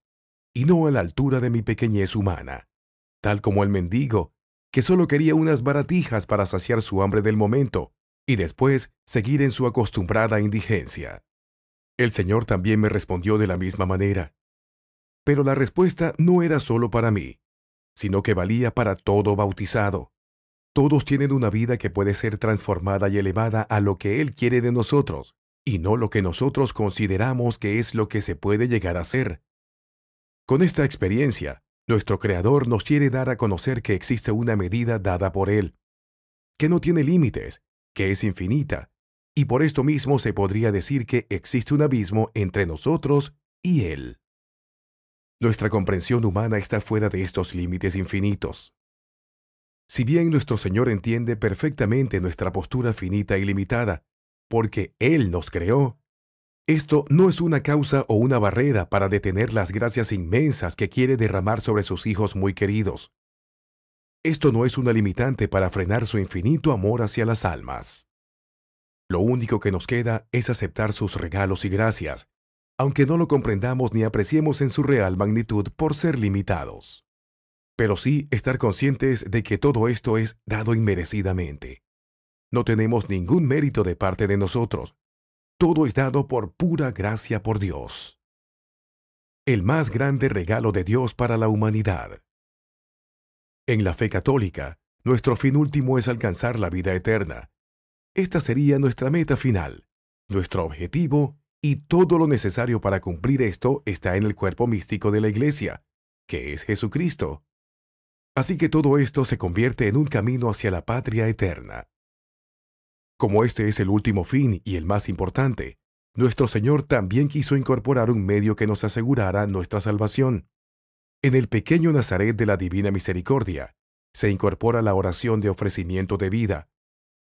y no a la altura de mi pequeñez humana, tal como el mendigo, que solo quería unas baratijas para saciar su hambre del momento, y después seguir en su acostumbrada indigencia. El Señor también me respondió de la misma manera. Pero la respuesta no era solo para mí, sino que valía para todo bautizado. Todos tienen una vida que puede ser transformada y elevada a lo que Él quiere de nosotros, y no lo que nosotros consideramos que es lo que se puede llegar a ser. Con esta experiencia, nuestro Creador nos quiere dar a conocer que existe una medida dada por Él, que no tiene límites, que es infinita, y por esto mismo se podría decir que existe un abismo entre nosotros y Él. Nuestra comprensión humana está fuera de estos límites infinitos. Si bien nuestro Señor entiende perfectamente nuestra postura finita y limitada, porque Él nos creó, esto no es una causa o una barrera para detener las gracias inmensas que quiere derramar sobre sus hijos muy queridos. Esto no es una limitante para frenar su infinito amor hacia las almas. Lo único que nos queda es aceptar sus regalos y gracias, aunque no lo comprendamos ni apreciemos en su real magnitud por ser limitados. Pero sí estar conscientes de que todo esto es dado inmerecidamente. No tenemos ningún mérito de parte de nosotros. Todo es dado por pura gracia por Dios. El más grande regalo de Dios para la humanidad. En la fe católica, nuestro fin último es alcanzar la vida eterna. Esta sería nuestra meta final, nuestro objetivo, y todo lo necesario para cumplir esto está en el cuerpo místico de la Iglesia, que es Jesucristo. Así que todo esto se convierte en un camino hacia la patria eterna. Como este es el último fin y el más importante, nuestro Señor también quiso incorporar un medio que nos asegurara nuestra salvación. En el pequeño Nazaret de la Divina Misericordia, se incorpora la oración de ofrecimiento de vida,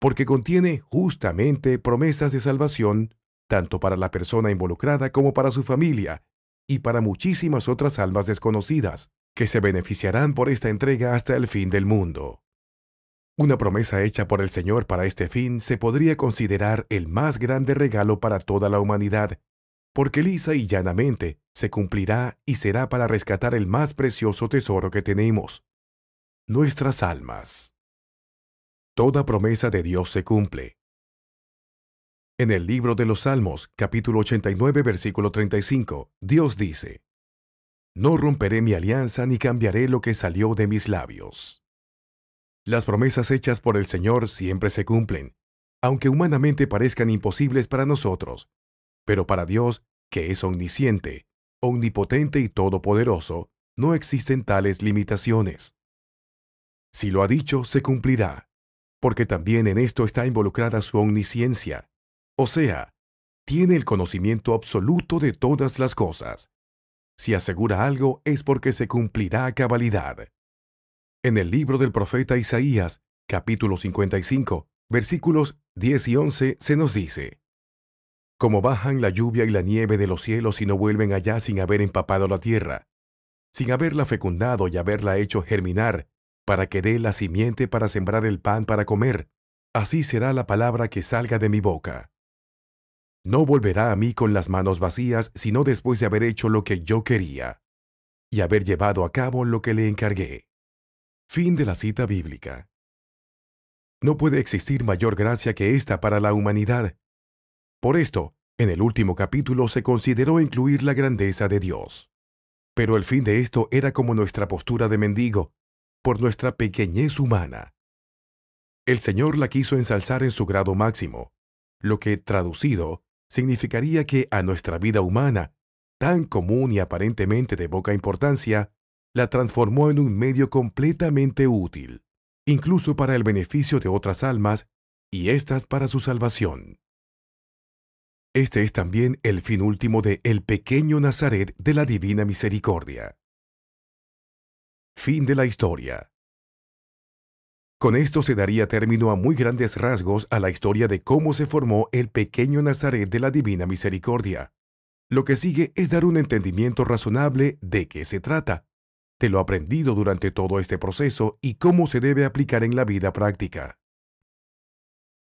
porque contiene justamente promesas de salvación, tanto para la persona involucrada como para su familia, y para muchísimas otras almas desconocidas, que se beneficiarán por esta entrega hasta el fin del mundo. Una promesa hecha por el Señor para este fin se podría considerar el más grande regalo para toda la humanidad, porque lisa y llanamente se cumplirá y será para rescatar el más precioso tesoro que tenemos, nuestras almas. Toda promesa de Dios se cumple. En el libro de los Salmos, capítulo 89, versículo 35, Dios dice: no romperé mi alianza ni cambiaré lo que salió de mis labios. Las promesas hechas por el Señor siempre se cumplen, aunque humanamente parezcan imposibles para nosotros, pero para Dios, que es omnisciente, omnipotente y todopoderoso, no existen tales limitaciones. Si lo ha dicho, se cumplirá, porque también en esto está involucrada su omnisciencia, o sea, tiene el conocimiento absoluto de todas las cosas. Si asegura algo es porque se cumplirá a cabalidad. En el libro del profeta Isaías, capítulo 55, versículos 10 y 11, se nos dice: Como bajan la lluvia y la nieve de los cielos y no vuelven allá sin haber empapado la tierra, sin haberla fecundado y haberla hecho germinar, para que dé la simiente para sembrar el pan para comer, así será la palabra que salga de mi boca. No volverá a mí con las manos vacías, sino después de haber hecho lo que yo quería, y haber llevado a cabo lo que le encargué. Fin de la cita bíblica. No puede existir mayor gracia que esta para la humanidad. Por esto, en el último capítulo se consideró incluir la grandeza de Dios. Pero el fin de esto era como nuestra postura de mendigo, por nuestra pequeñez humana. El Señor la quiso ensalzar en su grado máximo, lo que, traducido, significaría que a nuestra vida humana, tan común y aparentemente de poca importancia, la transformó en un medio completamente útil, incluso para el beneficio de otras almas, y éstas para su salvación. Este es también el fin último de el pequeño Nazaret de la Divina Misericordia. Fin de la historia. Con esto se daría término a muy grandes rasgos a la historia de cómo se formó el pequeño Nazaret de la Divina Misericordia. Lo que sigue es dar un entendimiento razonable de qué se trata, de lo aprendido durante todo este proceso y cómo se debe aplicar en la vida práctica.